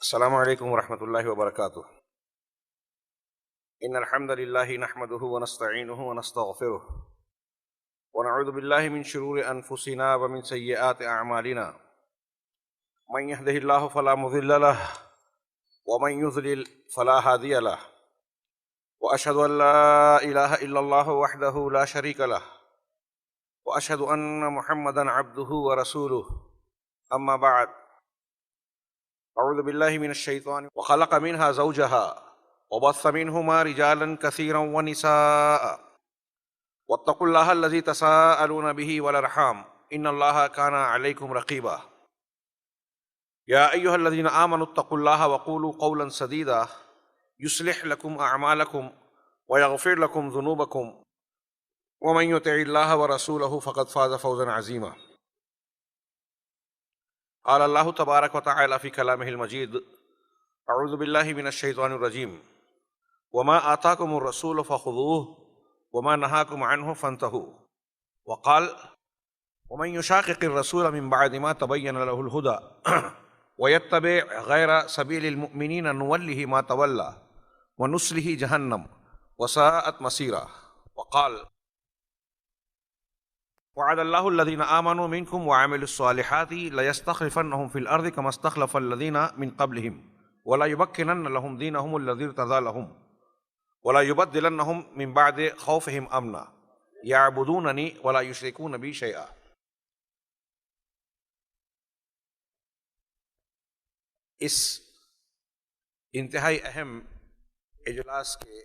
السلام علیکم ورحمۃ اللہ وبرکاتہ۔ ان الحمد للہ نحمده ونستعینه ونستغفره ونعوذ باللہ من شرور انفسنا ومن سیئات اعمالنا، من يهده الله فلا مضل له ومن يضلل فلا هادي له، واشهد ان لا اله الا الله وحده لا شريك له، واشهد ان محمدا عبده ورسوله، اما بعد، اعوذ باللہ من الشیطان وخلق منها زوجها وبث منهما رجالا كثيرا ونساء واتقوا الله الذي تساءلون به والارحام ان الله كان عليكم رقيبا، يا ايها الذين امنوا اتقوا الله وقولوا قولا سديدا يصلح لكم اعمالكم ويغفر لكم ذنوبكم ومن يطع الله ورسوله فقد فاز فوزا عظيما۔ قال الله تبارك وتعالى في كلامه المجيد، اعوذ بالله من الشيطان الرجيم، وما آتاكم الرسول فخذوه وما نهاكم عنه فانتهوا، وقال ومن يشاقق الرسول من بعد ما تبين له الهدى ويتبع غير سبيل المؤمنين نوله ما تولى ونصله جهنم وساءت مصيرا، وقال وعد الله الذين آمنوا منكم وعملوا الصالحات ليستخلفنهم في الأرض كما استخلف الذين من قبلهم ولا يمكنن لهم دينهم الذي ارتضى لهم ولا يبدلنهم من بعد خوفهم امنا يعبدونني ولا يشركون بي شيئا۔ اس انتہائی اہم اجلاس کے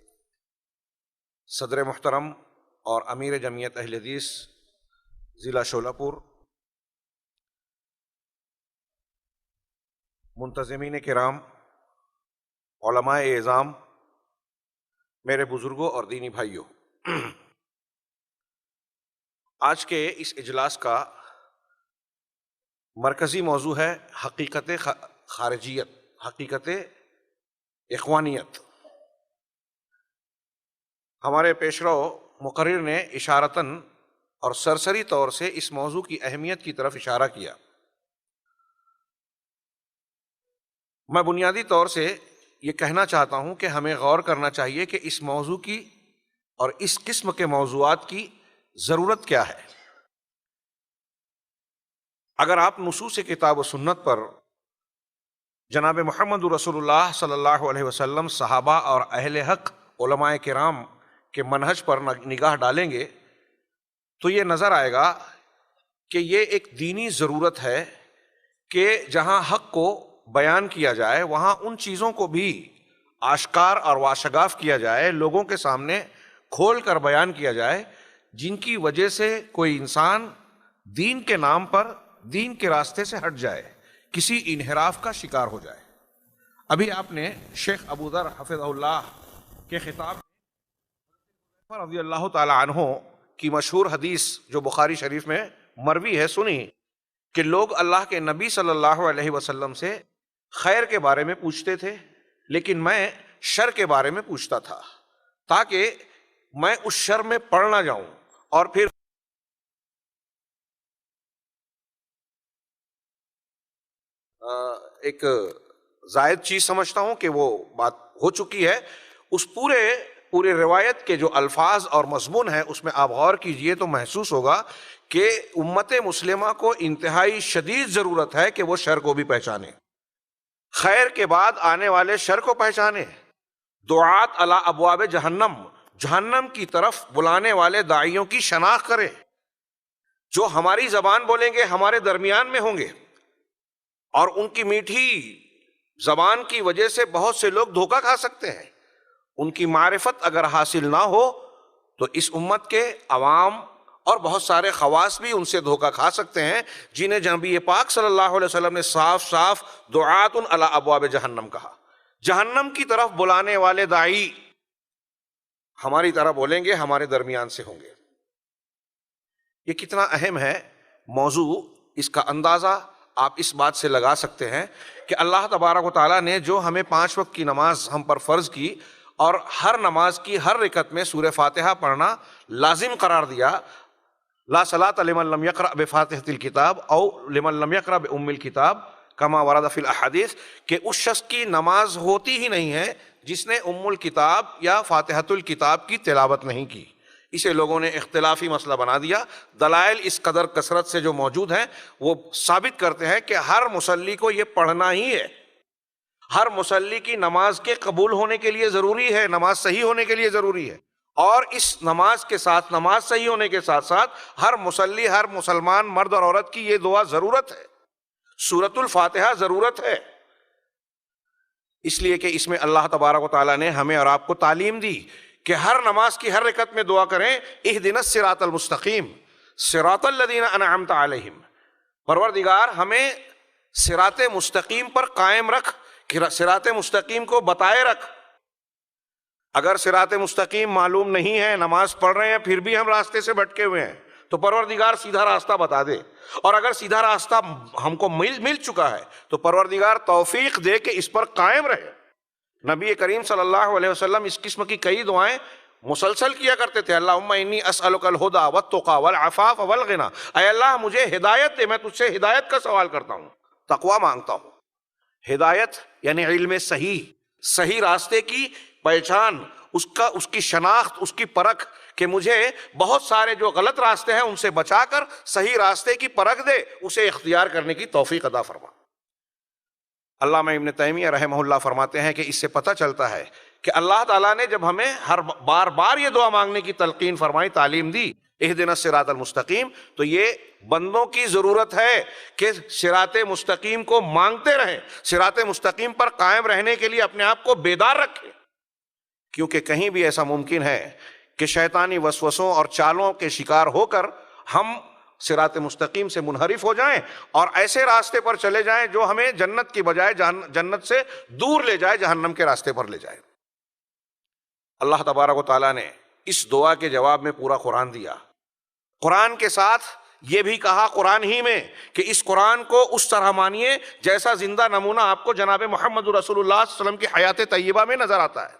صدر محترم اور امیر جمعیت اہل حدیث ضلع شولہ پور، منتظمین کرام، علماء اعظام، میرے بزرگوں اور دینی بھائیوں، آج کے اس اجلاس کا مرکزی موضوع ہے حقیقت خارجیت، حقیقت اخوانیت۔ ہمارے پیشرو مقرر نے اشارتاً اور سرسری طور سے اس موضوع کی اہمیت کی طرف اشارہ کیا۔ میں بنیادی طور سے یہ کہنا چاہتا ہوں کہ ہمیں غور کرنا چاہیے کہ اس موضوع کی اور اس قسم کے موضوعات کی ضرورت کیا ہے۔ اگر آپ نصوص کتاب و سنت پر جناب محمد رسول اللہ صلی اللہ علیہ وسلم، صحابہ اور اہل حق علماء کرام کے منہج پر نگاہ ڈالیں گے تو یہ نظر آئے گا کہ یہ ایک دینی ضرورت ہے کہ جہاں حق کو بیان کیا جائے وہاں ان چیزوں کو بھی آشکار اور واشگاف کیا جائے، لوگوں کے سامنے کھول کر بیان کیا جائے، جن کی وجہ سے کوئی انسان دین کے نام پر دین کے راستے سے ہٹ جائے، کسی انحراف کا شکار ہو جائے۔ ابھی آپ نے شیخ ابو ذر حفظہ اللہ کے خطاب رضی اللہ تعالی عنہ کی مشہور حدیث جو بخاری شریف میں مروی ہے سنی کہ لوگ اللہ کے نبی صلی اللہ علیہ وسلم سے خیر کے بارے میں پوچھتے تھے، لیکن میں شر کے بارے میں پوچھتا تھا تاکہ میں اس شر میں پڑ نہ جاؤں اور پھر ایک زائد چیز سمجھتا ہوں کہ وہ بات ہو چکی ہے۔ اس پورے روایت کے جو الفاظ اور مضمون ہے اس میں آپ غور کیجئے تو محسوس ہوگا کہ امت مسلمہ کو انتہائی شدید ضرورت ہے کہ وہ شر کو بھی پہچانے، خیر کے بعد آنے والے شر کو پہچانے، دعات علی ابواب جہنم، جہنم کی طرف بلانے والے داعیوں کی شناخت کرے، جو ہماری زبان بولیں گے ہمارے درمیان میں ہوں گے، اور ان کی میٹھی زبان کی وجہ سے بہت سے لوگ دھوکہ کھا سکتے ہیں۔ ان کی معرفت اگر حاصل نہ ہو تو اس امت کے عوام اور بہت سارے خواص بھی ان سے دھوکہ کھا سکتے ہیں، جنہیں نبی پاک صلی اللہ علیہ وسلم نے صاف صاف دعات علی ابواب جہنم کہا۔ جہنم کی طرف بلانے والے داعی ہماری طرح بولیں گے، ہمارے درمیان سے ہوں گے۔ یہ کتنا اہم ہے موضوع، اس کا اندازہ آپ اس بات سے لگا سکتے ہیں کہ اللہ تبارک و تعالیٰ نے جو ہمیں 5 وقت کی نماز ہم پر فرض کی اور ہر نماز کی ہر رکعت میں سورہ فاتحہ پڑھنا لازم قرار دیا، لا صلاۃ لمن لم یقرأ بفاتحۃ الکتاب او لمن لم یقرأ بأم الکتاب، کما ورد فی الاحادیث کہ اس شخص کی نماز ہوتی ہی نہیں ہے جس نے ام الکتاب یا فاتحۃ الکتاب کی تلاوت نہیں کی۔ اسے لوگوں نے اختلافی مسئلہ بنا دیا۔ دلائل اس قدر کثرت سے جو موجود ہیں وہ ثابت کرتے ہیں کہ ہر مصلی کو یہ پڑھنا ہی ہے۔ ہر مصلی کی نماز کے قبول ہونے کے لیے ضروری ہے، نماز صحیح ہونے کے لیے ضروری ہے، اور اس نماز کے ساتھ، نماز صحیح ہونے کے ساتھ ساتھ ہر مصلی، ہر مسلمان مرد اور عورت کی یہ دعا ضرورت ہے، سورۃ الفاتحہ ضرورت ہے، اس لیے کہ اس میں اللہ تبارک و تعالیٰ نے ہمیں اور آپ کو تعلیم دی کہ ہر نماز کی ہر رکعت میں دعا کریں اہدنا الصراط المستقیم صراط الذین انعمت علیہم، پروردگار ہمیں صراط مستقیم پر قائم رکھ، کہ صراط مستقیم کو بتائے رکھ۔ اگر صراط مستقیم معلوم نہیں ہے، نماز پڑھ رہے ہیں پھر بھی ہم راستے سے بھٹکے ہوئے ہیں، تو پروردگار سیدھا راستہ بتا دے، اور اگر سیدھا راستہ ہم کو مل چکا ہے تو پروردگار توفیق دے کہ اس پر قائم رہے۔ نبی کریم صلی اللہ علیہ وسلم اس قسم کی کئی دعائیں مسلسل کیا کرتے تھے۔ اللہم انی اسألک الہدی والتقی والعفاف والغنی، اے اللہ مجھے ہدایت دے، میں تجھ سے ہدایت کا سوال کرتا ہوں، تقوی مانگتا ہوں۔ ہدایت یعنی علم صحیح، صحیح راستے کی پہچان، اس کی شناخت، اس کی پرکھ، کہ مجھے بہت سارے جو غلط راستے ہیں ان سے بچا کر صحیح راستے کی پرکھ دے، اسے اختیار کرنے کی توفیق عطا فرما۔ علامہ ابن تیمیہ رحمہ اللہ فرماتے ہیں کہ اس سے پتہ چلتا ہے کہ اللہ تعالیٰ نے جب ہمیں ہر بار یہ دعا مانگنے کی تلقین فرمائی، تعلیم دی اہدنا الصراط المستقیم، تو یہ بندوں کی ضرورت ہے کہ صراط مستقیم کو مانگتے رہیں، صراط مستقیم پر قائم رہنے کے لیے اپنے آپ کو بیدار رکھیں، کیونکہ کہیں بھی ایسا ممکن ہے کہ شیطانی وسوسوں اور چالوں کے شکار ہو کر ہم صراط مستقیم سے منحرف ہو جائیں اور ایسے راستے پر چلے جائیں جو ہمیں جنت کی بجائے جنت سے دور لے جائے، جہنم کے راستے پر لے جائے۔ اللہ تبارک و تعالیٰ نے اس دعا کے جواب میں پورا قرآن دیا، قرآن کے ساتھ یہ بھی کہا قرآن ہی میں کہ اس قرآن کو اس طرح مانیے جیسا زندہ نمونہ آپ کو جناب محمد رسول اللہ صلی اللہ علیہ وسلم کی حیات طیبہ میں نظر آتا ہے۔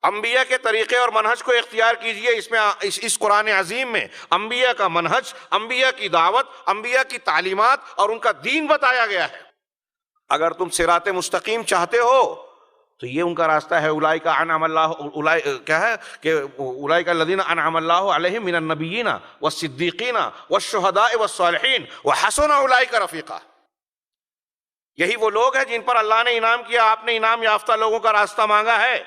انبیاء کے طریقے اور منہج کو اختیار کیجئے، اس میں اس قرآن عظیم میں انبیاء کا منہج، انبیاء کی دعوت، انبیاء کی تعلیمات اور ان کا دین بتایا گیا ہے۔ اگر تم صراط مستقیم چاہتے ہو تو یہ ان کا راستہ ہے، اولئک انعم اللہ، کیا ہے کہ اولئک الذین انعم اللہ علیہم من النبیین والصدیقین والشہداء والصالحین وحسن اولئک رفیقا۔ یہی وہ لوگ ہیں جن پر اللہ نے انعام کیا، آپ نے انعام یافتہ لوگوں کا راستہ مانگا ہے۔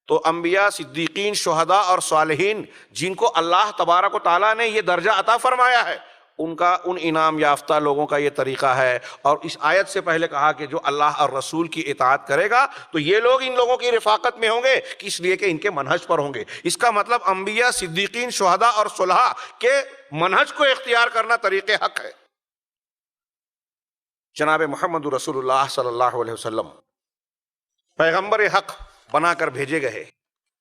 تو انبیاء، صدیقین، شہداء اور صالحین جن کو اللہ تبارک و تعالیٰ نے یہ درجہ عطا فرمایا ہے، ان انعام یافتہ لوگوں کا یہ طریقہ ہے۔ اور اس آیت سے پہلے کہا کہ جو اللہ اور رسول کی اطاعت کرے گا تو یہ لوگ ان لوگوں کی رفاقت میں ہوں گے، اس لیے کہ ان کے منہج پر ہوں گے۔ اس کا مطلب انبیاء، صدیقین، شہداء اور صلحاء کے منہج کو اختیار کرنا طریق حق ہے۔ جناب محمد رسول اللہ صلی اللہ علیہ وسلم پیغمبر حق بنا کر بھیجے گئے،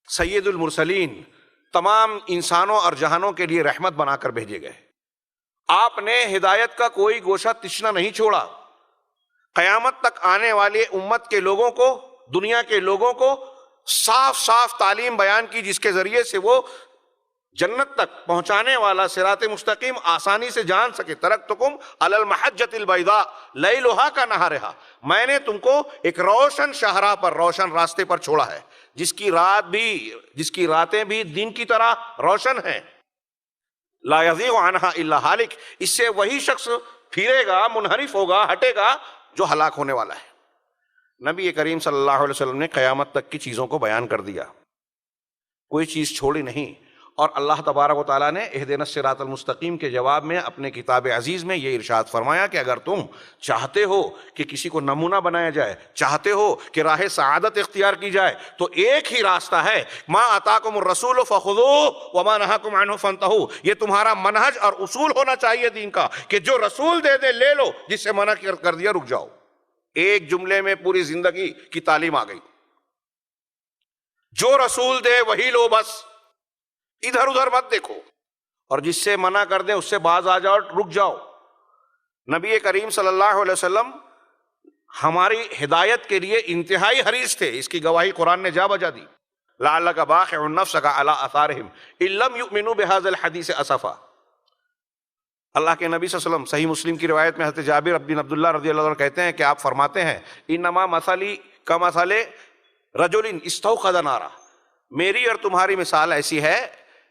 سید المرسلین، تمام انسانوں اور جہانوں کے لیے رحمت بنا کر بھیجے گئے۔ آپ نے ہدایت کا کوئی گوشہ تشنا نہیں چھوڑا۔ قیامت تک آنے والے امت کے لوگوں کو، دنیا کے لوگوں کو صاف صاف تعلیم بیان کی، جس کے ذریعے سے وہ جنت تک پہنچانے والا صراط مستقیم آسانی سے جان سکے۔ ترکتکم علی المحجۃ البیضاء لیلھا کنہارھا، میں نے تم کو ایک روشن شاہراہ پر، روشن راستے پر چھوڑا ہے، جس کی راتیں بھی دن کی طرح روشن ہیں۔ لا یزیغ عنہا الا ہالک، اس سے وہی شخص پھرے گا، منحرف ہوگا، ہٹے گا جو ہلاک ہونے والا ہے۔ نبی کریم صلی اللہ علیہ وسلم نے قیامت تک کی چیزوں کو بیان کر دیا، کوئی چیز چھوڑی نہیں۔ اور اللہ تبارک و تعالیٰ نے اہدنا الصراط المستقیم کے جواب میں اپنے کتاب عزیز میں یہ ارشاد فرمایا کہ اگر تم چاہتے ہو کہ کسی کو نمونہ بنایا جائے، چاہتے ہو کہ راہ سعادت اختیار کی جائے، تو ایک ہی راستہ ہے، ما آتاکم الرسول فخذوہ وما نہاکم عنہ فانتہوا۔ یہ تمہارا منہج اور اصول ہونا چاہیے دین کا کہ جو رسول دے دے لے لو، جس سے منع کر دیا رک جاؤ۔ ایک جملے میں پوری زندگی کی تعلیم آ گئی، جو رسول دے وہی لو، بس ادھر ادھر مت دیکھو، اور جس سے منع کر دیں اس سے باز آ جاؤ، رک جاؤ۔ نبی کریم صلی اللہ علیہ وسلم ہماری ہدایت کے لیے انتہائی حریص تھے، اس کی گواہی قرآن نے جا بجا دی۔ لعلک باخع نفسک علی آثارہم ان لم یؤمنوا بہذا الحدیث اسفا۔ اللہ کے نبی صلی اللہ علیہ وسلم صحیح مسلم کی روایت میں حضرت جابر بن عبداللہ رضی اللہ عنہ کہتے ہیں کہ آپ فرماتے ہیں انما مثلی کمثل رجل استوقد نارا، میری اور تمہاری مثال ایسی ہے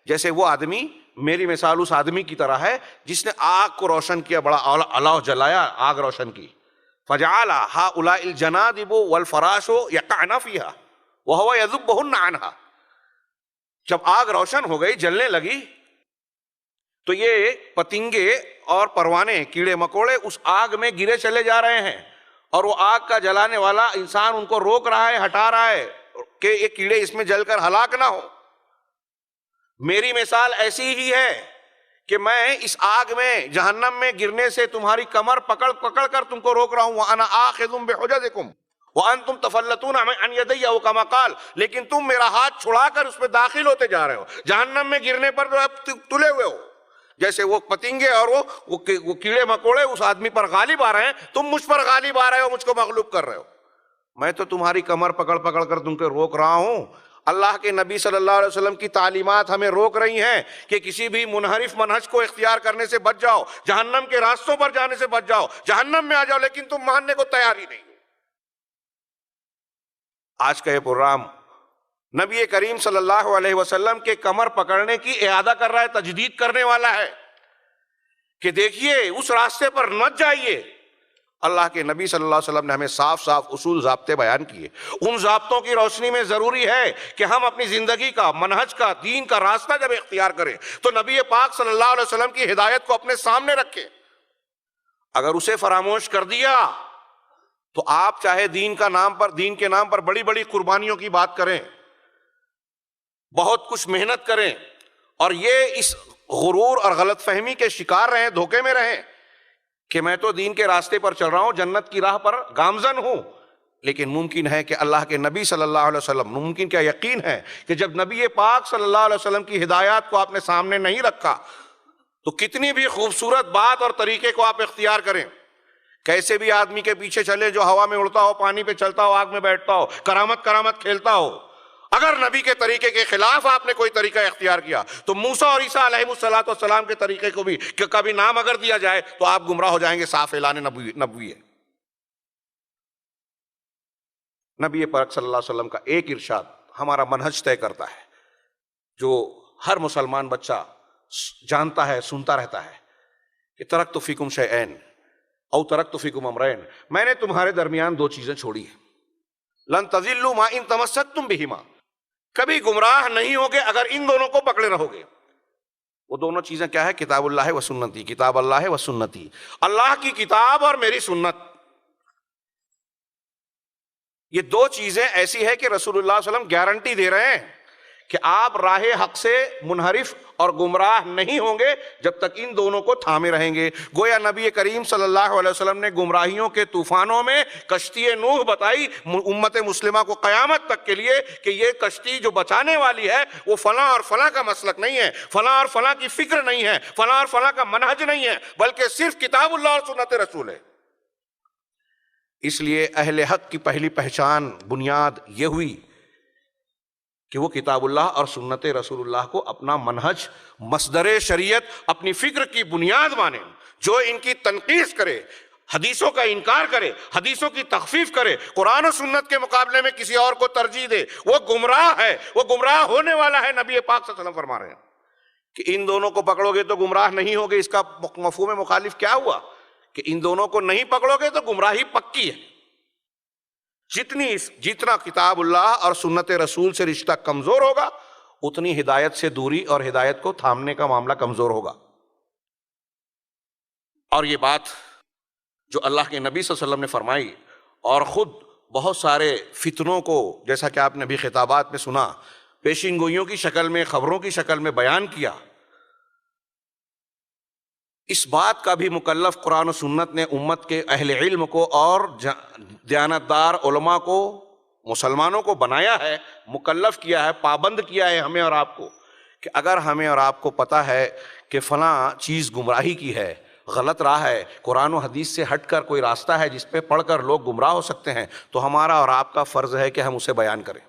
جیسے وہ آدمی، میری مثال اس آدمی کی طرح ہے جس نے آگ کو روشن کیا، بڑا الاؤ جلایا، آگ روشن کی، فجعل هؤلاء الجنادب والفراش يقعن فيها وهو يذبهن عنها، جب آگ روشن ہو گئی، جلنے لگی، تو یہ پتنگے اور پروانے، کیڑے مکوڑے اس آگ میں گرے چلے جا رہے ہیں، اور وہ آگ کا جلانے والا انسان ان کو روک رہا ہے، ہٹا رہا ہے کہ یہ کیڑے اس میں جل کر ہلاک نہ ہو۔ میری مثال ایسی ہی ہے کہ میں اس آگ میں، جہنم میں گرنے سے تمہاری کمر پکڑ پکڑ کر تم کو روک رہا ہوں، وَأَنَا آخِذٌ بِحُجَزِكُمْ وَأَنْتُمْ تَفَلَّتُونَ عَنْ يَدَيَّ أَوْ كَمَا قَالَ، لیکن تم میرا ہاتھ چھڑا کر اس میں داخل ہوتے جا رہے ہو، جہنم میں گرنے پر جو اب تلے ہوئے ہو، جیسے وہ پتنگے اور وہ کیڑے مکوڑے اس آدمی پر غالب آ رہے ہیں، تم مجھ پر غالب آ رہے ہو، مجھ کو مغلوب کر رہے ہو، میں تو تمہاری کمر پکڑ پکڑ کر تم کو روک رہا ہوں۔ اللہ کے نبی صلی اللہ علیہ وسلم کی تعلیمات ہمیں روک رہی ہیں کہ کسی بھی منحرف منہج کو اختیار کرنے سے بچ جاؤ، جہنم کے راستوں پر جانے سے بچ جاؤ، جہنم میں آ جاؤ، لیکن تم ماننے کو تیار ہی نہیں ہو۔ آج کا یہ پروگرام نبی کریم صلی اللہ علیہ وسلم کے کمر پکڑنے کی اعادہ کر رہا ہے، تجدید کرنے والا ہے کہ دیکھیے اس راستے پر مت جائیے۔ اللہ کے نبی صلی اللہ علیہ وسلم نے ہمیں صاف صاف اصول ضابطے بیان کیے، ان ضابطوں کی روشنی میں ضروری ہے کہ ہم اپنی زندگی کا، منہج کا، دین کا راستہ جب اختیار کریں تو نبی پاک صلی اللہ علیہ وسلم کی ہدایت کو اپنے سامنے رکھیں۔ اگر اسے فراموش کر دیا تو آپ چاہے دین کے نام پر بڑی بڑی قربانیوں کی بات کریں، بہت کچھ محنت کریں، اور یہ اس غرور اور غلط فہمی کے شکار رہیں، دھوکے میں رہیں کہ میں تو دین کے راستے پر چل رہا ہوں، جنت کی راہ پر گامزن ہوں، لیکن ممکن ہے کہ اللہ کے نبی صلی اللہ علیہ وسلم، ممکن کیا یقین ہے کہ جب نبی پاک صلی اللہ علیہ وسلم کی ہدایات کو آپ نے سامنے نہیں رکھا تو کتنی بھی خوبصورت بات اور طریقے کو آپ اختیار کریں، کیسے بھی آدمی کے پیچھے چلے جو ہوا میں اڑتا ہو، پانی پہ چلتا ہو، آگ میں بیٹھتا ہو، کرامت کھیلتا ہو، اگر نبی کے طریقے کے خلاف آپ نے کوئی طریقہ اختیار کیا تو موسیٰ اور عیسیٰ علیہ السلام کے طریقے کو بھی کہ کبھی نام اگر دیا جائے تو آپ گمراہ ہو جائیں گے، صاف اعلان نبوی ہے۔ نبی پاک صلی اللہ علیہ وسلم کا ایک ارشاد ہمارا منہج طے کرتا ہے، جو ہر مسلمان بچہ جانتا ہے، سنتا رہتا ہے کہ ترکت فیکم شیئین او ترکت فیکم امرین، میں نے تمہارے درمیان دو چیزیں چھوڑی ہیں، لن تضلوا ما ان تمسکتم بہما، کبھی گمراہ نہیں ہوگے اگر ان دونوں کو پکڑے رہو گے۔ وہ دونوں چیزیں کیا ہے؟ کتاب اللہ و سنتی، کتاب اللہ و سنتی، اللہ کی کتاب اور میری سنت۔ یہ دو چیزیں ایسی ہے کہ رسول اللہ صلی اللہ علیہ وسلم گارنٹی دے رہے ہیں کہ آپ راہ حق سے منحرف اور گمراہ نہیں ہوں گے جب تک ان دونوں کو تھامے رہیں گے۔ گویا نبی کریم صلی اللہ علیہ وسلم نے گمراہیوں کے طوفانوں میں کشتی نوح بتائی امت مسلمہ کو قیامت تک کے لیے کہ یہ کشتی جو بچانے والی ہے وہ فلاں اور فلاں کا مسلک نہیں ہے، فلاں اور فلاں کی فکر نہیں ہے، فلاں اور فلاں کا منہج نہیں ہے، بلکہ صرف کتاب اللہ اور سنت رسول ہے۔ اس لیے اہل حق کی پہلی پہچان، بنیاد یہ ہوئی کہ وہ کتاب اللہ اور سنت رسول اللہ کو اپنا منہج، مصدر شریعت، اپنی فکر کی بنیاد مانے۔ جو ان کی تنقیص کرے، حدیثوں کا انکار کرے، حدیثوں کی تخفیف کرے، قرآن و سنت کے مقابلے میں کسی اور کو ترجیح دے، وہ گمراہ ہے، وہ گمراہ ہونے والا ہے۔ نبی پاک صلی اللہ علیہ وسلم فرما رہے ہیں کہ ان دونوں کو پکڑو گے تو گمراہ نہیں ہوگے۔ اس کا مفہوم مخالف کیا ہوا کہ ان دونوں کو نہیں پکڑو گے تو گمراہی پکی ہے۔ جتنا کتاب اللہ اور سنت رسول سے رشتہ کمزور ہوگا اتنی ہدایت سے دوری اور ہدایت کو تھامنے کا معاملہ کمزور ہوگا۔ اور یہ بات جو اللہ کے نبی صلی اللہ علیہ وسلم نے فرمائی اور خود بہت سارے فتنوں کو، جیسا کہ آپ نے بھی خطابات میں سنا، پیشین گوئیوں کی شکل میں، خبروں کی شکل میں بیان کیا، اس بات کا بھی مکلف قرآن و سنت نے امت کے اہل علم کو اور دیانتدار علماء کو، مسلمانوں کو بنایا ہے، مکلف کیا ہے، پابند کیا ہے ہمیں اور آپ کو کہ اگر ہمیں اور آپ کو پتہ ہے کہ فلاں چیز گمراہی کی ہے، غلط راہ ہے، قرآن و حدیث سے ہٹ کر کوئی راستہ ہے جس پہ پڑھ کر لوگ گمراہ ہو سکتے ہیں، تو ہمارا اور آپ کا فرض ہے کہ ہم اسے بیان کریں۔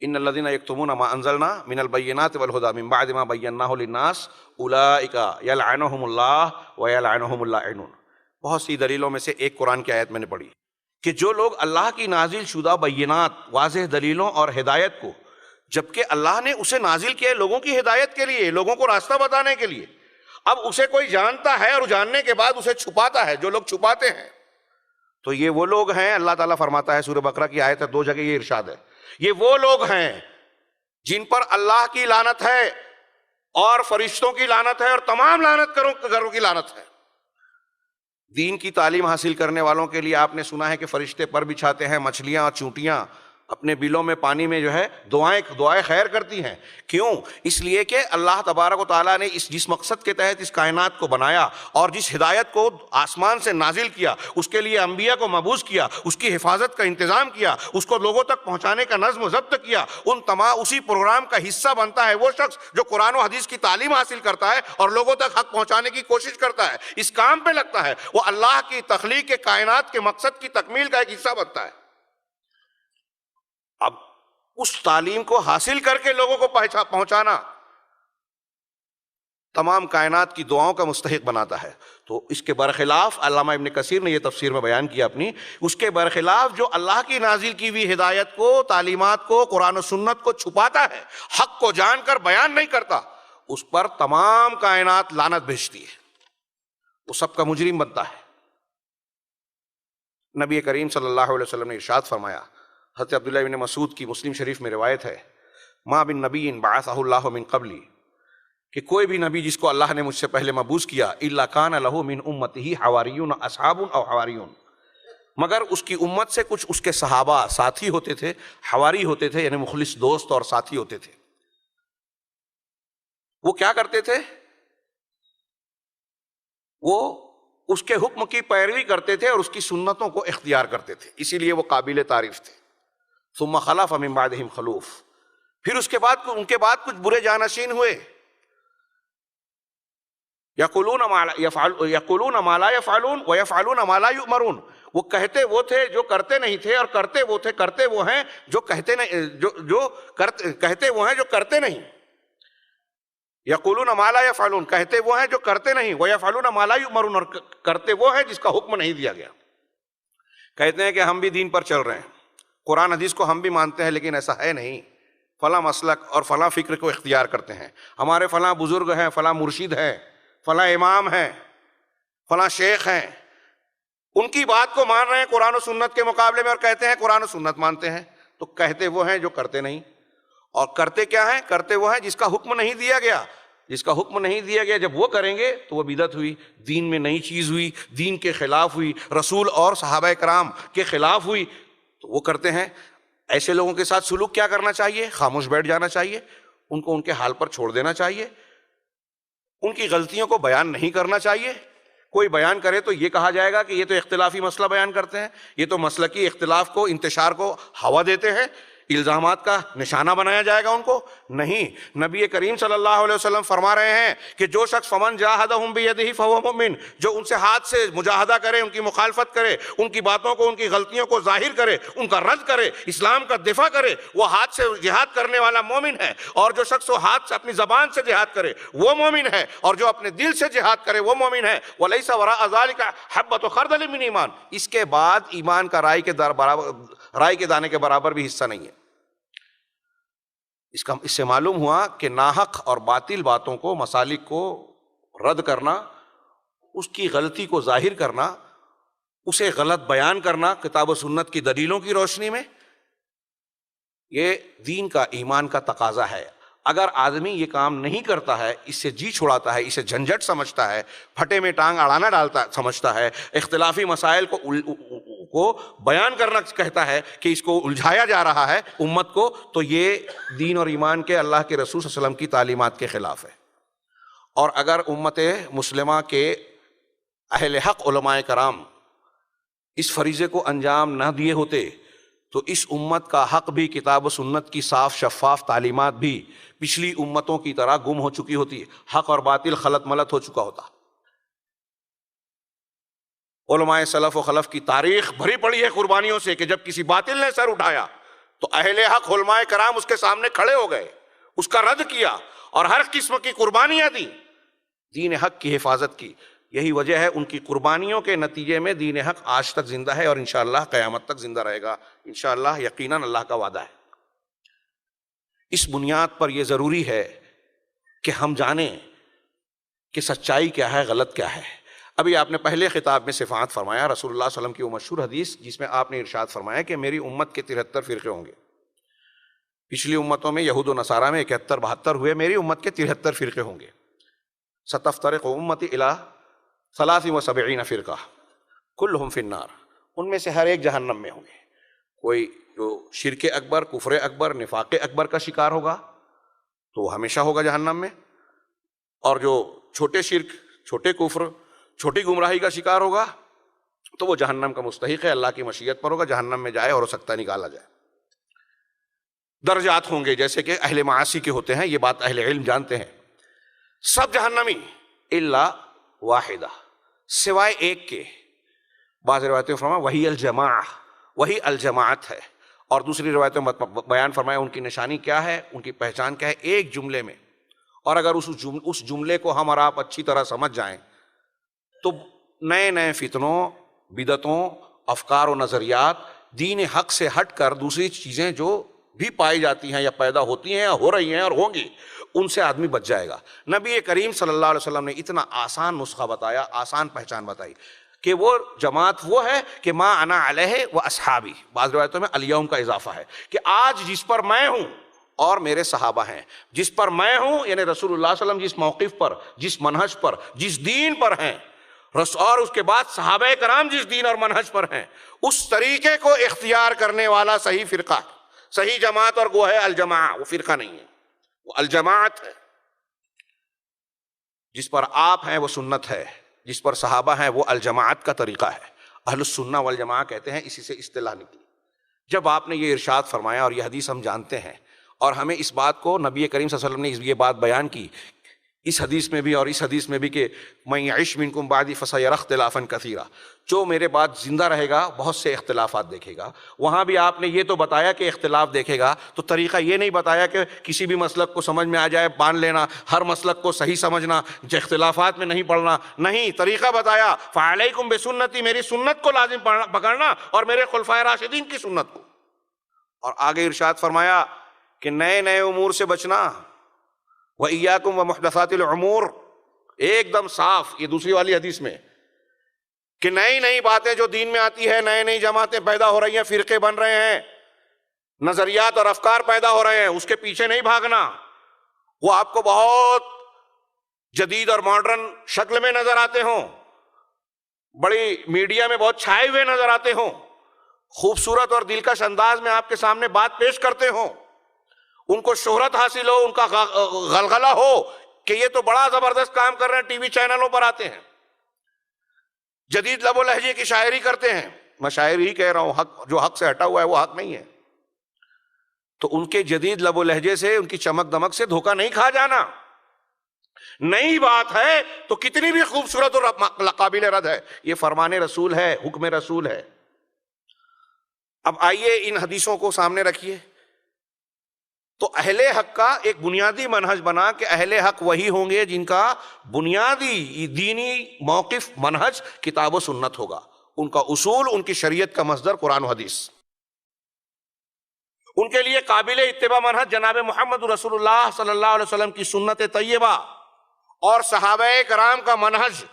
ان الذین یکتمون ما انزلنا من البینات والہدی من بعد ما بیناہ للناس اولئک یلعنہم اللہ ویلعنہم اللاعنون. بہت سی دلیلوں میں سے ایک قرآن کی آیت میں نے پڑھی کہ جو لوگ اللہ کی نازل شدہ بینات، واضح دلیلوں اور ہدایت کو، جبکہ اللہ نے اسے نازل کیا ہے لوگوں کی ہدایت کے لیے، لوگوں کو راستہ بتانے کے لیے، اب اسے کوئی جانتا ہے اور جاننے کے بعد اسے چھپاتا ہے، جو لوگ چھپاتے ہیں تو یہ وہ لوگ ہیں. اللہ تعالیٰ فرماتا ہے سورہ بقرہ کی آیت ہے، 2 جگہ یہ ارشاد ہے، یہ وہ لوگ ہیں جن پر اللہ کی لعنت ہے اور فرشتوں کی لعنت ہے اور تمام لعنت کروں کی لعنت ہے. دین کی تعلیم حاصل کرنے والوں کے لیے آپ نے سنا ہے کہ فرشتے پر بچھاتے ہیں، مچھلیاں اور چونٹیاں اپنے بلوں میں پانی میں جو ہے دعائیں خیر کرتی ہیں. کیوں؟ اس لیے کہ اللہ تبارک و تعالیٰ نے جس مقصد کے تحت اس کائنات کو بنایا اور جس ہدایت کو آسمان سے نازل کیا، اس کے لیے انبیاء کو مبعوث کیا، اس کی حفاظت کا انتظام کیا، اس کو لوگوں تک پہنچانے کا نظم و ضبط کیا، اسی پروگرام کا حصہ بنتا ہے وہ شخص جو قرآن و حدیث کی تعلیم حاصل کرتا ہے اور لوگوں تک حق پہنچانے کی کوشش کرتا ہے، اس کام پہ لگتا ہے، وہ اللہ کی تخلیق کے کائنات کے مقصد کی تکمیل کا ایک حصہ بنتا ہے. اب اس تعلیم کو حاصل کر کے لوگوں کو پہنچانا تمام کائنات کی دعاؤں کا مستحق بناتا ہے. تو اس کے برخلاف علامہ ابن کثیر نے یہ تفسیر میں بیان کیا اپنی، اس کے برخلاف جو اللہ کی نازل کی ہوئی ہدایت کو، تعلیمات کو، قرآن و سنت کو چھپاتا ہے، حق کو جان کر بیان نہیں کرتا، اس پر تمام کائنات لعنت بھیجتی ہے، وہ سب کا مجرم بنتا ہے. نبی کریم صلی اللہ علیہ وسلم نے ارشاد فرمایا، حضرت عبداللہ بن مسعود کی مسلم شریف میں روایت ہے، ما بن نبی بعثہ اللہ من قبلی، کہ کوئی بھی نبی جس کو اللہ نے مجھ سے پہلے مبعوث کیا، الا کان لہ من امتہ حواریون اصحاب او حواریون، مگر اس کی امت سے کچھ اس کے صحابہ ساتھی ہوتے تھے، حواری ہوتے تھے، یعنی مخلص دوست اور ساتھی ہوتے تھے. وہ کیا کرتے تھے؟ وہ اس کے حکم کی پیروی کرتے تھے اور اس کی سنتوں کو اختیار کرتے تھے، اسی لیے وہ قابل تعریف تھے. ثم خلف من بعدہم خلوف، پھر اس کے بعد ان کے بعد کچھ برے جانشین ہوئے، یقولون ما لا یفعلون ویفعلون ما لا یؤمرون، وہ کہتے وہ تھے جو کرتے نہیں تھے اور کرتے وہ ہیں جو کہتے نہیں. یقولون ما لا یفعلون، کہتے وہ ہیں جو کرتے نہیں، ویفعلون ما لا یؤمرون، اور کرتے وہ ہیں جس کا حکم نہیں دیا گیا. کہتے ہیں کہ ہم بھی دین پر چل رہے ہیں، قرآن حدیث کو ہم بھی مانتے ہیں، لیکن ایسا ہے نہیں، فلاں مسلک اور فلاں فکر کو اختیار کرتے ہیں، ہمارے فلاں بزرگ ہیں، فلاں مرشد ہیں، فلاں امام ہیں، فلاں شیخ ہیں، ان کی بات کو مان رہے ہیں قرآن و سنت کے مقابلے میں اور کہتے ہیں قرآن و سنت مانتے ہیں. تو کہتے وہ ہیں جو کرتے نہیں، اور کرتے کیا ہیں؟ کرتے وہ ہیں جس کا حکم نہیں دیا گیا. جس کا حکم نہیں دیا گیا جب وہ کریں گے تو وہ بدعت ہوئی، دین میں نئی چیز ہوئی، دین کے خلاف ہوئی، رسول اور صحابہ کرام کے خلاف ہوئی، تو وہ کرتے ہیں. ایسے لوگوں کے ساتھ سلوک کیا کرنا چاہیے؟ خاموش بیٹھ جانا چاہیے، ان کو ان کے حال پر چھوڑ دینا چاہیے، ان کی غلطیوں کو بیان نہیں کرنا چاہیے. کوئی بیان کرے تو یہ کہا جائے گا کہ یہ تو اختلافی مسئلہ بیان کرتے ہیں، یہ تو مسلکی اختلاف کو، انتشار کو ہوا دیتے ہیں، الزامات کا نشانہ بنایا جائے گا ان کو. نہیں، نبی کریم صلی اللہ علیہ وسلم فرما رہے ہیں کہ جو شخص فمن جاہدہم بیدہ فہو مؤمن، جو ان سے ہاتھ سے مجاہدہ کرے، ان کی مخالفت کرے، ان کی باتوں کو، ان کی غلطیوں کو ظاہر کرے، ان کا رد کرے، اسلام کا دفاع کرے، وہ ہاتھ سے جہاد کرنے والا مومن ہے. اور جو شخص وہ ہاتھ سے، اپنی زبان سے جہاد کرے وہ مومن ہے، اور جو اپنے دل سے جہاد کرے وہ مومن ہے. وَلَيْسَ وَرَاءَ ذَلِكَ حَبَّةُ خَرْدَلٍ مِّنْ ایمان، اس کے بعد ایمان کا رائی کے دانے کے برابر بھی حصہ نہیں ہے. اس سے معلوم ہوا کہ ناحق اور باطل باتوں کو، مسالک کو رد کرنا، اس کی غلطی کو ظاہر کرنا، اسے غلط بیان کرنا کتاب و سنت کی دلیلوں کی روشنی میں، یہ دین کا، ایمان کا تقاضا ہے. اگر آدمی یہ کام نہیں کرتا ہے، اس سے جی چھڑاتا ہے، اسے جھنجھٹ سمجھتا ہے، پھٹے میں ٹانگ اڑانا ڈالتا سمجھتا ہے، اختلافی مسائل کو بیان کرنا کہتا ہے کہ اس کو الجھایا جا رہا ہے امت کو، تو یہ دین اور ایمان کے، اللہ کے رسول صلی اللہ علیہ وسلم کی تعلیمات کے خلاف ہے. اور اگر امت مسلمہ کے اہل حق علماء کرام اس فریضے کو انجام نہ دیے ہوتے تو اس امت کا حق بھی، کتاب و سنت کی صاف شفاف تعلیمات بھی پچھلی امتوں کی طرح گم ہو چکی ہوتی، حق اور باطل خلط ملط ہو چکا ہوتا. علماء سلف و خلف کی تاریخ بھری پڑی ہے قربانیوں سے کہ جب کسی باطل نے سر اٹھایا تو اہل حق علماء کرام اس کے سامنے کھڑے ہو گئے، اس کا رد کیا اور ہر قسم کی قربانیاں دی، دین حق کی حفاظت کی۔ یہی وجہ ہے ان کی قربانیوں کے نتیجے میں دین حق آج تک زندہ ہے اور انشاءاللہ قیامت تک زندہ رہے گا، انشاءاللہ، یقیناً اللہ کا وعدہ ہے۔ اس بنیاد پر یہ ضروری ہے کہ ہم جانیں کہ سچائی کیا ہے، غلط کیا ہے۔ ابھی آپ نے پہلے خطاب میں صفات فرمایا، رسول اللہ صلی اللہ علیہ وسلم کی وہ مشہور حدیث جس میں آپ نے ارشاد فرمایا کہ میری امت کے 73 فرقے ہوں گے۔ پچھلی امتوں میں یہود و نصارہ میں 71 72 ہوئے، میری امت کے 73 فرقے ہوں گے۔ ستفترق امتی الی 73 فرقہ کلہم فی النار، ان میں سے ہر ایک جہنم میں ہوں گے۔ کوئی جو شرک اکبر، کفر اکبر، نفاق اکبر کا شکار ہوگا تو وہ ہمیشہ ہوگا جہنم میں، اور جو چھوٹے شرک، چھوٹے کفر، چھوٹی گمراہی کا شکار ہوگا تو وہ جہنم کا مستحق ہے، اللہ کی مشیت پر ہوگا، جہنم میں جائے اور ہو سکتا ہے نکالا جائے۔ درجات ہوں گے جیسے کہ اہل معاصی کے ہوتے ہیں، یہ بات اہل علم جانتے ہیں۔ سب جہنمی الا واحدہ، سوائے ایک کے۔ بعض روایتوں میں فرمایا وہی الجماعہ، وہی الجماعت ہے، اور دوسری روایتوں میں بیان فرمایا ان کی نشانی کیا ہے، ان کی پہچان کیا ہے، ایک جملے میں۔ اور اگر اس جملے کو ہم اور آپ اچھی طرح سمجھ جائیں تو نئے نئے فتنوں، بدعتوں، افکار و نظریات، دین حق سے ہٹ کر دوسری چیزیں جو بھی پائی جاتی ہیں یا پیدا ہوتی ہیں یا ہو رہی ہیں اور ہوں گی، ان سے آدمی بچ جائے گا۔ نبی کریم صلی اللہ علیہ وسلم نے اتنا آسان نسخہ بتایا، آسان پہچان بتائی کہ وہ جماعت وہ ہے کہ ما انا علیہ و اصحابی، بعض روایتوں میں الیوم کا اضافہ ہے کہ آج جس پر میں ہوں اور میرے صحابہ ہیں، جس پر میں ہوں یعنی رسول اللہ صلی اللہ علیہ وسلم جس موقف پر، جس منہج پر، جس دین پر ہیں، اور اس کے بعد صحابہ کرام جس دین اور منہج پر ہیں، اس طریقے کو اختیار کرنے والا صحیح فرقہ، صحیح جماعت، اور وہ ہے الجماعہ، وہ فرقہ نہیں ہے، وہ الجماعت ہے۔ جس پر آپ ہیں وہ سنت ہے، جس پر صحابہ ہیں وہ الجماعت کا طریقہ ہے۔ اہل السنہ والجماعہ کہتے ہیں، اسی سے اصطلاح نکلی۔ جب آپ نے یہ ارشاد فرمایا اور یہ حدیث ہم جانتے ہیں، اور ہمیں اس بات کو نبی کریم صلی اللہ علیہ وسلم نے یہ بات بیان کی اس حدیث میں بھی اور اس حدیث میں بھی کہ من یعش منکم بعدی فسیری اختلافا کثیرا، جو میرے بعد زندہ رہے گا بہت سے اختلافات دیکھے گا۔ وہاں بھی آپ نے یہ تو بتایا کہ اختلاف دیکھے گا، تو طریقہ یہ نہیں بتایا کہ کسی بھی مسلک کو سمجھ میں آ جائے باندھ لینا، ہر مسلک کو صحیح سمجھنا، اختلافات میں نہیں پڑھنا، نہیں، طریقہ بتایا فعلیکم بسنتی، میری سنت کو لازم پکڑنا اور میرے خلفائے راشدین کی سنت کو۔ اور آگے ارشاد فرمایا کہ نئے نئے امور سے بچنا، وَإِيَّاكُمْ وَمُحْدَثَاتِ الْأُمُورِ، ایک دم صاف، یہ دوسری والی حدیث میں کہ نئی نئی باتیں جو دین میں آتی ہے، نئے نئی جماعتیں پیدا ہو رہی ہیں، فرقے بن رہے ہیں، نظریات اور افکار پیدا ہو رہے ہیں، اس کے پیچھے نہیں بھاگنا۔ وہ آپ کو بہت جدید اور ماڈرن شکل میں نظر آتے ہوں، بڑی میڈیا میں بہت چھائے ہوئے نظر آتے ہوں، خوبصورت اور دلکش انداز میں آپ کے سامنے بات پیش کرتے ہوں، ان کو شہرت حاصل ہو، ان کا غلغلہ ہو کہ یہ تو بڑا زبردست کام کر رہے ہیں، ٹی وی چینلوں پر آتے ہیں، جدید لب و لہجے کی شاعری کرتے ہیں۔ میں شاعری ہی کہہ رہا ہوں، حق جو حق سے ہٹا ہوا ہے وہ حق نہیں ہے۔ تو ان کے جدید لب و لہجے سے، ان کی چمک دمک سے دھوکہ نہیں کھا جانا۔ نئی بات ہے تو کتنی بھی خوبصورت اور قابل رد ہے، یہ فرمان رسول ہے، حکم رسول ہے۔ اب آئیے ان حدیثوں کو سامنے رکھیے تو اہل حق کا ایک بنیادی منہج بنا کہ اہل حق وہی ہوں گے جن کا بنیادی دینی موقف، منہج کتاب و سنت ہوگا، ان کا اصول، ان کی شریعت کا مصدر قرآن و حدیث۔ ان کے لیے قابل اتباع منہج جناب محمد رسول اللہ صلی اللہ علیہ وسلم کی سنت طیبہ اور صحابہ کرام کا منہج،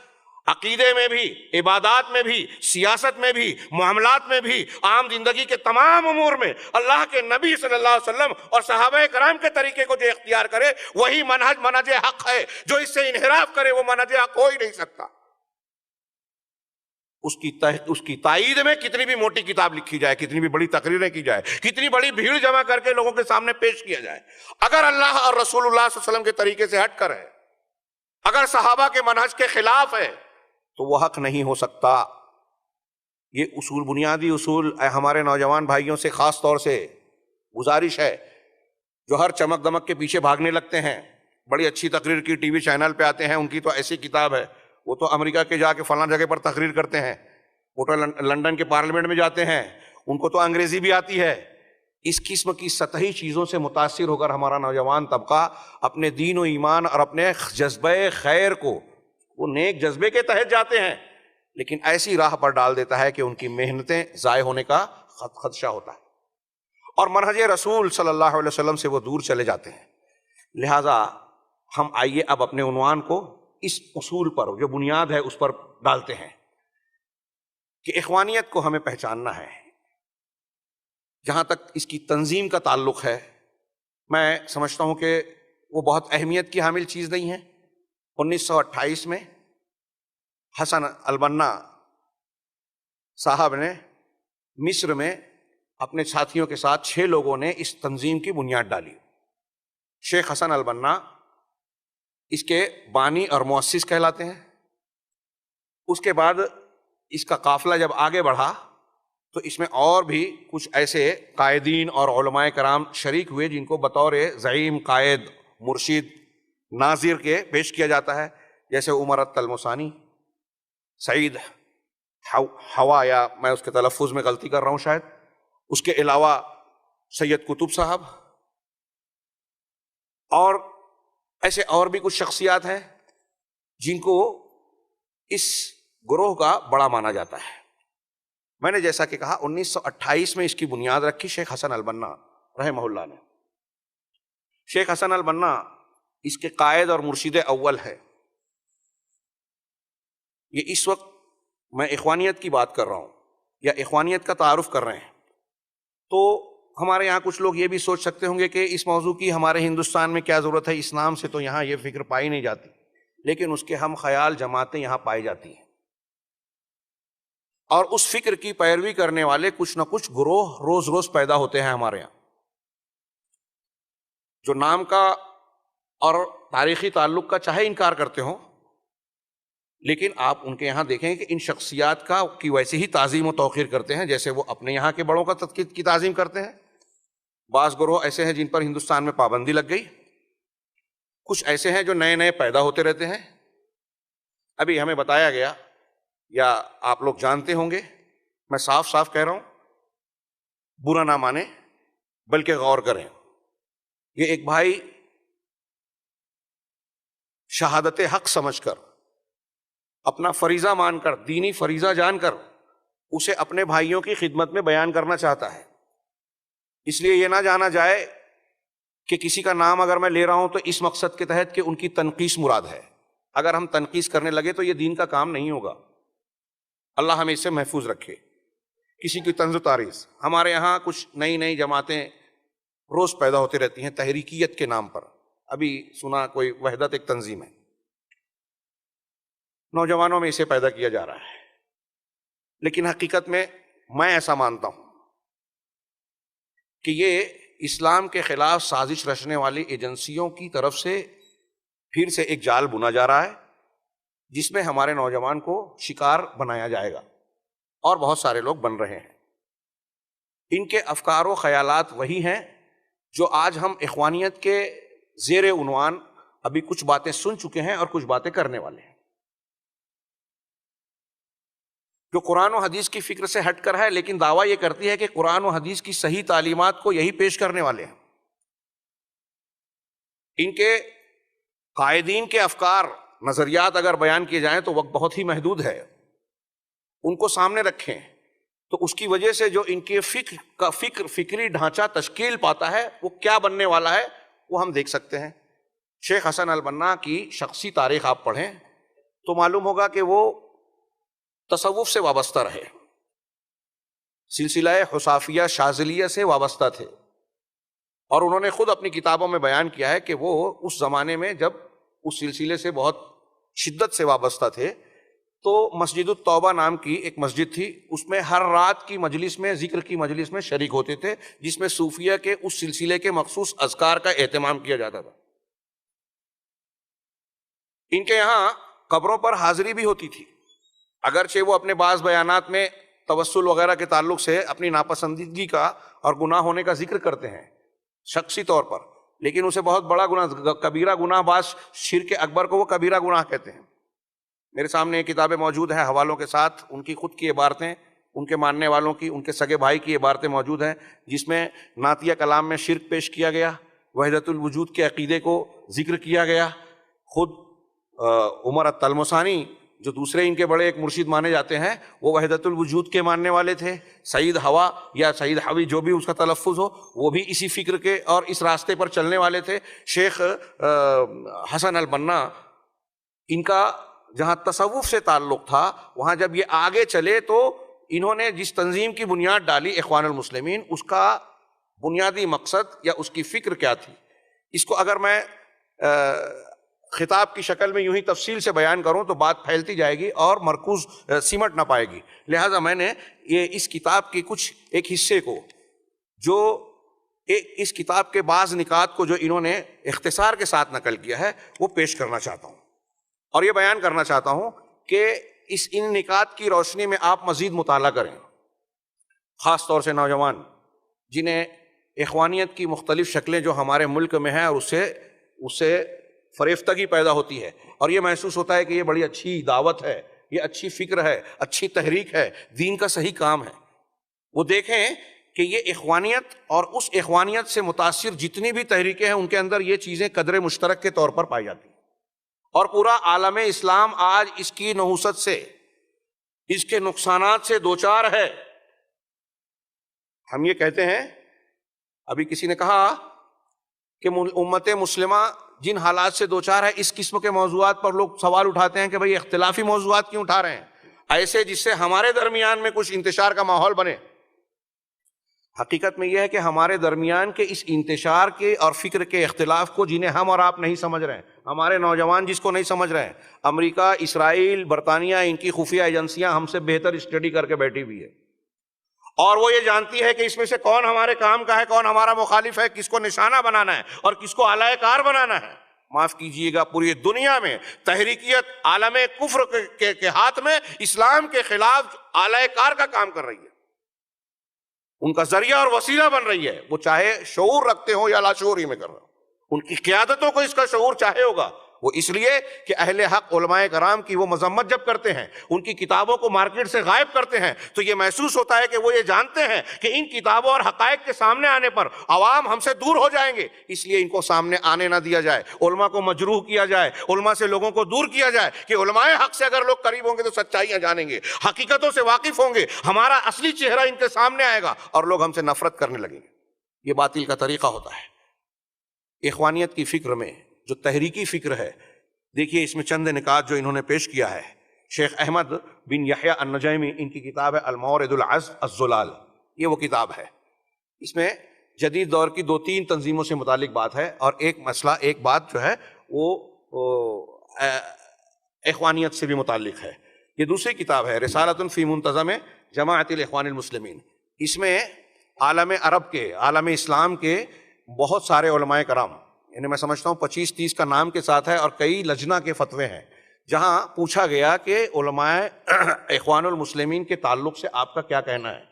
عقیدے میں بھی، عبادات میں بھی، سیاست میں بھی، معاملات میں بھی، عام زندگی کے تمام امور میں اللہ کے نبی صلی اللہ علیہ وسلم اور صحابہ کرام کے طریقے کو جو اختیار کرے وہی منہج حق ہے۔ جو اس سے انحراف کرے وہ منہج حق ہو ہی نہیں سکتا۔ اس کی تائید میں کتنی بھی موٹی کتاب لکھی جائے، کتنی بھی بڑی تقریریں کی جائے، کتنی بڑی بھیڑ جمع کر کے لوگوں کے سامنے پیش کیا جائے، اگر اللہ اور رسول اللہ صلی اللہ علیہ وسلم کے طریقے سے ہٹ کر ہے، اگر صحابہ کے منہج کے خلاف ہے تو وہ حق نہیں ہو سکتا۔ یہ اصول، بنیادی اصول ہمارے نوجوان بھائیوں سے خاص طور سے گزارش ہے، جو ہر چمک دمک کے پیچھے بھاگنے لگتے ہیں، بڑی اچھی تقریر کی ٹی وی چینل پہ آتے ہیں، ان کی تو ایسی کتاب ہے، وہ تو امریکہ کے جا کے فلاں جگہ پر تقریر کرتے ہیں، وہ تو لندن کے پارلیمنٹ میں جاتے ہیں، ان کو تو انگریزی بھی آتی ہے، اس قسم کی سطحی چیزوں سے متاثر ہو کر ہمارا نوجوان طبقہ اپنے دین و ایمان اور اپنے جذبہ خیر کو، وہ نیک جذبے کے تحت جاتے ہیں، لیکن ایسی راہ پر ڈال دیتا ہے کہ ان کی محنتیں ضائع ہونے کا خدشہ ہوتا ہے، اور منہج رسول صلی اللہ علیہ وسلم سے وہ دور چلے جاتے ہیں۔ لہٰذا ہم آئیے اب اپنے عنوان کو اس اصول پر، جو بنیاد ہے، اس پر ڈالتے ہیں کہ اخوانیت کو ہمیں پہچاننا ہے۔ جہاں تک اس کی تنظیم کا تعلق ہے، میں سمجھتا ہوں کہ وہ بہت اہمیت کی حامل چیز نہیں ہے۔ 1928 میں حسن البنا صاحب نے مصر میں اپنے ساتھیوں کے ساتھ 6 لوگوں نے اس تنظیم کی بنیاد ڈالی۔ شیخ حسن البنا اس کے بانی اور مؤسس کہلاتے ہیں۔ اس کے بعد اس کا قافلہ جب آگے بڑھا تو اس میں اور بھی کچھ ایسے قائدین اور علماء کرام شریک ہوئے جن کو بطور زعیم، قائد، مرشد، ناظر کے پیش کیا جاتا ہے، جیسے عمر التلمسانی، سعید ہوا، یا میں اس کے تلفظ میں غلطی کر رہا ہوں شاید، اس کے علاوہ سید قطب صاحب، اور ایسے اور بھی کچھ شخصیات ہیں جن کو اس گروہ کا بڑا مانا جاتا ہے۔ میں نے جیسا کہ کہا 1928 میں اس کی بنیاد رکھی شیخ حسن البنا رحمہ اللہ نے۔ شیخ حسن البنا اس کے قائد اور مرشد اول ہے۔ یہ اس وقت میں اخوانیت کی بات کر رہا ہوں یا اخوانیت کا تعارف کر رہے ہیں، تو ہمارے یہاں کچھ لوگ یہ بھی سوچ سکتے ہوں گے کہ اس موضوع کی ہمارے ہندوستان میں کیا ضرورت ہے، اسلام سے تو یہاں یہ فکر پائی نہیں جاتی، لیکن اس کے ہم خیال جماعتیں یہاں پائی جاتی ہیں، اور اس فکر کی پیروی کرنے والے کچھ نہ کچھ گروہ روز روز پیدا ہوتے ہیں ہمارے یہاں، جو نام کا اور تاریخی تعلق کا چاہے انکار کرتے ہوں، لیکن آپ ان کے یہاں دیکھیں کہ ان شخصیات کی ویسے ہی تعظیم و توقیر کرتے ہیں جیسے وہ اپنے یہاں کے بڑوں کی تعظیم کرتے ہیں۔ بعض گروہ ایسے ہیں جن پر ہندوستان میں پابندی لگ گئی، کچھ ایسے ہیں جو نئے نئے پیدا ہوتے رہتے ہیں۔ ابھی ہمیں بتایا گیا، یا آپ لوگ جانتے ہوں گے، میں صاف صاف کہہ رہا ہوں، برا نہ مانیں بلکہ غور کریں، یہ ایک بھائی شہادت حق سمجھ کر، اپنا فریضہ مان کر، دینی فریضہ جان کر، اسے اپنے بھائیوں کی خدمت میں بیان کرنا چاہتا ہے۔ اس لیے یہ نہ جانا جائے کہ کسی کا نام اگر میں لے رہا ہوں تو اس مقصد کے تحت کہ ان کی تنقیص مراد ہے۔ اگر ہم تنقیص کرنے لگے تو یہ دین کا کام نہیں ہوگا، اللہ ہمیں اس سے محفوظ رکھے۔ کسی کی طنز و تعریض، ہمارے یہاں کچھ نئی نئی جماعتیں روز پیدا ہوتی رہتی ہیں تحریکیت کے نام پر۔ ابھی سنا کوئی وحدت ایک تنظیم ہے، نوجوانوں میں اسے پیدا کیا جا رہا ہے، لیکن حقیقت میں ایسا مانتا ہوں کہ یہ اسلام کے خلاف سازش رچنے والی ایجنسیوں کی طرف سے پھر سے ایک جال بنا جا رہا ہے، جس میں ہمارے نوجوان کو شکار بنایا جائے گا، اور بہت سارے لوگ بن رہے ہیں۔ ان کے افکار و خیالات وہی ہیں جو آج ہم اخوانیت کے زیر عنوان ابھی کچھ باتیں سن چکے ہیں اور کچھ باتیں کرنے والے ہیں، جو قرآن و حدیث کی فکر سے ہٹ کر ہے، لیکن دعویٰ یہ کرتی ہے کہ قرآن و حدیث کی صحیح تعلیمات کو یہی پیش کرنے والے ہیں۔ ان کے قائدین کے افکار، نظریات اگر بیان کیے جائیں تو وقت بہت ہی محدود ہے، ان کو سامنے رکھیں تو اس کی وجہ سے جو ان کے فکری ڈھانچہ تشکیل پاتا ہے وہ کیا بننے والا ہے وہ ہم دیکھ سکتے ہیں۔ شیخ حسن البنا کی شخصی تاریخ آپ پڑھیں تو معلوم ہوگا کہ وہ تصوف سے وابستہ رہے، سلسلہ حصافیہ شاذلیہ سے وابستہ تھے، اور انہوں نے خود اپنی کتابوں میں بیان کیا ہے کہ وہ اس زمانے میں جب اس سلسلے سے بہت شدت سے وابستہ تھے تو مسجد التوبہ نام کی ایک مسجد تھی، اس میں ہر رات کی مجلس میں، ذکر کی مجلس میں شریک ہوتے تھے، جس میں صوفیہ کے اس سلسلے کے مخصوص اذکار کا اہتمام کیا جاتا تھا۔ ان کے یہاں قبروں پر حاضری بھی ہوتی تھی، اگرچہ وہ اپنے بعض بیانات میں توسل وغیرہ کے تعلق سے اپنی ناپسندیدگی کا اور گناہ ہونے کا ذکر کرتے ہیں شخصی طور پر، لیکن اسے بہت بڑا گناہ، کبیرہ گناہ، بعض شرک اکبر کو وہ کبیرہ گناہ کہتے ہیں۔ میرے سامنے یہ کتابیں موجود ہیں حوالوں کے ساتھ، ان کی خود کی عبارتیں، ان کے ماننے والوں کی، ان کے سگے بھائی کی عبارتیں موجود ہیں، جس میں نعتیہ کلام میں شرک پیش کیا گیا، وحدت الوجود کے عقیدے کو ذکر کیا گیا۔ خود عمر التلمسانی جو دوسرے ان کے بڑے ایک مرشد مانے جاتے ہیں، وہ وحدت الوجود کے ماننے والے تھے۔ سعید ہوا یا سعید حوی جو بھی اس کا تلفظ ہو، وہ بھی اسی فکر کے اور اس راستے پر چلنے والے تھے۔ شیخ حسن البنا، ان کا جہاں تصوف سے تعلق تھا، وہاں جب یہ آگے چلے تو انہوں نے جس تنظیم کی بنیاد ڈالی اخوان المسلمین، اس کا بنیادی مقصد یا اس کی فکر کیا تھی، اس کو اگر میں خطاب کی شکل میں یوں ہی تفصیل سے بیان کروں تو بات پھیلتی جائے گی اور مرکوز سمٹ نہ پائے گی۔ لہٰذا میں نے یہ اس کتاب کے کچھ ایک حصے کو، جو اس کتاب کے بعض نکات کو جو انہوں نے اختصار کے ساتھ نقل کیا ہے، وہ پیش کرنا چاہتا ہوں، اور یہ بیان کرنا چاہتا ہوں کہ ان نکات کی روشنی میں آپ مزید مطالعہ کریں، خاص طور سے نوجوان جنہیں اخوانیت کی مختلف شکلیں جو ہمارے ملک میں ہیں اور اس سے فریفتگی پیدا ہوتی ہے، اور یہ محسوس ہوتا ہے کہ یہ بڑی اچھی دعوت ہے، یہ اچھی فکر ہے، اچھی تحریک ہے، دین کا صحیح کام ہے۔ وہ دیکھیں کہ یہ اخوانیت اور اس اخوانیت سے متاثر جتنی بھی تحریکیں ہیں، ان کے اندر یہ چیزیں قدر مشترک کے طور پر پائی جاتی ہیں، اور پورا عالم اسلام آج اس کی نحوست سے، اس کے نقصانات سے دوچار ہے۔ ہم یہ کہتے ہیں، ابھی کسی نے کہا کہ امت مسلمہ جن حالات سے دوچار ہے، اس قسم کے موضوعات پر لوگ سوال اٹھاتے ہیں کہ بھئی اختلافی موضوعات کیوں اٹھا رہے ہیں، ایسے جس سے ہمارے درمیان میں کچھ انتشار کا ماحول بنے۔ حقیقت میں یہ ہے کہ ہمارے درمیان کے اس انتشار کے اور فکر کے اختلاف کو، جنہیں ہم اور آپ نہیں سمجھ رہے ہیں، ہمارے نوجوان جس کو نہیں سمجھ رہے ہیں، امریکہ، اسرائیل، برطانیہ، ان کی خفیہ ایجنسیاں ہم سے بہتر اسٹڈی کر کے بیٹھی ہوئی ہے، اور وہ یہ جانتی ہے کہ اس میں سے کون ہمارے کام کا ہے، کون ہمارا مخالف ہے، کس کو نشانہ بنانا ہے اور کس کو اعلی کار بنانا ہے۔ معاف کیجئے گا، پوری دنیا میں تحریکیت عالم کفر کے ہاتھ میں اسلام کے خلاف اعلی کار کا کام کر رہی ہے، ان کا ذریعہ اور وسیلہ بن رہی ہے، وہ چاہے شعور رکھتے ہوں یا لاشعوری میں کر رہے ہوں۔ ان کی قیادتوں کو اس کا شعور چاہے ہوگا، وہ اس لیے کہ اہل حق علماء کرام کی وہ مذمت جب کرتے ہیں، ان کی کتابوں کو مارکیٹ سے غائب کرتے ہیں، تو یہ محسوس ہوتا ہے کہ وہ یہ جانتے ہیں کہ ان کتابوں اور حقائق کے سامنے آنے پر عوام ہم سے دور ہو جائیں گے، اس لیے ان کو سامنے آنے نہ دیا جائے، علماء کو مجروح کیا جائے، علماء سے لوگوں کو دور کیا جائے، کہ علماء حق سے اگر لوگ قریب ہوں گے تو سچائیاں جانیں گے، حقیقتوں سے واقف ہوں گے، ہمارا اصلی چہرہ ان کے سامنے آئے گا اور لوگ ہم سے نفرت کرنے لگیں گے۔ یہ باطل کا طریقہ ہوتا ہے۔ اخوانیت کی فکر میں جو تحریکی فکر ہے، دیکھیے اس میں چند نکات جو انہوں نے پیش کیا ہے۔ شیخ احمد بن یحییٰ النجیمی، ان کی کتاب ہے المورد العذب الزلال، یہ وہ کتاب ہے۔ اس میں جدید دور کی 2-3 تنظیموں سے متعلق بات ہے، اور ایک مسئلہ، ایک بات جو ہے وہ اخوانیت سے بھی متعلق ہے۔ یہ دوسری کتاب ہے رسالۃ فی منتظم جماعت الاخوان المسلمین۔ اس میں عالم عرب کے، عالم اسلام کے بہت سارے علماء کرام، یعنی میں سمجھتا ہوں 25-30 کا نام کے ساتھ ہے، اور کئی لجنہ کے فتوے ہیں، جہاں پوچھا گیا کہ علماء اخوان المسلمین کے تعلق سے آپ کا کیا کہنا ہے،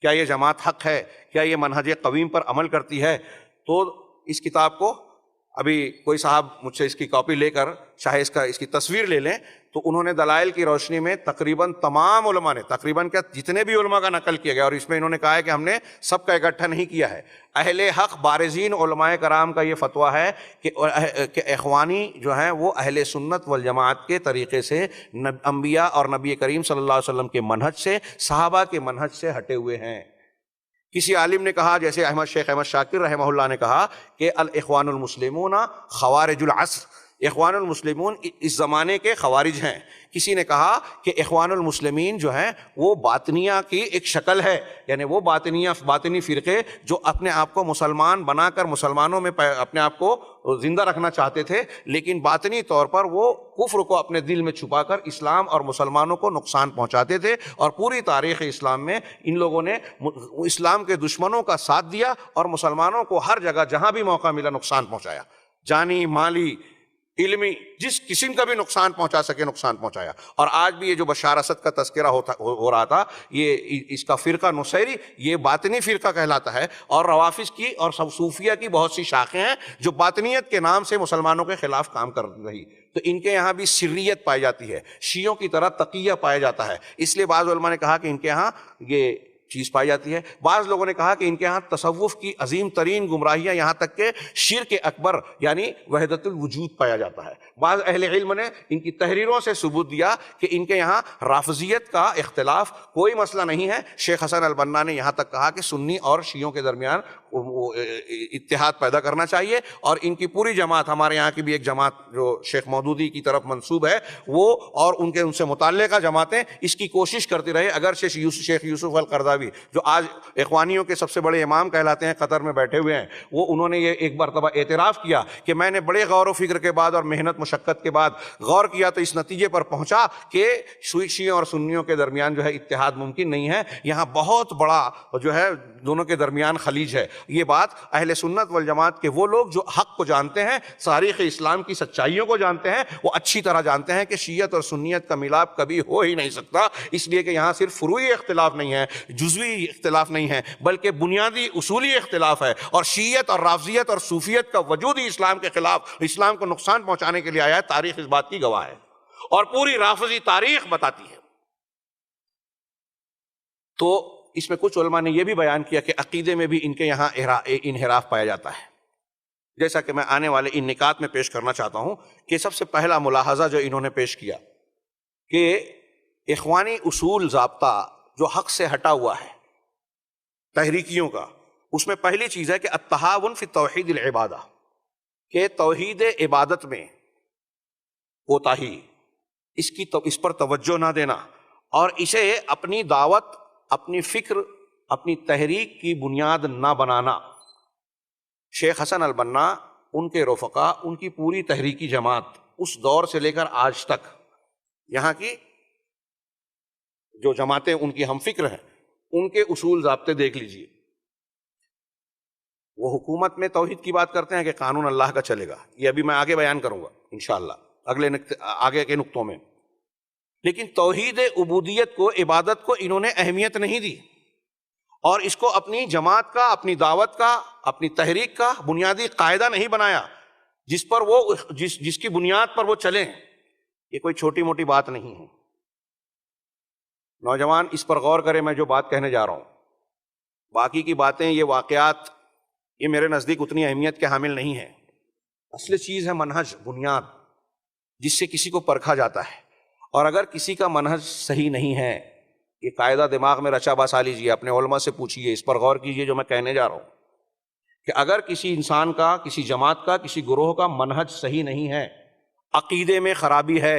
کیا یہ جماعت حق ہے، کیا یہ منہج قویم پر عمل کرتی ہے۔ تو اس کتاب کو ابھی کوئی صاحب مجھ سے اس کی کاپی لے کر چاہے اس کی تصویر لے لیں، تو انہوں نے دلائل کی روشنی میں تقریباً تمام علماء نے، تقریباً کیا جتنے بھی علماء کا نقل کیا گیا، اور اس میں انہوں نے کہا ہے کہ ہم نے سب کا اکٹھا نہیں کیا ہے، اہل حق بارزین علماء کرام کا یہ فتویٰ ہے کہ اخوانی جو ہیں وہ اہل سنت والجماعت کے طریقے سے انبیاء اور نبی کریم صلی اللہ علیہ وسلم کے منہج سے، صحابہ کے منہج سے ہٹے ہوئے ہیں۔ کسی عالم نے کہا، جیسے شیخ احمد شاکر رحمہ اللہ نے کہا کہ الاخوان المسلمون خوارج العصر، اخوان المسلمون اس زمانے کے خوارج ہیں۔ کسی نے کہا کہ اخوان المسلمین جو ہیں وہ باطنیہ کی ایک شکل ہے، یعنی وہ باطنی فرقے جو اپنے آپ کو مسلمان بنا کر مسلمانوں میں اپنے آپ کو زندہ رکھنا چاہتے تھے، لیکن باطنی طور پر وہ کفر کو اپنے دل میں چھپا کر اسلام اور مسلمانوں کو نقصان پہنچاتے تھے، اور پوری تاریخ اسلام میں ان لوگوں نے اسلام کے دشمنوں کا ساتھ دیا اور مسلمانوں کو ہر جگہ جہاں بھی موقع ملا نقصان پہنچایا، جانی، مالی، علمی جس قسم کا بھی نقصان پہنچا سکے نقصان پہنچایا. اور آج بھی یہ جو بشار اسد کا تذکرہ ہو رہا تھا، یہ اس کا فرقہ نصیری یہ باطنی فرقہ کہلاتا ہے، اور روافظ کی اور صوفیہ کی بہت سی شاخیں ہیں جو باطنیت کے نام سے مسلمانوں کے خلاف کام کر رہی. تو ان کے یہاں بھی سریت پائی جاتی ہے، شیعوں کی طرح تقیہ پایا جاتا ہے. اس لیے بعض علماء نے کہا کہ ان کے یہاں یہ چیز پائی جاتی ہے. بعض لوگوں نے کہا کہ ان کے ہاں تصوف کی عظیم ترین گمراہیاں یہاں تک کہ شرک اکبر یعنی وحدت الوجود پایا جاتا ہے. بعض اہل علم نے ان کی تحریروں سے ثبوت دیا کہ ان کے یہاں رافضیت کا اختلاف کوئی مسئلہ نہیں ہے. شیخ حسن البنا نے یہاں تک کہا کہ سنی اور شیعوں کے درمیان اتحاد پیدا کرنا چاہیے، اور ان کی پوری جماعت، ہمارے یہاں کی بھی ایک جماعت جو شیخ مودودی کی طرف منسوب ہے، وہ اور ان سے متعلقہ جماعتیں اس کی کوشش کرتی رہے. اگر شیخ یوسف القرضاوی جو آج اخوانیوں کے سب سے بڑے امام کہلاتے ہیں، قطر میں بیٹھے ہوئے ہیں، وہ انہوں نے یہ ایک مرتبہ اعتراف کیا کہ میں نے بڑے غور و فکر کے بعد اور محنت مشقت کے بعد غور کیا تو اس نتیجے پر پہنچا کہ شیعوں اور سنیوں کے درمیان جو ہے اتحاد ممکن نہیں ہے، یہاں بہت بڑا جو ہے دونوں کے درمیان خلیج ہے. یہ بات اہل سنت والجماعت کے وہ لوگ جو حق کو جانتے ہیں، تاریخ اسلام کی سچائیوں کو جانتے ہیں، وہ اچھی طرح جانتے ہیں کہ شیعت اور سنیت کا ملاپ کبھی ہو ہی نہیں سکتا. اس لیے کہ یہاں صرف فروعی اختلاف نہیں ہے، جزوی اختلاف نہیں ہے، بلکہ بنیادی اصولی اختلاف ہے. اور شیعت اور رافضیت اور صوفیت کا وجود ہی اسلام کے خلاف، اسلام کو نقصان پہنچانے کے لیے آیا ہے. تاریخ اس بات کی گواہ ہے، اور پوری رافضی تاریخ بتاتی ہے. تو اس میں کچھ علماء نے یہ بھی بیان کیا کہ عقیدے میں بھی ان کے یہاں انحراف پایا جاتا ہے، جیسا کہ میں آنے والے ان نکات میں پیش کرنا چاہتا ہوں. کہ سب سے پہلا ملاحظہ جو انہوں نے پیش کیا کہ اخوانی اصول ضابطہ جو حق سے ہٹا ہوا ہے تحریکیوں کا، اس میں پہلی چیز ہے کہ التہاون فی توحید العبادہ، کہ توحید عبادت میں کوتاہی، اس پر توجہ نہ دینا، اور اسے اپنی دعوت، اپنی فکر، اپنی تحریک کی بنیاد نہ بنانا. شیخ حسن البنا، ان کے رفقا، ان کی پوری تحریکی جماعت اس دور سے لے کر آج تک، یہاں کی جو جماعتیں ان کی ہم فکر ہیں، ان کے اصول ضابطے دیکھ لیجئے. وہ حکومت میں توحید کی بات کرتے ہیں کہ قانون اللہ کا چلے گا، یہ ابھی میں آگے بیان کروں گا انشاءاللہ آگے کے نقطوں میں. لیکن توحید عبودیت کو، عبادت کو انہوں نے اہمیت نہیں دی، اور اس کو اپنی جماعت کا، اپنی دعوت کا، اپنی تحریک کا بنیادی قاعدہ نہیں بنایا جس پر وہ جس کی بنیاد پر وہ چلیں. یہ کوئی چھوٹی موٹی بات نہیں ہے. نوجوان اس پر غور کریں، میں جو بات کہنے جا رہا ہوں. باقی کی باتیں، یہ واقعات، یہ میرے نزدیک اتنی اہمیت کے حامل نہیں ہیں. اصل چیز ہے منہج، بنیاد، جس سے کسی کو پرکھا جاتا ہے. اور اگر کسی کا منہج صحیح نہیں ہے، یہ قاعدہ دماغ میں رچا بسا لیجیے، اپنے علماء سے پوچھیے، اس پر غور کیجیے جو میں کہنے جا رہا ہوں، کہ اگر کسی انسان کا، کسی جماعت کا، کسی گروہ کا منہج صحیح نہیں ہے، عقیدے میں خرابی ہے،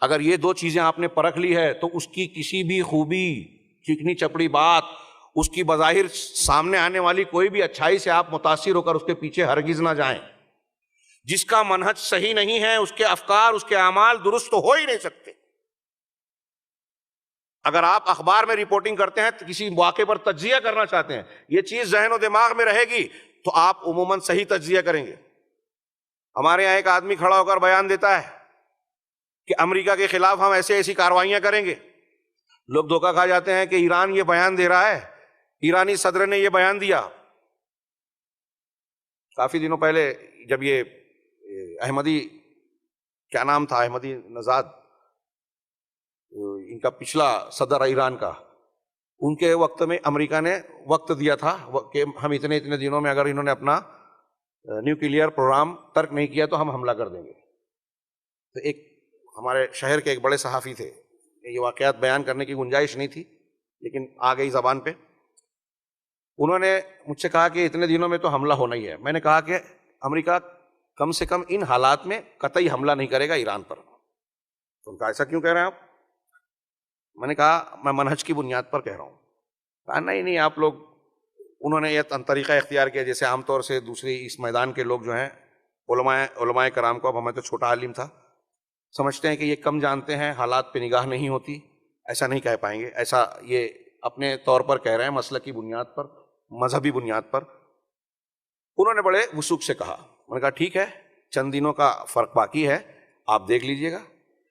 اگر یہ دو چیزیں آپ نے پرکھ لی ہے، تو اس کی کسی بھی خوبی، چکنی چپڑی بات، اس کی بظاہر سامنے آنے والی کوئی بھی اچھائی سے آپ متاثر ہو کر اس کے پیچھے ہرگز نہ جائیں. جس کا منہج صحیح نہیں ہے، اس کے افکار، اس کے اعمال درست تو ہو ہی نہیں سکتے. اگر آپ اخبار میں رپورٹنگ کرتے ہیں، کسی واقعے پر تجزیہ کرنا چاہتے ہیں، یہ چیز ذہن و دماغ میں رہے گی تو آپ عموماً صحیح تجزیہ کریں گے. ہمارے یہاں ایک آدمی کھڑا ہو کر بیان دیتا ہے کہ امریکہ کے خلاف ہم ایسی کارروائیاں کریں گے. لوگ دھوکہ کھا جاتے ہیں کہ ایران یہ بیان دے رہا ہے، ایرانی صدر نے یہ بیان دیا. کافی دنوں پہلے جب یہ احمدی، کیا نام تھا، احمدی نژاد، ان کا پچھلا صدر ایران کا، ان کے وقت میں امریکہ نے وقت دیا تھا کہ ہم اتنے دنوں میں اگر انہوں نے اپنا نیوکلیئر پروگرام ترک نہیں کیا تو ہم حملہ کر دیں گے. تو ایک ہمارے شہر کے ایک بڑے صحافی تھے، یہ واقعات بیان کرنے کی گنجائش نہیں تھی لیکن آ گئی زبان پہ. انہوں نے مجھ سے کہا کہ اتنے دنوں میں تو حملہ ہونا ہی ہے. میں نے کہا کہ امریکہ کم سے کم ان حالات میں قطعی حملہ نہیں کرے گا ایران پر. تو ان کا ایسا کیوں کہہ رہے ہیں آپ؟ میں نے کہا میں منہج کی بنیاد پر کہہ رہا ہوں. کہا نہیں آپ لوگ، انہوں نے یہ طریقہ اختیار کیا جیسے عام طور سے دوسری اس میدان کے لوگ جو ہیں، علماء کرام کو، اب ہمیں تو چھوٹا عالم تھا، سمجھتے ہیں کہ یہ کم جانتے ہیں، حالات پہ نگاہ نہیں ہوتی. ایسا نہیں کہہ پائیں گے، ایسا یہ اپنے طور پر کہہ رہے ہیں، مسلک کی بنیاد پر، مذہبی بنیاد پر. انہوں نے بڑے وثوق سے کہا. میں نے کہا ٹھیک ہے، چند دنوں کا فرق باقی ہے، آپ دیکھ لیجئے گا۔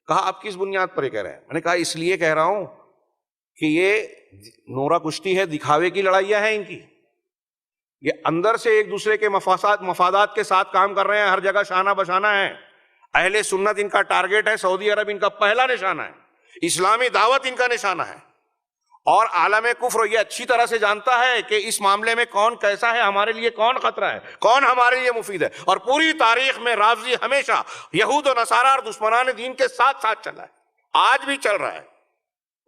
کہا آپ کس بنیاد پر یہ کہہ رہے ہیں؟ میں نے کہا اس لیے کہہ رہا ہوں کہ یہ نورا کشتی ہے، دکھاوے کی لڑائیاں ہیں ان کی، یہ اندر سے ایک دوسرے کے مفادات کے ساتھ کام کر رہے ہیں، ہر جگہ شانہ بشانہ ہے۔ اہل سنت ان کا ٹارگٹ ہے، سعودی عرب ان کا پہلا نشانہ ہے، اسلامی دعوت ان کا نشانہ ہے، اور عالم کفر یہ اچھی طرح سے جانتا ہے کہ اس معاملے میں کون کیسا ہے، ہمارے لیے کون خطرہ ہے، کون ہمارے لیے مفید ہے۔ اور پوری تاریخ میں رافضی ہمیشہ یہود و نصارہ اور دشمنان دین کے ساتھ ساتھ چلا ہے، آج بھی چل رہا ہے۔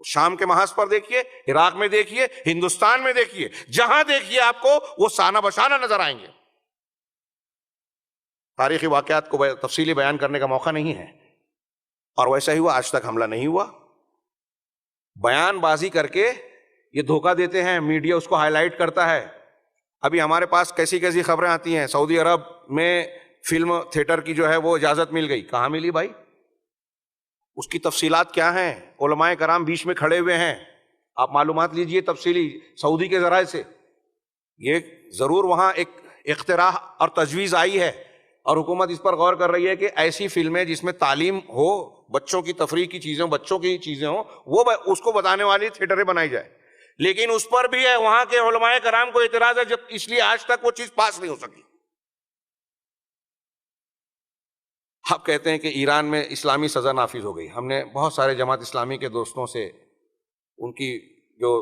شام کے محاذ پر دیکھیے، عراق میں دیکھیے، ہندوستان میں دیکھیے، جہاں دیکھیے آپ کو وہ سانہ بشانہ نظر آئیں گے۔ تاریخی واقعات کو تفصیلی بیان کرنے کا موقع نہیں ہے، اور ویسا ہی ہوا، آج تک حملہ نہیں ہوا۔ بیان بازی کر کے یہ دھوکہ دیتے ہیں، میڈیا اس کو ہائی لائٹ کرتا ہے۔ ابھی ہمارے پاس کیسی کیسی خبریں آتی ہیں، سعودی عرب میں فلم تھیٹر کی جو ہے وہ اجازت مل گئی۔ کہاں ملی بھائی؟ اس کی تفصیلات کیا ہیں؟ علماء کرام بیچ میں کھڑے ہوئے ہیں، آپ معلومات لیجئے تفصیلی سعودی کے ذرائع سے۔ یہ ضرور وہاں ایک اقتراح اور تجویز آئی ہے، اور حکومت اس پر غور کر رہی ہے کہ ایسی فلمیں جس میں تعلیم ہو، بچوں کی تفریح کی چیزیں، بچوں کی چیزیں ہوں، وہ اس کو بتانے والی تھیٹریں بنائی جائے۔ لیکن اس پر بھی ہے وہاں کے علماء کرام کو اعتراض ہے، جب اس لیے آج تک وہ چیز پاس نہیں ہو سکی۔ آپ کہتے ہیں کہ ایران میں اسلامی سزا نافذ ہو گئی۔ ہم نے بہت سارے جماعت اسلامی کے دوستوں سے، ان کی جو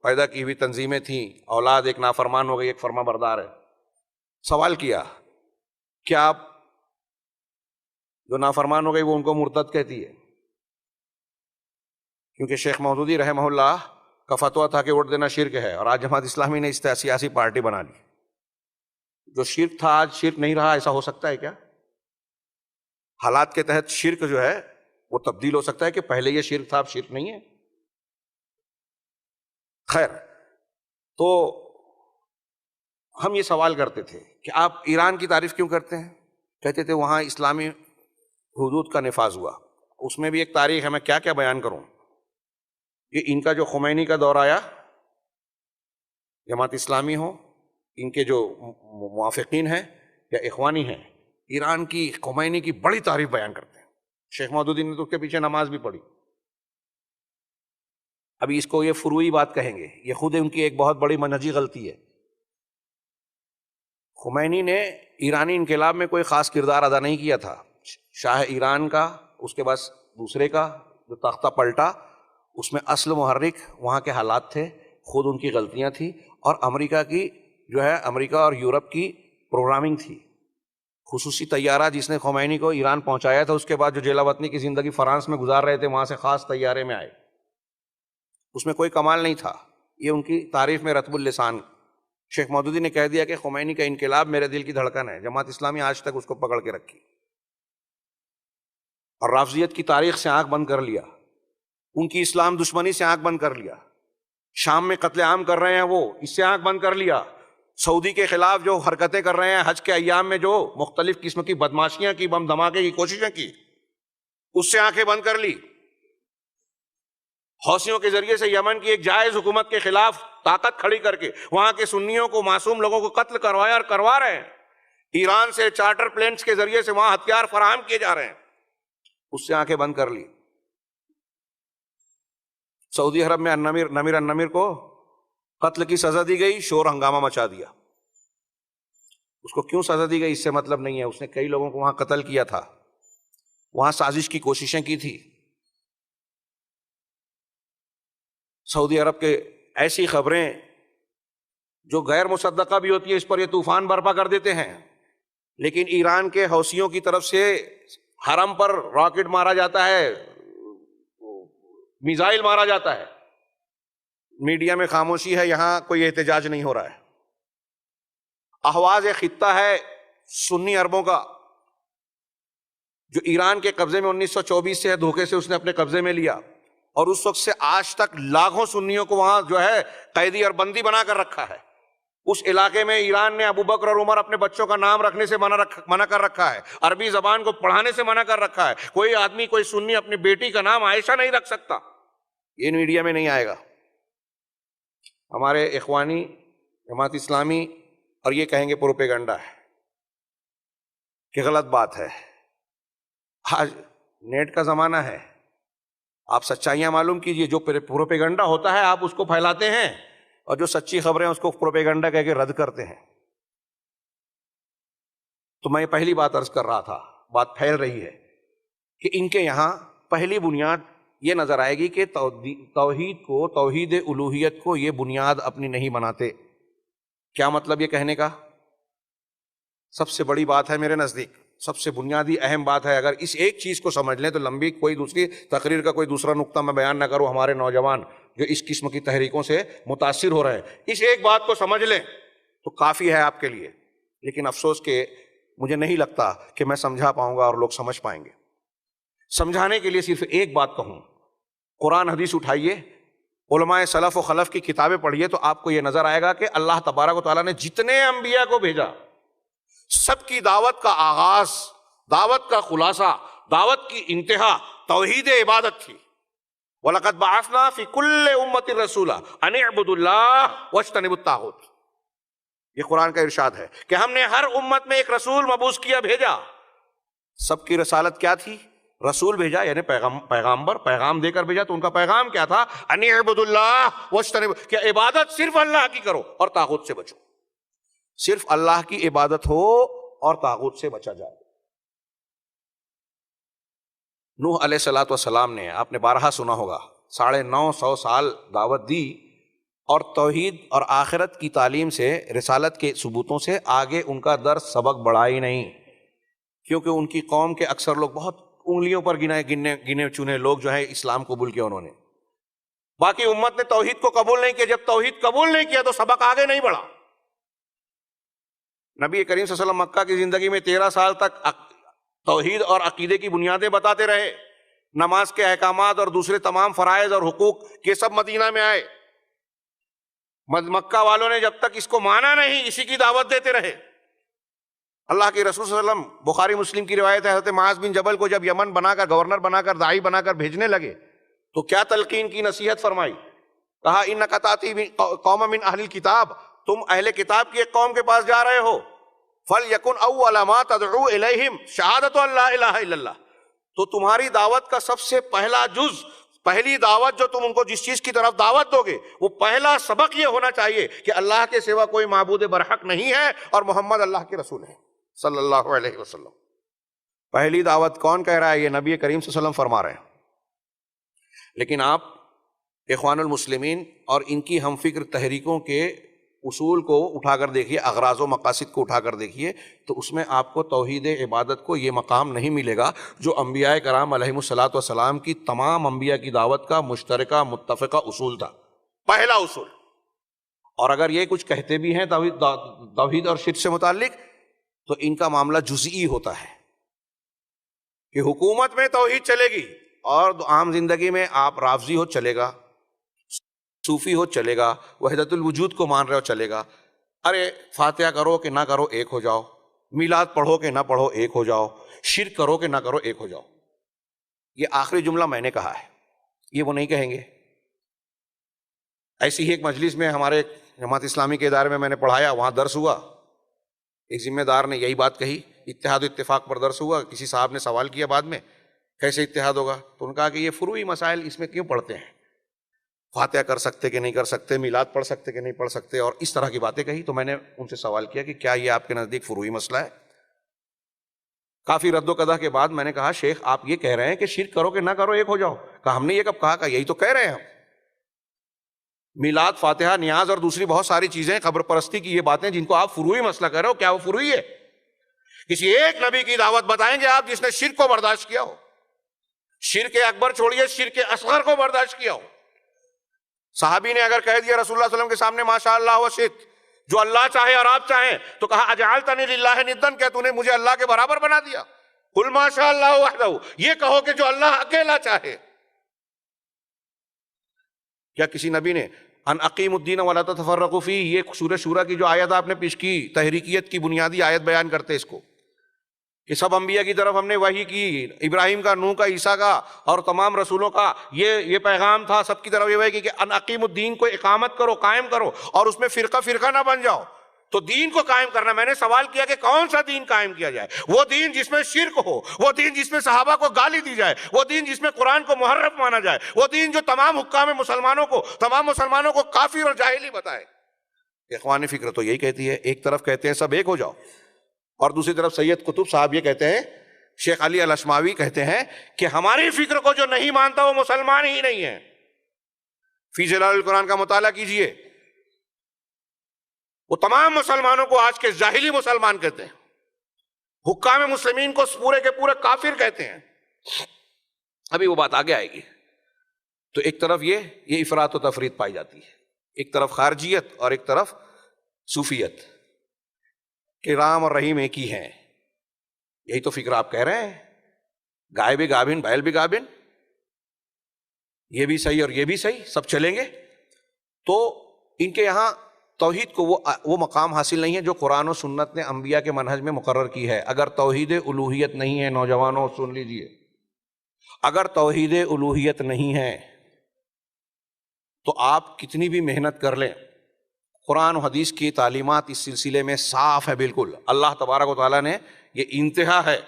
پیدا کی ہوئی تنظیمیں تھیں، اولاد ایک نافرمان ہو گئی، ایک فرما بردار ہے، سوال کیا کیا آپ جو نافرمان ہو گئی وہ ان کو مرتد کہتی ہے؟ کیونکہ شیخ مودودی رحمہ اللہ کا فتویٰ تھا کہ ووٹ دینا شرک ہے، اور آج جماعت اسلامی نے اس سیاسی پارٹی بنا لی۔ جو شرک تھا آج شرک نہیں رہا، ایسا ہو سکتا ہے کیا؟ حالات کے تحت شرک جو ہے وہ تبدیل ہو سکتا ہے کہ پہلے یہ شرک تھا اب شرک نہیں ہے؟ خیر، تو ہم یہ سوال کرتے تھے کہ آپ ایران کی تعریف کیوں کرتے ہیں؟ کہتے تھے وہاں اسلامی حدود کا نفاذ ہوا، اس میں بھی ایک تاریخ ہے، میں کیا کیا بیان کروں۔ یہ ان کا جو خمینی کا دور آیا، جماعت اسلامی ہو، ان کے جو موافقین ہیں یا اخوانی ہیں، ایران کی خمینی کی بڑی تعریف بیان کرتے ہیں۔ شیخ مودودی نے تو اس کے پیچھے نماز بھی پڑھی۔ ابھی اس کو یہ فروعی بات کہیں گے، یہ خود ان کی ایک بہت بڑی منہجی غلطی ہے۔ خمینی نے ایرانی انقلاب میں کوئی خاص کردار ادا نہیں کیا تھا۔ شاہ ایران کا، اس کے بعد دوسرے کا جو تختہ پلٹا، اس میں اصل محرک وہاں کے حالات تھے، خود ان کی غلطیاں تھیں، اور امریکہ کی جو ہے امریکہ اور یورپ کی پروگرامنگ تھی۔ خصوصی طیارہ جس نے خمینی کو ایران پہنچایا تھا، اس کے بعد جو جیلا وطنی کی زندگی فرانس میں گزار رہے تھے، وہاں سے خاص طیارے میں آئے، اس میں کوئی کمال نہیں تھا۔ یہ ان کی تعریف میں رطب اللسان شیخ مودودی نے کہہ دیا کہ خمینی کا انقلاب میرے دل کی دھڑکن ہے۔ جماعت اسلامی آج تک اس کو پکڑ کے رکھی، اور رافضیت کی تاریخ سے آنکھ بند کر لیا، ان کی اسلام دشمنی سے آنکھ بند کر لیا۔ شام میں قتل عام کر رہے ہیں وہ، اس سے آنکھ بند کر لیا۔ سعودی کے خلاف جو حرکتیں کر رہے ہیں، حج کے ایام میں جو مختلف قسم کی بدماشیاں کی، بم دھماکے کی کوششیں کی، اس سے آنکھیں بند کر لی۔ حوثیوں کے ذریعے سے یمن کی ایک جائز حکومت کے خلاف طاقت کھڑی کر کے وہاں کے سنیوں کو، معصوم لوگوں کو قتل کروایا اور کروا رہے ہیں۔ ایران سے چارٹر پلینس کے ذریعے سے وہاں ہتھیار فراہم کیے جا رہے ہیں، اس سے آنکھیں بند کر لی۔ سعودی عرب میں نمیر النمیر کو قتل کی سزا دی گئی، شور ہنگامہ مچا دیا۔ اس کو کیوں سزا دی گئی اس سے مطلب نہیں ہے، اس نے کئی لوگوں کو وہاں قتل کیا تھا، وہاں سازش کی کوششیں کی تھی۔ سعودی عرب کے ایسی خبریں جو غیر مصدقہ بھی ہوتی ہے، اس پر یہ طوفان برپا کر دیتے ہیں، لیکن ایران کے حوثیوں کی طرف سے حرم پر راکٹ مارا جاتا ہے، میزائل مارا جاتا ہے، میڈیا میں خاموشی ہے، یہاں کوئی احتجاج نہیں ہو رہا ہے۔ احواز ایک خطہ ہے سنی عربوں کا جو ایران کے قبضے میں 1924 سے ہے، دھوکے سے اس نے اپنے قبضے میں لیا، اور اس وقت سے آج تک لاکھوں سنیوں کو وہاں جو ہے قیدی اور بندی بنا کر رکھا ہے۔ اس علاقے میں ایران نے ابو بکر اور عمر اپنے بچوں کا نام رکھنے سے منع کر رکھا ہے، عربی زبان کو پڑھانے سے منع کر رکھا ہے۔ کوئی آدمی، کوئی سنی اپنی بیٹی کا نام عائشہ نہیں رکھ سکتا، یہ میڈیا میں نہیں آئے گا۔ ہمارے اخوانی، جماعت اسلامی، اور یہ کہیں گے پروپیگنڈا ہے۔ کہ غلط بات ہے. آج نیٹ کا زمانہ ہے، آپ سچائیاں معلوم کیجئے. جو پروپیگنڈا ہوتا ہے آپ اس کو پھیلاتے ہیں، اور جو سچی خبریں اس کو پروپیگنڈا کہہ کے رد کرتے ہیں. تو میں پہلی بات عرض کر رہا تھا، بات پھیل رہی ہے کہ ان کے یہاں پہلی بنیاد یہ نظر آئے گی کہ توحید کو، توحید الوہیت کو یہ بنیاد اپنی نہیں بناتے. کیا مطلب یہ کہنے کا؟ سب سے بڑی بات ہے میرے نزدیک، سب سے بنیادی اہم بات ہے. اگر اس ایک چیز کو سمجھ لیں تو لمبی کوئی دوسری تقریر کا کوئی دوسرا نقطہ میں بیان نہ کروں. ہمارے نوجوان جو اس قسم کی تحریکوں سے متاثر ہو رہے ہیں، اس ایک بات کو سمجھ لیں تو کافی ہے آپ کے لیے. لیکن افسوس کہ مجھے نہیں لگتا کہ میں سمجھا پاؤں گا اور لوگ سمجھ پائیں گے. سمجھانے کے لیے صرف ایک بات کہوں، قرآن حدیث اٹھائیے، علماء سلف و خلف کی کتابیں پڑھیے تو آپ کو یہ نظر آئے گا کہ اللہ تبارک و تعالیٰ نے جتنے انبیاء کو بھیجا، سب کی دعوت کا آغاز، دعوت کا خلاصہ، دعوت کی انتہا توحید عبادت تھی. وَلَقَدْ بَعَثْنَا فِي كُلِّ أُمَّةٍ رَسُولًا أَنِ اعْبُدُوا اللَّهَ وَاجْتَنِبُوا الطَّاغُوتَ. یہ قرآن کا ارشاد ہے کہ ہم نے ہر امت میں ایک رسول مبعوث کیا، بھیجا. سب کی رسالت کیا تھی؟ رسول بھیجا یعنی پیغامبر، پیغام دے کر بھیجا. تو ان کا پیغام کیا تھا؟ ان اعبدوا اللہ واجتنبوا، کہ عبادت صرف اللہ کی کرو اور طاغوت سے بچو. صرف اللہ کی عبادت ہو اور طاغوت سے بچا جائے. نوح علیہ السلام نے، آپ نے بارہا سنا ہوگا، 950 سال دعوت دی اور توحید اور آخرت کی تعلیم سے، رسالت کے ثبوتوں سے آگے ان کا درس سبق بڑھا ہی نہیں. کیونکہ ان کی قوم کے اکثر لوگ، بہت انگلیوں پر گنے چنے لوگ جو ہیں اسلام قبول کیا انہوں نے. باقی امت نے توحید کو قبول نہیں کیا. جب توحید قبول نہیں کیا تو سبق آگے نہیں بڑھا. نبی کریم صلی اللہ علیہ وسلم مکہ کی زندگی میں 13 سال تک توحید اور عقیدے کی بنیادیں بتاتے رہے. نماز کے احکامات اور دوسرے تمام فرائض اور حقوق کے سب مدینہ میں آئے. مکہ والوں نے جب تک اس کو مانا نہیں، اسی کی دعوت دیتے رہے. اللہ کے رسول صلی اللہ علیہ وسلم، بخاری مسلم کی روایت ہے، حضرت معاذ بن جبل کو جب یمن بنا کر، گورنر بنا کر، داعی بنا کر بھیجنے لگے تو کیا تلقین کی، نصیحت فرمائی. کہا انک تاتی قوم من اہل الکتاب، تم اہل کتاب کی ایک قوم کے پاس جا رہے ہو. فَلْيَكُنْ أَوَّلَ مَا تَدْعُو إِلَيْهِمْ شَهَادَةُ أَن لَا إِلَٰهَ إِلَّا اللَّهُ. تو تمہاری دعوت کا سب سے پہلا جز، پہلی دعوت جو تم ان کو جس چیز کی طرف دعوت دو گے، وہ پہلا سبق یہ ہونا چاہیے کہ اللہ کے سوا کوئی معبود برحق نہیں ہے اور محمد اللہ کے رسول ہے صلی اللہ علیہ وسلم. پہلی دعوت کون کہہ رہا ہے؟ یہ نبی کریم صلی اللہ علیہ وسلم فرما رہے ہیں. لیکن آپ اخوان المسلمین اور ان کی ہم فکر تحریکوں کے اصول کو اٹھا کر دیکھیے، اغراض و مقاصد کو اٹھا کر دیکھیے، تو اس میں آپ کو توحید عبادت کو یہ مقام نہیں ملے گا جو انبیاء کرام علیہم الصلاۃ والسلام کی، تمام انبیاء کی دعوت کا مشترکہ متفقہ اصول تھا، پہلا اصول. اور اگر یہ کچھ کہتے بھی ہیں توحید اور شرک سے متعلق، تو ان کا معاملہ جزئی ہوتا ہے کہ حکومت میں توحید چلے گی اور عام زندگی میں آپ رافضی ہو چلے گا، صوفی ہو چلے گا، وحدت الوجود کو مان رہے ہو چلے گا. ارے فاتحہ کرو کہ نہ کرو ایک ہو جاؤ، میلاد پڑھو کہ نہ پڑھو ایک ہو جاؤ، شرک کرو کہ نہ کرو ایک ہو جاؤ. یہ آخری جملہ میں نے کہا ہے، یہ وہ نہیں کہیں گے. ایسی ہی ایک مجلس میں ہمارے جماعت اسلامی کے ادارے میں میں نے پڑھایا، وہاں درس ہوا، ایک ذمہ دار نے یہی بات کہی، اتحاد و اتفاق پر درس ہوا. کسی صاحب نے سوال کیا بعد میں کیسے اتحاد ہوگا، تو انہوں نے کہا کہ یہ فروعی مسائل اس میں کیوں پڑھتے ہیں، فاتحہ کر سکتے کہ نہیں کر سکتے، میلاد پڑھ سکتے کہ نہیں پڑھ سکتے، اور اس طرح کی باتیں کہی. تو میں نے ان سے سوال کیا کہ کیا یہ آپ کے نزدیک فروعی مسئلہ ہے؟ کافی رد و قدح کے بعد میں نے کہا شیخ آپ یہ کہہ رہے ہیں کہ شرک کرو کہ نہ کرو ایک ہو جاؤ. کہا ہم نے یہ کب کہا؟ کہ یہی تو کہہ رہے ہیں ہم. میلاد، فاتحہ، نیاز اور دوسری بہت ساری چیزیں، قبر پرستی کی یہ باتیں جن کو آپ فروعی مسئلہ کہہ رہے ہو، کیا وہ فروعی ہے؟ کسی ایک نبی کی دعوت بتائیں گے آپ جس نے شرک کو برداشت کیا ہو؟ شرک اکبر چھوڑیے، شرک اصغر کو برداشت کیا ہو. صحابی نے اگر کہہ دیا رسول اللہ صلی اللہ علیہ وسلم کے سامنے ماشاء اللہ و شئت، جو اللہ چاہے اور آپ چاہیں، تو کہا اجعلتنی للہ ندًا، کہ تو نے مجھے اللہ کے برابر بنا دیا. قل ماشاء اللہ وحدہ، یہ کہو کہ جو اللہ اکیلا چاہے. کیا کسی نبی نے ان اقیموا الدین ولا تتفرقوا فیہ، یہ سورہ شورى کی جو آیت آپ نے پیش کی، تحریکیت کی بنیادی آیت بیان کرتے اس کو، کہ سب انبیاء کی طرف ہم نے وحی کی، ابراہیم کا، نوح کا، عیسیٰ کا اور تمام رسولوں کا یہ پیغام تھا، سب کی طرف یہ وحی کی کہ ان اقیموا الدین کو اقامت کرو، قائم کرو، اور اس میں فرقہ فرقہ نہ بن جاؤ. تو دین کو قائم کرنا. میں نے سوال کیا کہ کون سا دین قائم کیا جائے؟ وہ دین جس میں شرک ہو، وہ دین جس میں صحابہ کو گالی دی جائے، وہ دین جس میں قرآن کو محرف مانا جائے، وہ دین جو تمام حکام تمام مسلمانوں کو کافر اور جاہلی بتائے. اخوان فکر تو یہی کہتی ہے. ایک طرف کہتے ہیں سب ایک ہو جاؤ، اور دوسری طرف سید قطب صاحب یہ کہتے ہیں، شیخ علی الاشماوی کہتے ہیں کہ ہماری فکر کو جو نہیں مانتا وہ مسلمان ہی نہیں ہے. فی ظلال القرآن کا مطالعہ کیجئے. وہ تمام مسلمانوں کو آج کے جاہلی مسلمان کہتے ہیں، حکام مسلمین کو پورے کے پورے کافر کہتے ہیں. ابھی وہ بات آگے آئے گی. تو ایک طرف یہ افراط و تفریط پائی جاتی ہے، ایک طرف خارجیت اور ایک طرف صوفیت، کہ رام اور رحیم ایک ہی ہیں. یہی تو فکر آپ کہہ رہے ہیں. گائے بھی گابن، بیل بھی گابن، یہ بھی صحیح اور یہ بھی صحیح، سب چلیں گے. تو ان کے یہاں توحید کو وہ مقام حاصل نہیں ہے جو قرآن و سنت نے انبیاء کے منہج میں مقرر کی ہے. اگر توحید الوہیت نہیں ہے، نوجوانوں سن لیجئے، اگر توحید الوہیت نہیں ہے تو آپ کتنی بھی محنت کر لیں، قرآن و حدیث کی تعلیمات اس سلسلے میں صاف ہے بالکل. اللہ تبارک و تعالیٰ نے، یہ انتہا ہے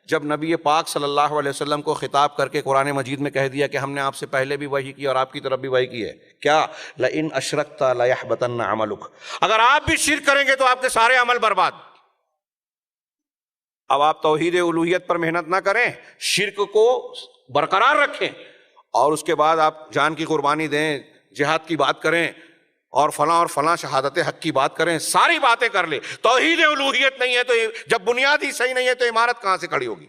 جب نبی پاک صلی اللہ علیہ وسلم کو خطاب کر کے قرآن مجید میں کہہ دیا کہ ہم نے آپ سے پہلے بھی وحی کی اور آپ کی طرف بھی وحی کی ہے. کیا؟ لَإِنْ أَشْرَكْتَ لَيَحْبَطَنَّ عَمَلُكَ. اگر آپ بھی شرک کریں گے تو آپ کے سارے عمل برباد. اب آپ توحید الوہیت پر محنت نہ کریں، شرک کو برقرار رکھیں، اور اس کے بعد آپ جان کی قربانی دیں، جہاد کی بات کریں، اور فلاں شہادت حق کی بات کریں، ساری باتیں کر لیں. توحید الوہیت نہیں ہے تو جب بنیاد ہی صحیح نہیں ہے تو عمارت کہاں سے کھڑی ہوگی؟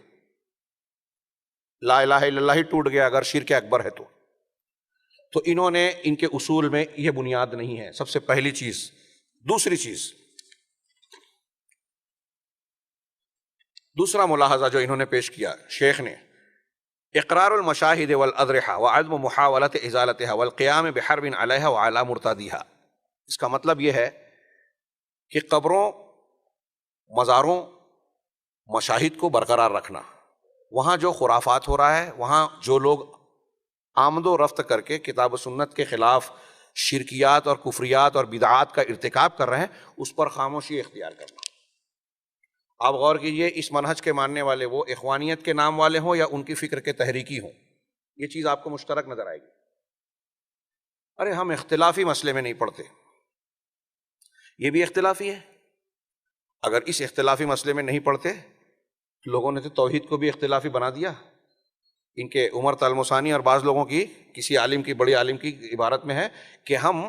لا الہ الا اللہ ہی ٹوٹ گیا اگر شرک اکبر ہے تو انہوں نے، ان کے اصول میں یہ بنیاد نہیں ہے. سب سے پہلی چیز. دوسری چیز، دوسرا ملاحظہ جو انہوں نے پیش کیا شیخ نے، اقرار المشاہد والاضرحہ وعدم محاولت ازالتها والقیام بحرب علیہا وعلی مرتادیہا. اس کا مطلب یہ ہے کہ قبروں، مزاروں، مشاہد کو برقرار رکھنا. وہاں جو خرافات ہو رہا ہے، وہاں جو لوگ آمد و رفت کر کے کتاب و سنت کے خلاف شرکیات اور کفریات اور بدعات کا ارتکاب کر رہے ہیں، اس پر خاموشی اختیار کرنا. آپ غور کیجئے، اس منہج کے ماننے والے وہ اخوانیت کے نام والے ہوں یا ان کی فکر کے تحریکی ہوں، یہ چیز آپ کو مشترک نظر آئے گی. ارے ہم اختلافی مسئلے میں نہیں پڑھتے، یہ بھی اختلافی ہے. اگر اس اختلافی مسئلے میں نہیں پڑھتے، لوگوں نے تو توحید کو بھی اختلافی بنا دیا. ان کے عمر تلمسانی اور بعض لوگوں کی، کسی عالم کی، بڑی عالم کی عبارت میں ہے کہ ہم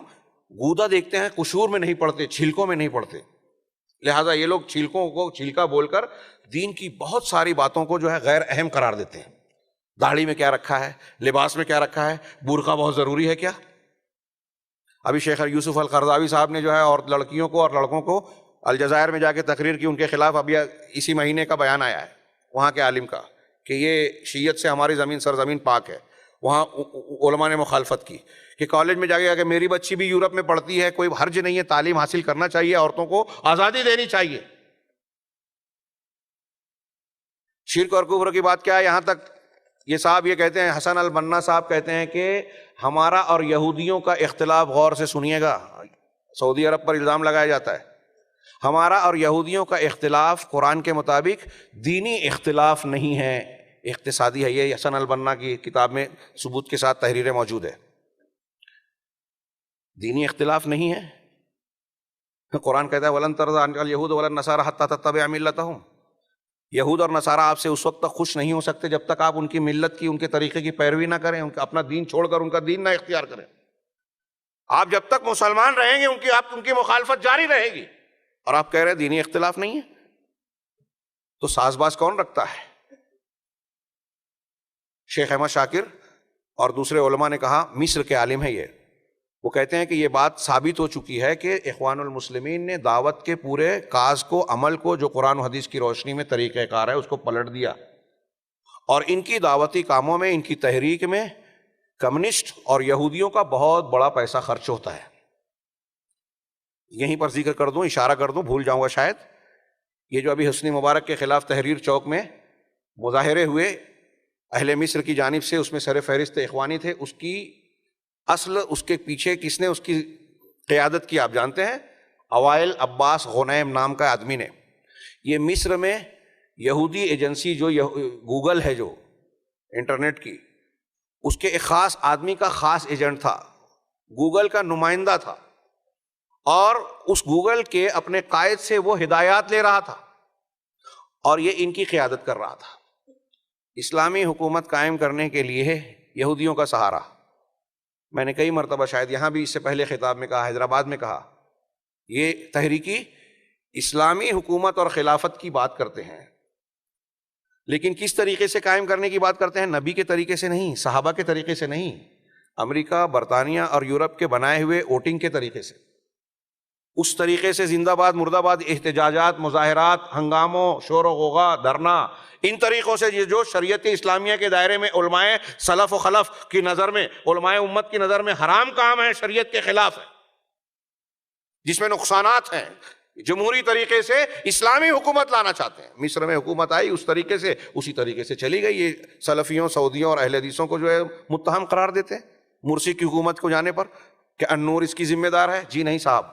گودا دیکھتے ہیں، قشور میں نہیں پڑھتے، چھلکوں میں نہیں پڑھتے. لہٰذا یہ لوگ چھلکوں کو چھلکا بول کر دین کی بہت ساری باتوں کو جو ہے غیر اہم قرار دیتے ہیں. داڑھی میں کیا رکھا ہے، لباس میں کیا رکھا ہے، برقع بہت ضروری ہے کیا؟ ابھی شیخ یوسف القرضاوی صاحب نے جو ہے اور لڑکیوں کو اور لڑکوں کو الجزائر میں جا کے تقریر کی ان کے خلاف. ابھی اسی مہینے کا بیان آیا ہے وہاں کے عالم کا کہ یہ شیعت سے ہماری زمین سرزمین پاک ہے. وہاں علماء نے مخالفت کی کہ کالج میں جا کے کہ میری بچی بھی یورپ میں پڑھتی ہے، کوئی حرج نہیں ہے، تعلیم حاصل کرنا چاہیے، عورتوں کو آزادی دینی چاہیے. شرک اور کفر کی بات کیا ہے؟ یہاں تک یہ صاحب یہ کہتے ہیں، حسن البنا صاحب کہتے ہیں کہ ہمارا اور یہودیوں کا اختلاف، غور سے سنیے گا، سعودی عرب پر الزام لگایا جاتا ہے، ہمارا اور یہودیوں کا اختلاف قرآن کے مطابق دینی اختلاف نہیں ہے، اقتصادی ہے. یہ حسن البنا کی کتاب میں ثبوت کے ساتھ تحریریں موجود ہے. دینی اختلاف نہیں ہے. قرآن کہتا ہے وَلَن تَرْضَىٰ عَنْكَ الْيَهُودُ وَلَا النَّصَارَىٰ حَتَّىٰ تَتَّبِعَ مِلَّتَهُمْ. یہود اور نصارہ آپ سے اس وقت تک خوش نہیں ہو سکتے جب تک آپ ان کی ملت کی، ان کے طریقے کی پیروی نہ کریں، ان کا اپنا دین چھوڑ کر ان کا دین نہ اختیار کریں. آپ جب تک مسلمان رہیں گے ان کی مخالفت جاری رہے گی. اور آپ کہہ رہے ہیں دینی اختلاف نہیں ہے، تو ساز باز کون رکھتا ہے؟ شیخ احمد شاکر اور دوسرے علماء نے کہا، مصر کے عالم ہیں یہ، وہ کہتے ہیں کہ یہ بات ثابت ہو چکی ہے کہ اخوان المسلمین نے دعوت کے پورے کاز کو، عمل کو، جو قرآن و حدیث کی روشنی میں طریقہ کار ہے، اس کو پلٹ دیا. اور ان کی دعوتی کاموں میں، ان کی تحریک میں کمیونسٹ اور یہودیوں کا بہت بڑا پیسہ خرچ ہوتا ہے. یہیں پر ذکر کر دوں، اشارہ کر دوں، بھول جاؤں گا شاید. یہ جو ابھی حسنی مبارک کے خلاف تحریر چوک میں مظاہرے ہوئے اہل مصر کی جانب سے، اس میں سر فہرست اخوانی تھے. اس کی اصل، اس کے پیچھے کس نے اس کی قیادت کی آپ جانتے ہیں؟ اوائل عباس غنیم نام کا آدمی نے، یہ مصر میں یہودی ایجنسی جو گوگل ہے جو انٹرنیٹ کی، اس کے ایک خاص آدمی کا خاص ایجنٹ تھا، گوگل کا نمائندہ تھا، اور اس گوگل کے اپنے قائد سے وہ ہدایات لے رہا تھا اور یہ ان کی قیادت کر رہا تھا۔ اسلامی حکومت قائم کرنے کے لیے یہودیوں کا سہارا، میں نے کئی مرتبہ شاید یہاں بھی اس سے پہلے خطاب میں کہا، حیدرآباد میں کہا، یہ تحریکی اسلامی حکومت اور خلافت کی بات کرتے ہیں، لیکن کس طریقے سے قائم کرنے کی بات کرتے ہیں؟ نبی کے طریقے سے نہیں، صحابہ کے طریقے سے نہیں، امریکہ، برطانیہ اور یورپ کے بنائے ہوئے ووٹنگ کے طریقے سے، اس طریقے سے زندہ باد مردہ باد احتجاجات، مظاہرات، ہنگاموں، شور و غوغا، دھرنا، ان طریقوں سے جو شریعت اسلامیہ کے دائرے میں علماء سلف و خلف کی نظر میں، علماء امت کی نظر میں حرام کام ہے، شریعت کے خلاف ہے، جس میں نقصانات ہیں، جمہوری طریقے سے اسلامی حکومت لانا چاہتے ہیں۔ مصر میں حکومت آئی اس طریقے سے، اسی طریقے سے چلی گئی۔ یہ سلفیوں، سعودیوں اور اہل حدیثوں کو جو ہے متہم قرار دیتے ہیں مرسی کی حکومت کو جانے پر کہ النور اس کی ذمہ دار ہے۔ جی نہیں صاحب،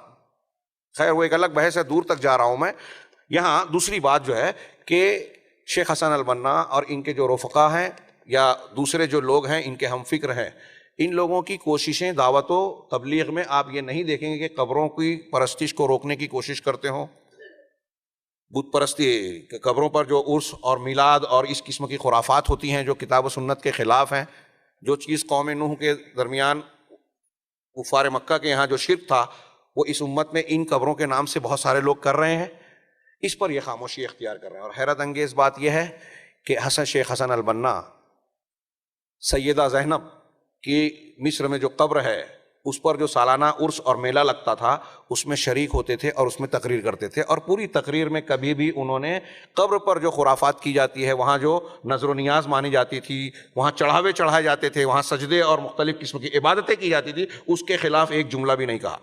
خیر وہ ایک الگ بحث ہے، دور تک جا رہا ہوں میں۔ یہاں دوسری بات جو ہے کہ شیخ حسن البنا اور ان کے جو رفقا ہیں یا دوسرے جو لوگ ہیں ان کے ہم فکر ہیں، ان لوگوں کی کوششیں دعوت و تبلیغ میں آپ یہ نہیں دیکھیں گے کہ قبروں کی پرستش کو روکنے کی کوشش کرتے ہوں، بت پرستی، قبروں پر جو عرس اور میلاد اور اس قسم کی خرافات ہوتی ہیں جو کتاب و سنت کے خلاف ہیں، جو چیز قوم نوح کے درمیان کفار مکہ کے یہاں جو شرک تھا وہ اس امت میں ان قبروں کے نام سے بہت سارے لوگ کر رہے ہیں، اس پر یہ خاموشی اختیار کر رہے ہیں۔ اور حیرت انگیز بات یہ ہے کہ شیخ حسن البنا، سیدہ زینب کی مصر میں جو قبر ہے اس پر جو سالانہ عرس اور میلہ لگتا تھا اس میں شریک ہوتے تھے اور اس میں تقریر کرتے تھے، اور پوری تقریر میں کبھی بھی انہوں نے قبر پر جو خرافات کی جاتی ہے، وہاں جو نظر و نیاز مانی جاتی تھی، وہاں چڑھاوے چڑھائے جاتے تھے، وہاں سجدے اور مختلف قسم کی عبادتیں کی جاتی تھی، اس کے خلاف ایک جملہ بھی نہیں کہا۔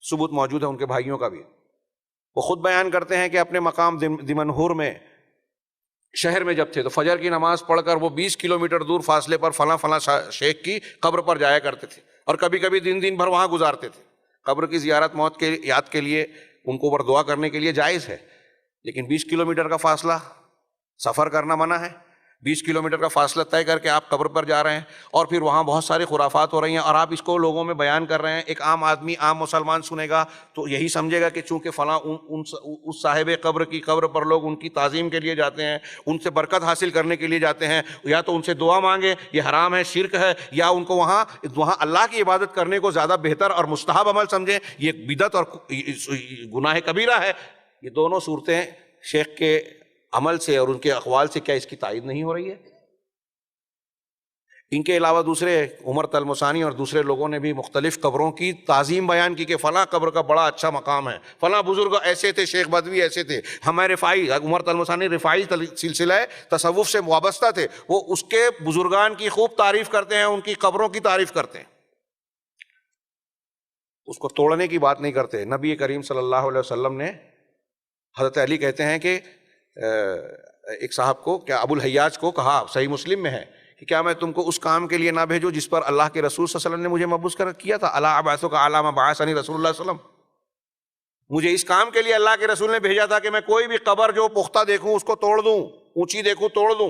ثبوت موجود ہے ان کے بھائیوں کا بھی، وہ خود بیان کرتے ہیں کہ اپنے مقام دمنہور میں شہر میں جب تھے تو فجر کی نماز پڑھ کر وہ 20 کلومیٹر دور فاصلے پر فلاں فلاں شیخ کی قبر پر جایا کرتے تھے، اور کبھی کبھی دن بھر وہاں گزارتے تھے۔ قبر کی زیارت موت کے یاد کے لیے، ان کو دعا کرنے کے لیے جائز ہے، لیکن 20 کلومیٹر کا فاصلہ سفر کرنا منع ہے۔ 20 کلومیٹر کا فاصلہ طے کر کے آپ قبر پر جا رہے ہیں، اور پھر وہاں بہت ساری خرافات ہو رہی ہیں، اور آپ اس کو لوگوں میں بیان کر رہے ہیں۔ ایک عام آدمی، عام مسلمان سنے گا تو یہی سمجھے گا کہ چونکہ فلاں اس صاحب قبر کی قبر پر لوگ ان کی تعظیم کے لیے جاتے ہیں، ان سے برکت حاصل کرنے کے لیے جاتے ہیں، یا تو ان سے دعا مانگے، یہ حرام ہے، شرک ہے، یا ان کو وہاں اللہ کی عبادت کرنے کو زیادہ بہتر اور مستحب عمل سمجھیں، یہ بدعت اور گناہ کبیرہ ہے۔ یہ دونوں صورتیں شیخ کے عمل سے اور ان کے اقوال سے کیا اس کی تائید نہیں ہو رہی ہے؟ ان کے علاوہ دوسرے عمر تلمسانی اور دوسرے لوگوں نے بھی مختلف قبروں کی تعظیم بیان کی کہ فلاں قبر کا بڑا اچھا مقام ہے، فلاں بزرگ ایسے تھے، شیخ بدوی ایسے تھے، ہمیں رفاعی، عمر تلمسانی رفاعی سلسلہ تصوف سے وابستہ تھے، وہ اس کے بزرگان کی خوب تعریف کرتے ہیں، ان کی قبروں کی تعریف کرتے ہیں، اس کو توڑنے کی بات نہیں کرتے۔ نبی کریم صلی اللہ علیہ وسلم نے، حضرت علی کہتے ہیں کہ ایک صاحب کو، کیا ابو الحیاج کو کہا، صحیح مسلم میں ہے کہ کیا میں تم کو اس کام کے لیے نہ بھیجوں جس پر اللہ کے رسول صلی اللہ علیہ وسلم نے مجھے مبعوث کیا تھا؟ الا ابعثک علی ما بعثنی رسول اللہ صلی اللہ علیہ وسلم، مجھے اس کام کے لیے اللہ کے رسول نے بھیجا تھا کہ میں کوئی بھی قبر جو پختہ دیکھوں اس کو توڑ دوں، اونچی دیکھوں توڑ دوں،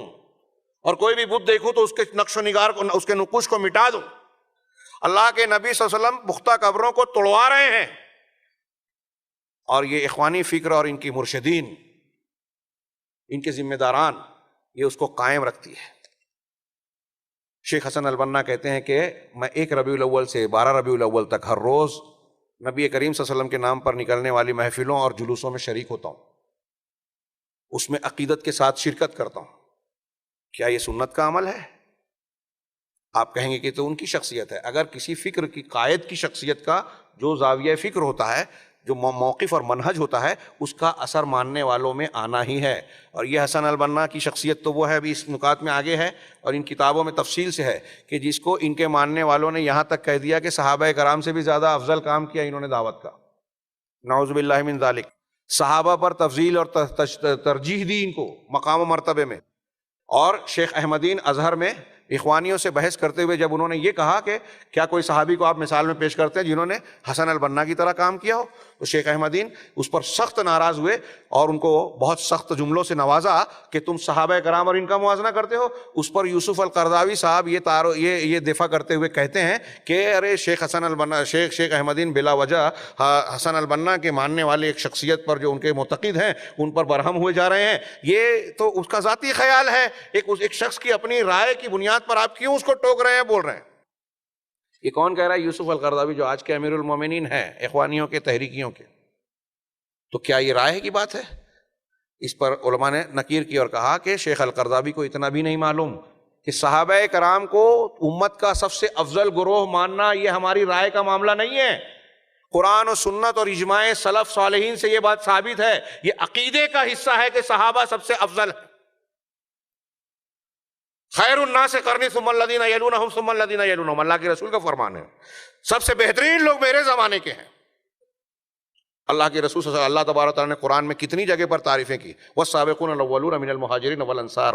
اور کوئی بھی بت دیکھوں تو اس کے نقش و نگار کو، اس کے نقوش کو مٹا دوں۔ اللہ کے نبی صلی اللہ علیہ وسلم پختہ قبروں کو توڑوا رہے ہیں، اور یہ اخوانی فکر اور ان کی مرشدین، ان کے ذمہ داران، یہ اس کو قائم رکھتی ہے۔ شیخ حسن البنا کہتے ہیں کہ میں 1 ربیع الاول سے 12 ربیع الاول تک ہر روز نبی کریم صلی اللہ علیہ وسلم کے نام پر نکلنے والی محفلوں اور جلوسوں میں شریک ہوتا ہوں، اس میں عقیدت کے ساتھ شرکت کرتا ہوں۔ کیا یہ سنت کا عمل ہے؟ آپ کہیں گے کہ تو ان کی شخصیت ہے۔ اگر کسی فکر کی قائد کی شخصیت کا جو زاویہ فکر ہوتا ہے، جو موقف اور منہج ہوتا ہے، اس کا اثر ماننے والوں میں آنا ہی ہے۔ اور یہ حسن البنا کی شخصیت تو وہ ہے، ابھی اس نکات میں آگے ہے اور ان کتابوں میں تفصیل سے ہے، کہ جس کو ان کے ماننے والوں نے یہاں تک کہہ دیا کہ صحابہ کرام سے بھی زیادہ افضل کام کیا انہوں نے دعوت کا، نعوذ باللہ من ذالک۔ صحابہ پر تفضیل اور ترجیح دی ان کو مقام و مرتبے میں، اور شیخ احمدین ازہر میں اخوانیوں سے بحث کرتے ہوئے جب انہوں نے یہ کہا کہ کیا کوئی صحابی کو آپ مثال میں پیش کرتے ہیں جنہوں نے حسن البنا کی طرح کام کیا ہو، تو شیخ احمدین اس پر سخت ناراض ہوئے اور ان کو بہت سخت جملوں سے نوازا کہ تم صحابہ کرام اور ان کا موازنہ کرتے ہو۔ اس پر یوسف القرضاوی صاحب یہ دفاع کرتے ہوئے کہتے ہیں کہ ارے شیخ حسن البنا، شیخ احمدین بلا وجہ حسن البنا کے ماننے والے ایک شخصیت پر جو ان کے معتقد ہیں ان پر برہم ہوئے جا رہے ہیں، یہ تو اس کا ذاتی خیال ہے، ایک شخص کی اپنی رائے کی بنیاد پر آپ کیوں اس کو ٹوک رہے ہیں، بول رہے ہیں۔ یہ کون کہہ رہا ہے؟ یوسف القرضاوی جو آج کے امیر المومنین ہیں اخوانیوں کے، تحریکیوں کے۔ تو کیا یہ رائے کی بات ہے؟ اس پر علماء نے نکیر کی اور کہا کہ شیخ القرضاوی کو اتنا بھی نہیں معلوم کہ صحابہ کرام کو امت کا سب سے افضل گروہ ماننا یہ ہماری رائے کا معاملہ نہیں ہے۔ قرآن و سنت اور اجماع سلف صالحین سے یہ بات ثابت ہے، یہ عقیدے کا حصہ ہے کہ صحابہ سب سے افضل ہے۔ خیر الناس قرنی ثم الذین یلونہم ثم الذین یلونہم، اللہ کے رسول کا فرمان ہے، سب سے بہترین لوگ میرے زمانے کے ہیں۔ اللہ کے رسول صلی اللہ تبارک تعالیٰ نے قرآن میں کتنی جگہ پر تعریفیں کی، والسابقون الاولون من المہاجرین والانصار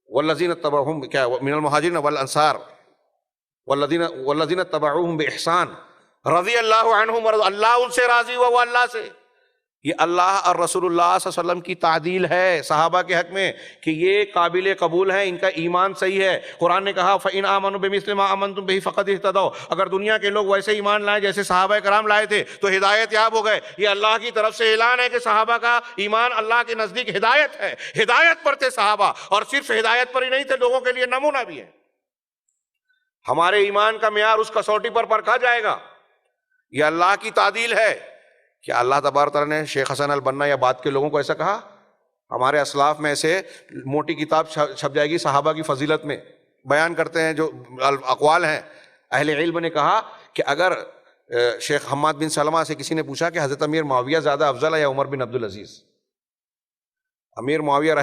والذین اتبعوہم کیا من المہاجرین والانصار والذین اتبعوہم باحسان رضی اللہ عنہم، اللہ ان سے راضی ہوا، وہ اللہ سے۔ یہ اللہ اور رسول اللہ صلی اللہ علیہ وسلم کی تعدیل ہے صحابہ کے حق میں کہ یہ قابل قبول ہے، ان کا ایمان صحیح ہے۔ قرآن نے کہا فَإِنْ آمَنُوا بِمِثْلِ مَا آمَنْتُمْ بِهِ فَقَدِ اهْتَدَوْا، اگر دنیا کے لوگ ویسے ایمان لائے جیسے صحابہ کرام لائے تھے تو ہدایت یاب ہو گئے۔ یہ اللہ کی طرف سے اعلان ہے کہ صحابہ کا ایمان اللہ کے نزدیک ہدایت ہے، ہدایت پر تھے صحابہ، اور صرف ہدایت پر ہی نہیں تھے، لوگوں کے لیے نمونہ بھی ہے۔ ہمارے ایمان کا معیار اس کسوٹی پر پرکھا جائے گا، یہ اللہ کی تعدیل ہے۔ کیا اللہ تبارک تعالیٰ نے شیخ حسن البنا یا بعد کے لوگوں کو ایسا کہا؟ ہمارے اسلاف میں ایسے موٹی کتاب چھپ جائے گی صحابہ کی فضیلت میں، بیان کرتے ہیں جو اقوال ہیں۔ اہل علم نے کہا کہ اگر شیخ حماد بن سلمہ سے کسی نے پوچھا کہ حضرت امیر معاویہ زیادہ افضل ہے یا عمر بن عبدالعزیز، امیر معاویہ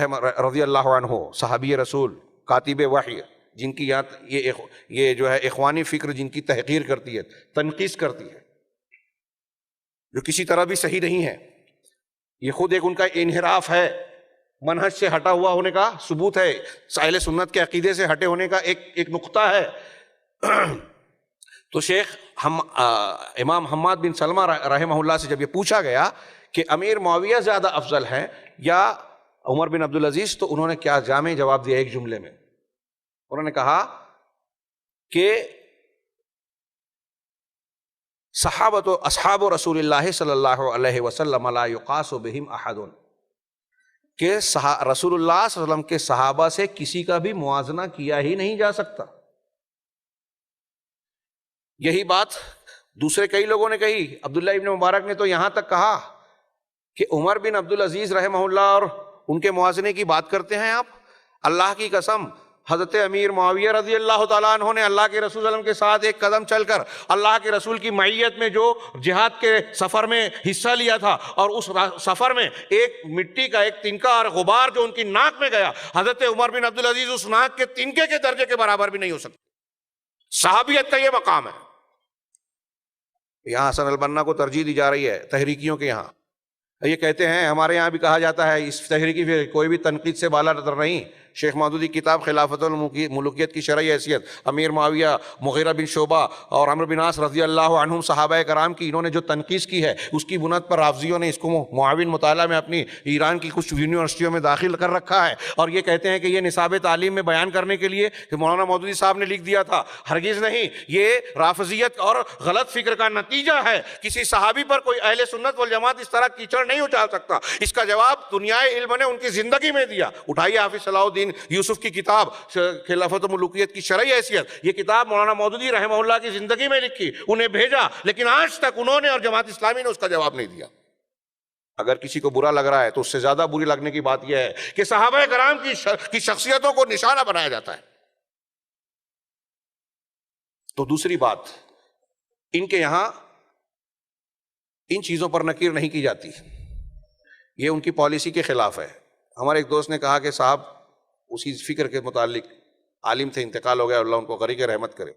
رضی اللہ عنہ صحابی رسول، کاتب وحی، جن کی یہ جو ہے اخوانی فکر جن کی تحقیر کرتی ہے، تنقیص کرتی ہے، جو کسی طرح بھی صحیح نہیں ہے، یہ خود ایک ان کا انحراف ہے، منہج سے ہٹا ہوا ہونے کا ثبوت ہے، اہل سنت کے عقیدے سے ہٹے ہونے کا ایک نقطہ ہے۔ تو شیخ امام حماد بن سلمہ رحمہ اللہ سے جب یہ پوچھا گیا کہ امیر معاویہ زیادہ افضل ہیں یا عمر بن عبدالعزیز، تو انہوں نے کیا جامع جواب دیا ایک جملے میں، انہوں نے کہا کہ صحابۃ اصحاب رسول اللہ صلی اللہ علیہ وسلم لا یقاس بہم احد، کہ رسول اللہ صلی اللہ علیہ وسلم کے صحابہ سے کسی کا بھی موازنہ کیا ہی نہیں جا سکتا۔ یہی بات دوسرے کئی لوگوں نے کہی، عبداللہ ابن مبارک نے تو یہاں تک کہا کہ عمر بن عبدالعزیز رحمہ اللہ اور ان کے موازنے کی بات کرتے ہیں آپ؟ اللہ کی قسم، حضرت امیر معاویہ رضی اللہ تعالیٰ عنہ نے اللہ کے رسول صلی اللہ علیہ وسلم کے ساتھ ایک قدم چل کر اللہ کے رسول کی معیت میں جو جہاد کے سفر میں حصہ لیا تھا، اور اس سفر میں ایک مٹی کا ایک تنکا اور غبار جو ان کی ناک میں گیا، حضرت عمر بن عبدالعزیز اس ناک کے تنکے کے درجے کے برابر بھی نہیں ہو سکتے۔ صحابیت کا یہ مقام ہے۔ یہاں حسن البنا کو ترجیح دی جا رہی ہے تحریکیوں کے یہاں، یہ کہتے ہیں، ہمارے یہاں بھی کہا جاتا ہے اس تحریکی پہ کوئی بھی تنقید سے بالا تر نہیں۔ شیخ مودودی کتاب خلافت الملوکیت کی شرعی حیثیت، امیر معاویہ، مغیرہ بن شعبہ اور عمرو بن عاص رضی اللہ عنہم صحابہ کرام کی انہوں نے جو تنقید کی ہے، اس کی بنیاد پر رافضیوں نے اس کو معاون مطالعہ میں اپنی ایران کی کچھ یونیورسٹیوں میں داخل کر رکھا ہے، اور یہ کہتے ہیں کہ یہ نصاب تعلیم میں بیان کرنے کے لیے کہ مولانا مودودی صاحب نے لکھ دیا تھا۔ ہرگز نہیں، یہ رافضیت اور غلط فکر کا نتیجہ ہے۔ کسی صحابی پر کوئی اہل سنت والجماعت اس طرح کیچڑ نہیں اچھال سکتا۔ اس کا جواب دنیائے علم نے ان کی زندگی میں دیا۔ اٹھائیے حافظ صلاح الدین یوسف کی کتاب خلافت الملوکیت کی شرعی حیثیت، یہ کتاب مولانا مودودی رحمہ اللہ کی زندگی میں لکھی، انہیں بھیجا، لیکن آج تک انہوں نے اور جماعت اسلامی نے اس کا جواب نہیں دیا۔ اگر کسی کو برا لگ رہا ہے تو اس سے زیادہ بری لگنے کی بات یہ ہے کہ صحابہ کرام کی شخصیتوں کو نشانہ بنایا جاتا ہے۔ تو دوسری بات، ان کے یہاں ان چیزوں پر نکیر نہیں کی جاتی، یہ ان کی پالیسی کے خلاف ہے۔ ہمارے ایک دوست نے کہا کہ صاحب اسی فکر کے متعلق، عالم تھے، انتقال ہو گیا، اللہ ان کو غریق رحمت کرے،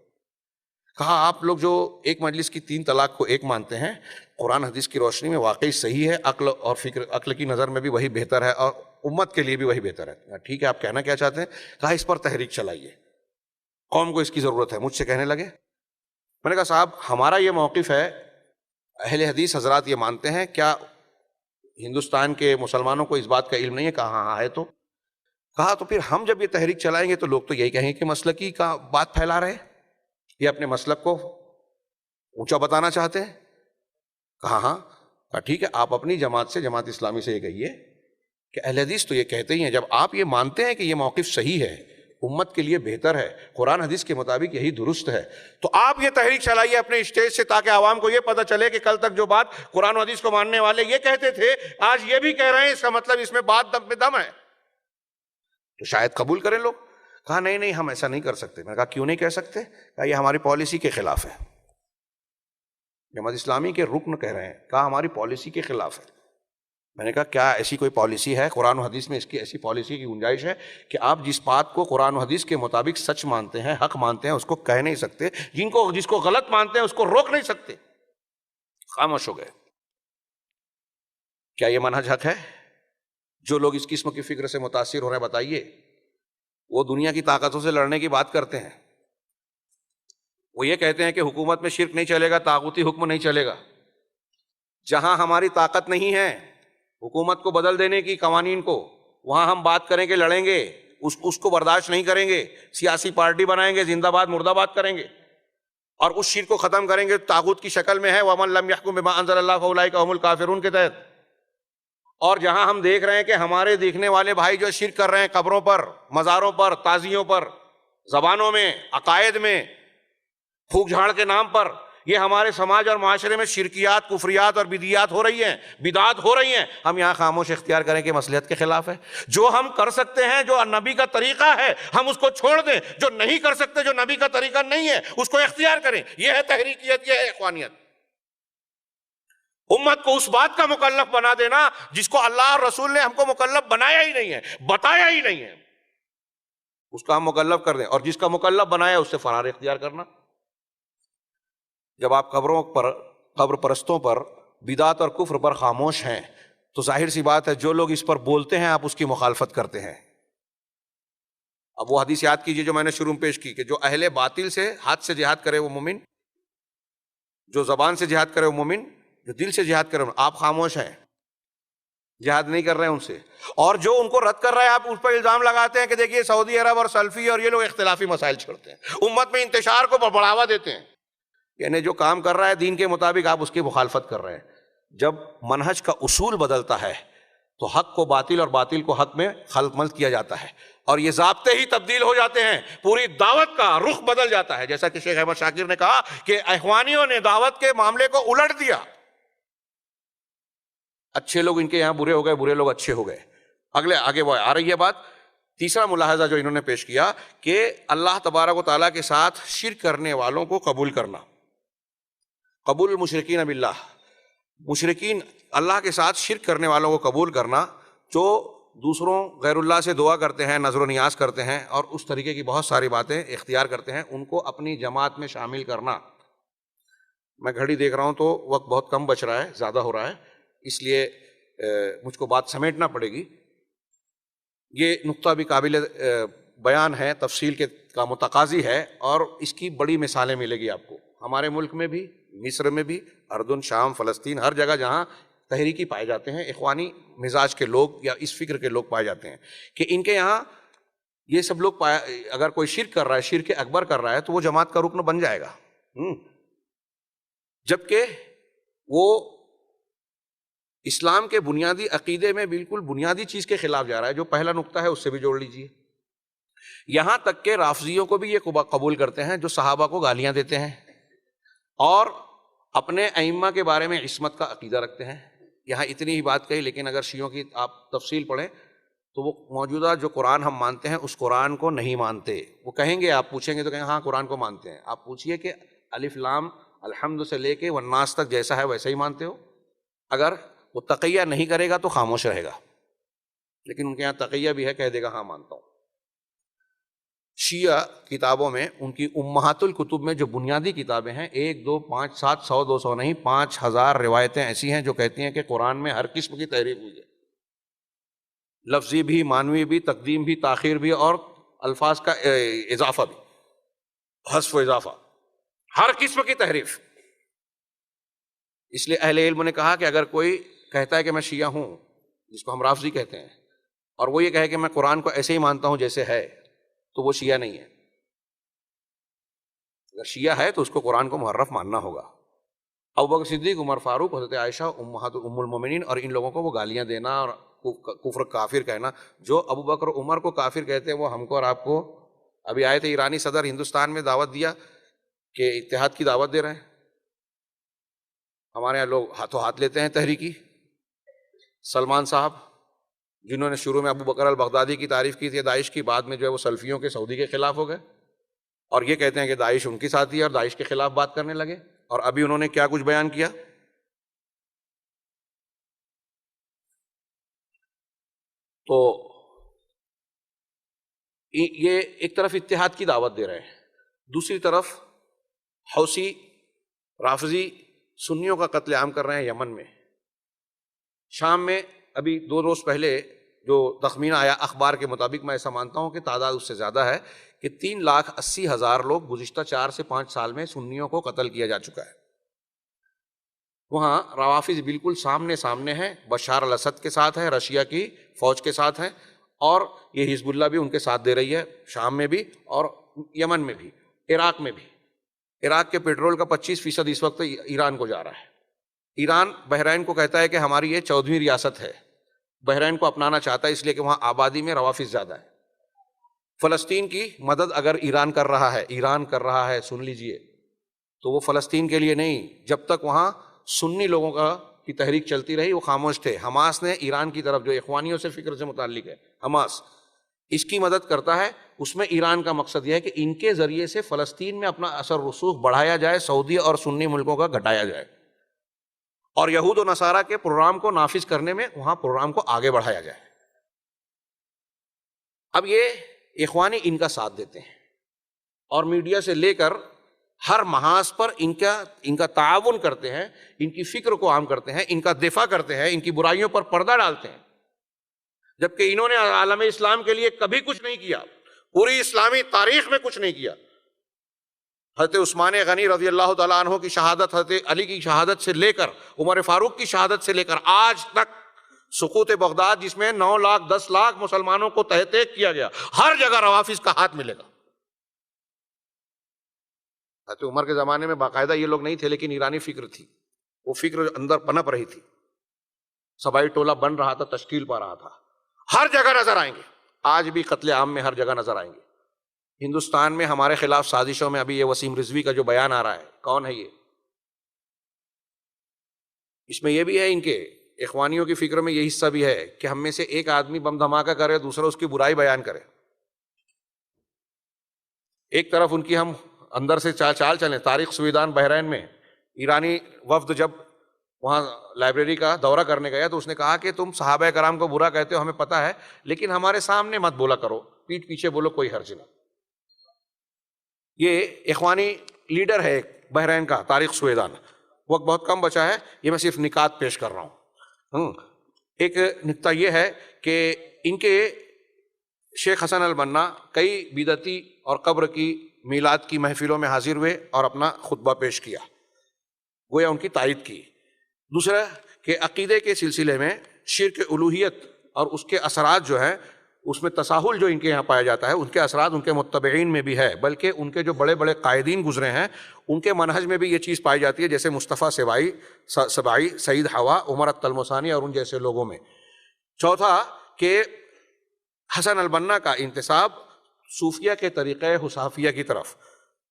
کہا آپ لوگ جو ایک مجلس کی 3 طلاق کو ایک مانتے ہیں، قرآن حدیث کی روشنی میں واقعی صحیح ہے، عقل اور فکر، عقل کی نظر میں بھی وہی بہتر ہے اور امت کے لیے بھی وہی بہتر ہے. ٹھیک ہے, آپ کہنا کیا چاہتے ہیں؟ کہا اس پر تحریک چلائیے, قوم کو اس کی ضرورت ہے. مجھ سے کہنے لگے, میں نے کہا صاحب ہمارا یہ موقف ہے, اہل حدیث حضرات یہ مانتے ہیں, کیا ہندوستان کے مسلمانوں کو اس بات کا علم نہیں ہے؟ کہا ہاں ہے. تو کہا تو پھر ہم جب یہ تحریک چلائیں گے تو لوگ تو یہی کہیں گے کہ مسلکی کا بات پھیلا رہے, یہ اپنے مسلک کو اونچا بتانا چاہتے ہیں. کہا ہاں. کہا ٹھیک ہے, آپ اپنی جماعت سے, جماعت اسلامی سے یہ کہیے کہ اہل حدیث تو یہ کہتے ہی ہیں, جب آپ یہ مانتے ہیں کہ یہ موقف صحیح ہے, امت کے لیے بہتر ہے, قرآن حدیث کے مطابق یہی درست ہے, تو آپ یہ تحریک چلائیے اپنے اسٹیج سے, تاکہ عوام کو یہ پتہ چلے کہ کل تک جو بات قرآن و حدیث کو ماننے والے یہ کہتے تھے, آج یہ بھی کہہ رہے ہیں, اس کا مطلب اس میں بات دم میں دم ہے, تو شاید قبول کریں لوگ. کہا نہیں نہیں, ہم ایسا نہیں کر سکتے. میں نے کہا کیوں نہیں کہہ سکتے؟ کہا یہ ہماری پالیسی کے خلاف ہے. جماعت اسلامی کے رکن کہہ رہے ہیں. کہا ہماری پالیسی کے خلاف ہے. میں نے کہا کیا ایسی کوئی پالیسی ہے قرآن و حدیث میں؟ اس کی ایسی پالیسی کی گنجائش ہے کہ آپ جس بات کو قرآن و حدیث کے مطابق سچ مانتے ہیں, حق مانتے ہیں, اس کو کہہ نہیں سکتے, جس کو غلط مانتے ہیں اس کو روک نہیں سکتے. خاموش ہو گئے. کیا یہ منہج حق ہے؟ جو لوگ اس قسم کی فکر سے متاثر ہو رہے ہیں بتائیے, وہ دنیا کی طاقتوں سے لڑنے کی بات کرتے ہیں. وہ یہ کہتے ہیں کہ حکومت میں شرک نہیں چلے گا, طاغوتی حکم نہیں چلے گا. جہاں ہماری طاقت نہیں ہے حکومت کو بدل دینے کی, قوانین کو, وہاں ہم بات کریں کہ لڑیں گے, اس کو برداشت نہیں کریں گے, سیاسی پارٹی بنائیں گے, زندہ باد مردہ باد کریں گے, اور اس شرک کو ختم کریں گے طاغوت کی شکل میں ہے, وَمَن لَمْ يَحْكُم بِمَا أَنزَلَ اللَّهُ فَأُولَٰئِكَ هُمُ الْكَافِرُونَ کے تحت. اور جہاں ہم دیکھ رہے ہیں کہ ہمارے دیکھنے والے بھائی جو شرک کر رہے ہیں قبروں پر, مزاروں پر, تعزیوں پر, زبانوں میں, عقائد میں, پھونک جھاڑ کے نام پر, یہ ہمارے سماج اور معاشرے میں شرکیات, کفریات اور بدعیات ہو رہی ہیں, بدعات ہو رہی ہیں. ہم یہاں خاموش اختیار کریں کہ مصلحت کے خلاف ہے. جو ہم کر سکتے ہیں, جو نبی کا طریقہ ہے, ہم اس کو چھوڑ دیں. جو نہیں کر سکتے, جو نبی کا طریقہ نہیں ہے, اس کو اختیار کریں. یہ ہے تحریکیت, یہ ہے اخوانیت. امت کو اس بات کا مکلف بنا دینا جس کو اللہ اور رسول نے ہم کو مکلف بنایا ہی نہیں ہے, بتایا ہی نہیں ہے, اس کا ہم مکلف کر دیں. اور جس کا مکلف بنایا اس سے فرار اختیار کرنا. جب آپ قبروں پر, قبر پرستوں پر, بدعت اور کفر پر خاموش ہیں, تو ظاہر سی بات ہے جو لوگ اس پر بولتے ہیں آپ اس کی مخالفت کرتے ہیں. اب وہ حدیث یاد کیجئے جو میں نے شروع میں پیش کی, کہ جو اہل باطل سے ہاتھ سے جہاد کرے وہ مومن, جو زبان سے جہاد کرے وہ مومن, جو دل سے جہاد کرے. آپ خاموش ہیں, جہاد نہیں کر رہے ہیں ان سے, اور جو ان کو رد کر رہے ہیں آپ اس پر الزام لگاتے ہیں کہ دیکھیے سعودی عرب اور سلفی اور یہ لوگ اختلافی مسائل چھڑتے ہیں, امت میں انتشار کو بڑھاوا دیتے ہیں. یعنی جو کام کر رہا ہے دین کے مطابق آپ اس کی مخالفت کر رہے ہیں. جب منہج کا اصول بدلتا ہے تو حق کو باطل اور باطل کو حق میں خلط ملط کیا جاتا ہے, اور یہ ضابطے ہی تبدیل ہو جاتے ہیں, پوری دعوت کا رخ بدل جاتا ہے. جیسا کہ شیخ احمد شاکر نے کہا کہ اخوانیوں نے دعوت کے معاملے کو الٹ دیا. اچھے لوگ ان کے یہاں برے ہو گئے, برے لوگ اچھے ہو گئے. آگے وہ آ رہی ہے بات. تیسرا ملاحظہ جو انہوں نے پیش کیا کہ اللہ تبارک و تعالیٰ کے ساتھ شرک کرنے والوں کو قبول کرنا, قبول المشرکین باللہ, مشرکین اللہ کے ساتھ شرک کرنے والوں کو قبول کرنا, جو دوسروں غیر اللہ سے دعا کرتے ہیں, نظر و نیاز کرتے ہیں, اور اس طریقے کی بہت ساری باتیں اختیار کرتے ہیں, ان کو اپنی جماعت میں شامل کرنا. میں گھڑی دیکھ رہا ہوں تو وقت بہت کم بچ رہا ہے, زیادہ ہو رہا ہے, اس لیے مجھ کو بات سمیٹنا پڑے گی. یہ نقطہ بھی قابل بیان ہے, تفصیل کا متقاضی ہے, اور اس کی بڑی مثالیں ملے گی آپ کو ہمارے ملک میں بھی, مصر میں بھی, اردن, شام, فلسطین, ہر جگہ جہاں تحریکی پائے جاتے ہیں, اخوانی مزاج کے لوگ یا اس فکر کے لوگ پائے جاتے ہیں, کہ ان کے یہاں یہ سب لوگ اگر کوئی شرک کر رہا ہے, شرک اکبر کر رہا ہے, تو وہ جماعت کا رکن بن جائے گا, جبکہ وہ اسلام کے بنیادی عقیدے میں بالکل بنیادی چیز کے خلاف جا رہا ہے. جو پہلا نقطہ ہے اس سے بھی جوڑ لیجئے. یہاں تک کہ رافضیوں کو بھی یہ قبول کرتے ہیں جو صحابہ کو گالیاں دیتے ہیں اور اپنے ائمہ کے بارے میں عصمت کا عقیدہ رکھتے ہیں. یہاں اتنی ہی بات کہی, لیکن اگر شیعوں کی آپ تفصیل پڑھیں تو وہ موجودہ جو قرآن ہم مانتے ہیں اس قرآن کو نہیں مانتے. وہ کہیں گے, آپ پوچھیں گے تو کہیں ہاں قرآن کو مانتے ہیں. آپ پوچھئے کہ الف لام الحمد سے لے کے والناس تک جیسا ہے ویسا ہی مانتے ہو؟ اگر وہ تقیہ نہیں کرے گا تو خاموش رہے گا, لیکن ان کے یہاں تقیہ بھی ہے, کہہ دے گا ہاں مانتا ہوں. شیعہ کتابوں میں ان کی امہات الکتب میں جو بنیادی کتابیں ہیں, 1 2 5 7 100 200 نہیں, 5000 روایتیں ایسی ہیں جو کہتی ہیں کہ قرآن میں ہر قسم کی تحریف ہوئی ہے. لفظی بھی، معنوی بھی، تقدیم بھی، تاخیر بھی، اور الفاظ کا اضافہ بھی، حذف و اضافہ، ہر قسم کی تحریف۔ اس لیے اہل علم نے کہا کہ اگر کوئی کہتا ہے کہ میں شیعہ ہوں، جس کو ہم رافضی کہتے ہیں، اور وہ یہ کہے کہ میں قرآن کو ایسے ہی مانتا ہوں جیسے ہے، تو وہ شیعہ نہیں ہے۔ اگر شیعہ ہے تو اس کو قرآن کو محرف ماننا ہوگا۔ ابوبکر صدیق، عمر فاروق، حضرت عائشہ ام المومنین، اور ان لوگوں کو وہ گالیاں دینا اور کفر کافر کہنا، جو ابو بکر اور عمر کو کافر کہتے ہیں وہ ہم کو اور آپ کو۔ ابھی آئے تھے ایرانی صدر، ہندوستان میں دعوت دیا کہ اتحاد کی دعوت دے رہے ہیں۔ ہمارے یہاں لوگ ہاتھوں ہاتھ لیتے ہیں تحریکی۔ سلمان صاحب، جنہوں نے شروع میں ابو بکر البغدادی کی تعریف کی تھی داعش کی، بعد میں جو ہے وہ سلفیوں کے، سعودی کے خلاف ہو گئے، اور یہ کہتے ہیں کہ داعش ان کے ساتھ ہی، اور داعش کے خلاف بات کرنے لگے۔ اور ابھی انہوں نے کیا کچھ بیان کیا؟ تو یہ ایک طرف اتحاد کی دعوت دے رہے ہیں، دوسری طرف حوثی رافضی سنیوں کا قتل عام کر رہے ہیں یمن میں۔ شام میں ابھی 2 روز پہلے جو تخمینہ آیا اخبار کے مطابق، میں ایسا مانتا ہوں کہ تعداد اس سے زیادہ ہے، کہ 3,80,000 لوگ گزشتہ 4 سے 5 سال میں سنیوں کو قتل کیا جا چکا ہے۔ وہاں روافظ بالکل سامنے سامنے ہیں، بشار الاسد کے ساتھ ہے، رشیا کی فوج کے ساتھ ہیں، اور یہ حزب اللہ بھی ان کے ساتھ دے رہی ہے، شام میں بھی اور یمن میں بھی، عراق میں بھی۔ عراق کے پیٹرول کا 25% اس وقت ایران کو جا رہا ہے۔ ایران بحرین کو کہتا ہے کہ ہماری یہ 14ویں ریاست ہے، بحرین کو اپنانا چاہتا ہے اس لیے کہ وہاں آبادی میں روافظ زیادہ ہے۔ فلسطین کی مدد اگر ایران کر رہا ہے، سن لیجئے، تو وہ فلسطین کے لیے نہیں، جب تک وہاں سنی لوگوں کی تحریک چلتی رہی وہ خاموش تھے۔ حماس نے ایران کی طرف، جو اخوانیوں سے فکر سے متعلق ہے، حماس اس کی مدد کرتا ہے، اس میں ایران کا مقصد یہ ہے کہ ان کے ذریعے سے فلسطین میں اپنا اثر رسوخ بڑھایا جائے، سعودی اور سنی ملکوں کا گھٹایا جائے، اور یہود و نصارہ کے پروگرام کو نافذ کرنے میں وہاں پروگرام کو آگے بڑھایا جائے۔ اب یہ اخوانی ان کا ساتھ دیتے ہیں، اور میڈیا سے لے کر ہر محاذ پر ان کا تعاون کرتے ہیں، ان کی فکر کو عام کرتے ہیں، ان کا دفاع کرتے ہیں، ان کی برائیوں پر پردہ ڈالتے ہیں، جبکہ انہوں نے عالم اسلام کے لیے کبھی کچھ نہیں کیا، پوری اسلامی تاریخ میں کچھ نہیں کیا۔ حضرت عثمان غنی رضی اللہ تعالیٰ عنہ کی شہادت، حضرت علی کی شہادت سے لے کر عمر فاروق کی شہادت سے لے کر آج تک سقوط بغداد، جس میں 9 لاکھ 10 لاکھ مسلمانوں کو تہہ تیگ کیا گیا، ہر جگہ روافظ کا ہاتھ ملے گا۔ حضرت عمر کے زمانے میں باقاعدہ یہ لوگ نہیں تھے، لیکن ایرانی فکر تھی، وہ فکر اندر پنپ رہی تھی، سبائی ٹولہ بن رہا تھا، تشکیل پا رہا تھا، ہر جگہ نظر آئیں گے، آج بھی قتل عام میں ہر جگہ نظر آئیں گے۔ ہندوستان میں ہمارے خلاف سازشوں میں ابھی یہ وسیم رضوی کا جو بیان آ رہا ہے، کون ہے یہ؟ اس میں یہ بھی ہے، ان کے اخوانیوں کی فکر میں یہ حصہ بھی ہے کہ ہم میں سے ایک آدمی بم دھماکہ کرے، دوسرا اس کی برائی بیان کرے۔ ایک طرف ان کی ہم اندر سے چال چلیں۔ طارق سویدان بحرین میں ایرانی وفد جب وہاں لائبریری کا دورہ کرنے گیا تو اس نے کہا کہ تم صحابہ کرام کو برا کہتے ہو، ہمیں پتہ ہے، لیکن ہمارے سامنے مت بولا کرو، پیٹھ پیچھے بولو، کوئی حرج نہیں۔ یہ اخوانی لیڈر ہے بحرین کا، طارق سویدان۔ وقت بہت کم بچا ہے، یہ میں صرف نکات پیش کر رہا ہوں۔ ایک نکتہ یہ ہے کہ ان کے شیخ حسن البنا کئی بدعتی اور قبر کی میلاد کی محفلوں میں حاضر ہوئے اور اپنا خطبہ پیش کیا، گویا ان کی تائید کی۔ دوسرا کہ عقیدے کے سلسلے میں شرک الوہیت اور اس کے اثرات جو ہیں، اس میں تساہل جو ان کے یہاں پایا جاتا ہے، ان کے اثرات ان کے متبعین میں بھی ہے، بلکہ ان کے جو بڑے بڑے قائدین گزرے ہیں ان کے منہج میں بھی یہ چیز پائی جاتی ہے، جیسے مصطفیٰ سبائی، سعید حوا، عمر التلمسانی اور ان جیسے لوگوں میں۔ چوتھا کہ حسن البنا کا انتساب صوفیہ کے طریقہ حصافیہ کی طرف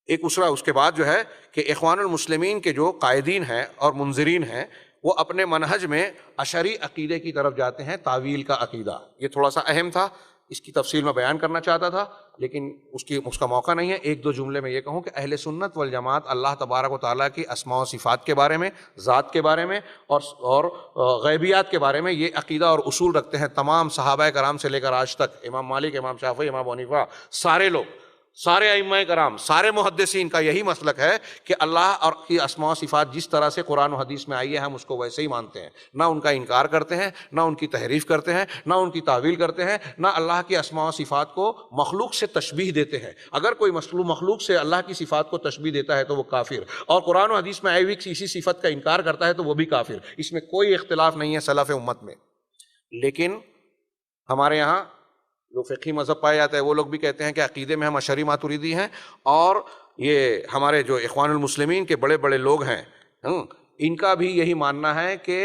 ایک اسرا، اس کے بعد جو ہے کہ اخوان المسلمین کے جو قائدین ہیں اور منذرین ہیں وہ اپنے منہج میں اشعری عقیدے کی طرف جاتے ہیں، تعویل کا عقیدہ۔ یہ تھوڑا سا اہم تھا، اس کی تفصیل میں بیان کرنا چاہتا تھا لیکن اس کا موقع نہیں ہے۔ ایک دو جملے میں یہ کہوں کہ اہل سنت والجماعت اللہ تبارک و تعالیٰ کی اسماء و صفات کے بارے میں، ذات کے بارے میں اور غیبیات کے بارے میں یہ عقیدہ اور اصول رکھتے ہیں۔ تمام صحابہ کرام سے لے کر آج تک، امام مالک، امام شافعی، امام ابو حنیفہ، سارے لوگ سارے ائمہ کرام، سارے محدثین کا یہی مسلک ہے کہ اللہ اور کی اسماء و صفات جس طرح سے قرآن و حدیث میں آئی ہے ہم اس کو ویسے ہی مانتے ہیں، نہ ان کا انکار کرتے ہیں، نہ ان کی تحریف کرتے ہیں، نہ ان کی تعویل کرتے ہیں، نہ اللہ کی اسماء و صفات کو مخلوق سے تشبیہ دیتے ہیں۔ اگر کوئی مخلوق سے اللہ کی صفات کو تشبیہ دیتا ہے تو وہ کافر، اور قرآن و حدیث میں آئی ہوئی کسی صفت کا انکار کرتا ہے تو وہ بھی کافر۔ اس میں کوئی اختلاف نہیں ہے سلف امت میں۔ لیکن ہمارے یہاں جو فقہی مذہب پایا جاتا ہے وہ لوگ بھی کہتے ہیں کہ عقیدے میں ہم اشعری ماتریدی ہیں، اور یہ ہمارے جو اخوان المسلمین کے بڑے بڑے لوگ ہیں ان کا بھی یہی ماننا ہے کہ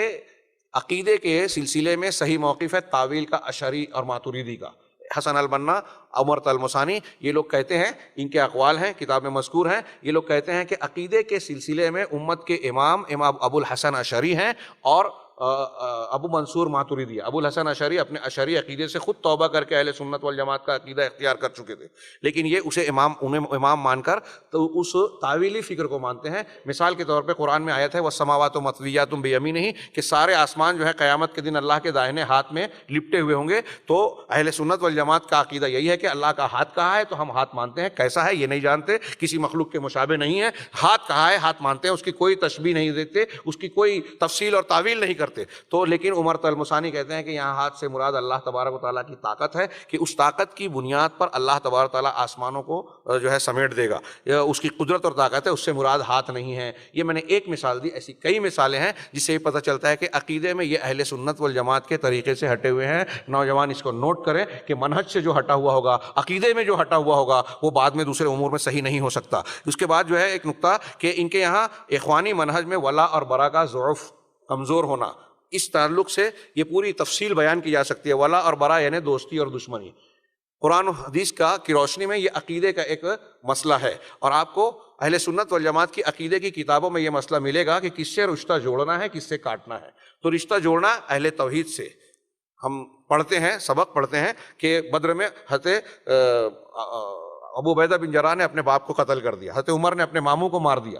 عقیدے کے سلسلے میں صحیح موقف ہے تعویل کا اشعری اور ماتریدی کا۔ حسن البنا، عمر طلمسانی، یہ لوگ کہتے ہیں، ان کے اقوال ہیں کتاب میں مذکور ہیں، یہ لوگ کہتے ہیں کہ عقیدے کے سلسلے میں امت کے امام ابو الحسن اشعری ہیں اور ابو منصور ماتریدی۔ ابو الحسن اشعری اپنے اشعری عقیدے سے خود توبہ کر کے اہل سنت والجماعت کا عقیدہ اختیار کر چکے تھے، لیکن یہ اسے انہیں امام مان کر تو اس تعویلی فکر کو مانتے ہیں۔ مثال کے طور پہ قرآن میں آیت ہے وَالسَّمَاوَاتُ مَطْوِيَّاتٌ بِيَمِينِهِ کہ سارے آسمان جو ہے قیامت کے دن اللہ کے دائنے ہاتھ میں لپٹے ہوئے ہوں گے، تو اہل سنت والجماعت کا عقیدہ یہی ہے کہ اللہ کا ہاتھ کہاں ہے تو ہم ہاتھ مانتے ہیں، کیسا ہے یہ نہیں جانتے، کسی مخلوق کے مشابہ نہیں ہے، ہاتھ کہاں ہے ہاتھ مانتے ہیں، اس کی کوئی تشبیہ نہیں دیتے، اس کی کوئی تفصیل اور تعویل نہیں کرتے۔ تو لیکن عمر طلمسانی کہتے ہیں کہ یہاں ہاتھ سے مراد اللہ تبارک و تعالیٰ کی طاقت ہے، کہ اس طاقت کی بنیاد پر اللہ تبارک و تعالیٰ آسمانوں کو جو ہے سمیٹ دے گا، اس کی قدرت اور طاقت ہے، اس سے مراد ہاتھ نہیں ہے۔ یہ میں نے ایک مثال دی، ایسی کئی مثالیں ہیں جس سے یہ پتہ چلتا ہے کہ عقیدے میں یہ اہل سنت والجماعت کے طریقے سے ہٹے ہوئے ہیں۔ نوجوان اس کو نوٹ کریں کہ منہج سے جو ہٹا ہوا ہوگا، عقیدے میں جو ہٹا ہوا ہوگا، وہ بعد میں دوسرے امور میں صحیح نہیں ہو سکتا۔ اس کے بعد جو ہے ایک نقطہ کہ ان کے یہاں اخوانی منہج میں ولا اور برا کا ضعف، کمزور ہونا، اس تعلق سے یہ پوری تفصیل بیان کی جا سکتی ہے۔ ولا اور برا یعنی دوستی اور دشمنی، قرآن و حدیث کی روشنی میں یہ عقیدے کا ایک مسئلہ ہے، اور آپ کو اہل سنت والجماعت کی عقیدے کی کتابوں میں یہ مسئلہ ملے گا کہ کس سے رشتہ جوڑنا ہے، کس سے کاٹنا ہے۔ تو رشتہ جوڑنا اہل توحید سے، ہم پڑھتے ہیں، سبق پڑھتے ہیں کہ بدر میں حضرت ابو عبیدہ بن جراح نے اپنے باپ کو قتل کر دیا، حضرت عمر نے اپنے ماموں کو مار دیا،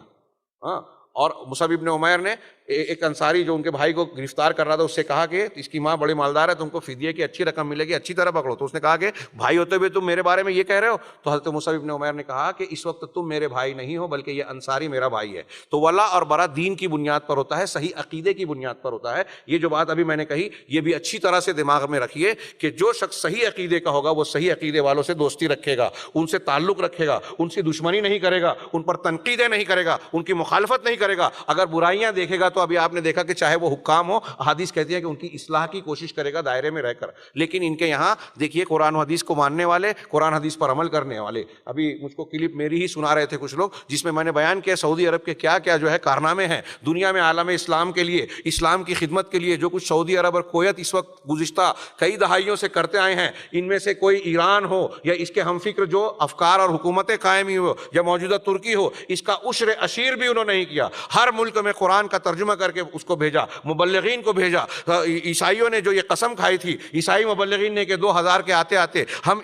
اور مصعب بن عمیر نے ایک انصاری جو ان کے بھائی کو گرفتار کر رہا تھا اس سے کہا کہ اس کی ماں بڑی مالدار ہے، تم کو فدیے کی اچھی رقم ملے گی، اچھی طرح پکڑو۔ تو اس نے کہا کہ بھائی ہوتے ہوئے تم میرے بارے میں یہ کہہ رہے ہو؟ تو حضرت مصعب بن عمیر نے کہا کہ اس وقت تم میرے بھائی نہیں ہو بلکہ یہ انصاری میرا بھائی ہے۔ تو ولا اور برا دین کی بنیاد پر ہوتا ہے، صحیح عقیدے کی بنیاد پر ہوتا ہے۔ یہ جو بات ابھی میں نے کہی یہ بھی اچھی طرح سے دماغ میں رکھیے کہ جو شخص صحیح عقیدے کا ہوگا وہ صحیح عقیدے والوں سے دوستی رکھے گا، ان سے تعلق رکھے گا، ان سے دشمنی نہیں کرے گا، ان پر تنقیدیں نہیں کرے گا، ان کی مخالفت نہیں کرے گا۔ اگر برائیاں دیکھے گا تو ابھی آپ نے دیکھا کہ چاہے وہ حکام ہو، حدیث کہتی ہے کہ ان کی اصلاح کی کوشش کرے گا دائرے میں رہ کر۔ لیکن ان کے یہاں دیکھیے قرآن و حدیث کو ماننے والے، قرآن حدیث پر عمل کرنے والے، ابھی مجھ کو کلپ میری ہی سنا رہے تھے کچھ لوگ جس میں نے بیان کیا سعودی عرب کے کیا کیا جو ہے کارنامے ہیں دنیا میں عالم اسلام کے لیے، اسلام کی خدمت کے لیے، جو کچھ سعودی عرب اور کویت اس وقت گزشتہ کئی دہائیوں سے کرتے آئے ہیں۔ ان میں سے کوئی ایران ہو یا اس کے ہم فکر جو افکار اور حکومتیں قائم ہوئی ہو یا موجودہ ترکی ہو، اس کا عشر عشیر بھی انہوں نے نہیں کیا۔ ہر ملک میں قرآن کا ترجمہ کر کے اس کو بھیجا، مبلغین کو بھیجا۔ عیسائیوں نے جو یہ قسم کھائی تھی، عیسائی مبلغین نے کہ 2000 کے آتے آتے ہم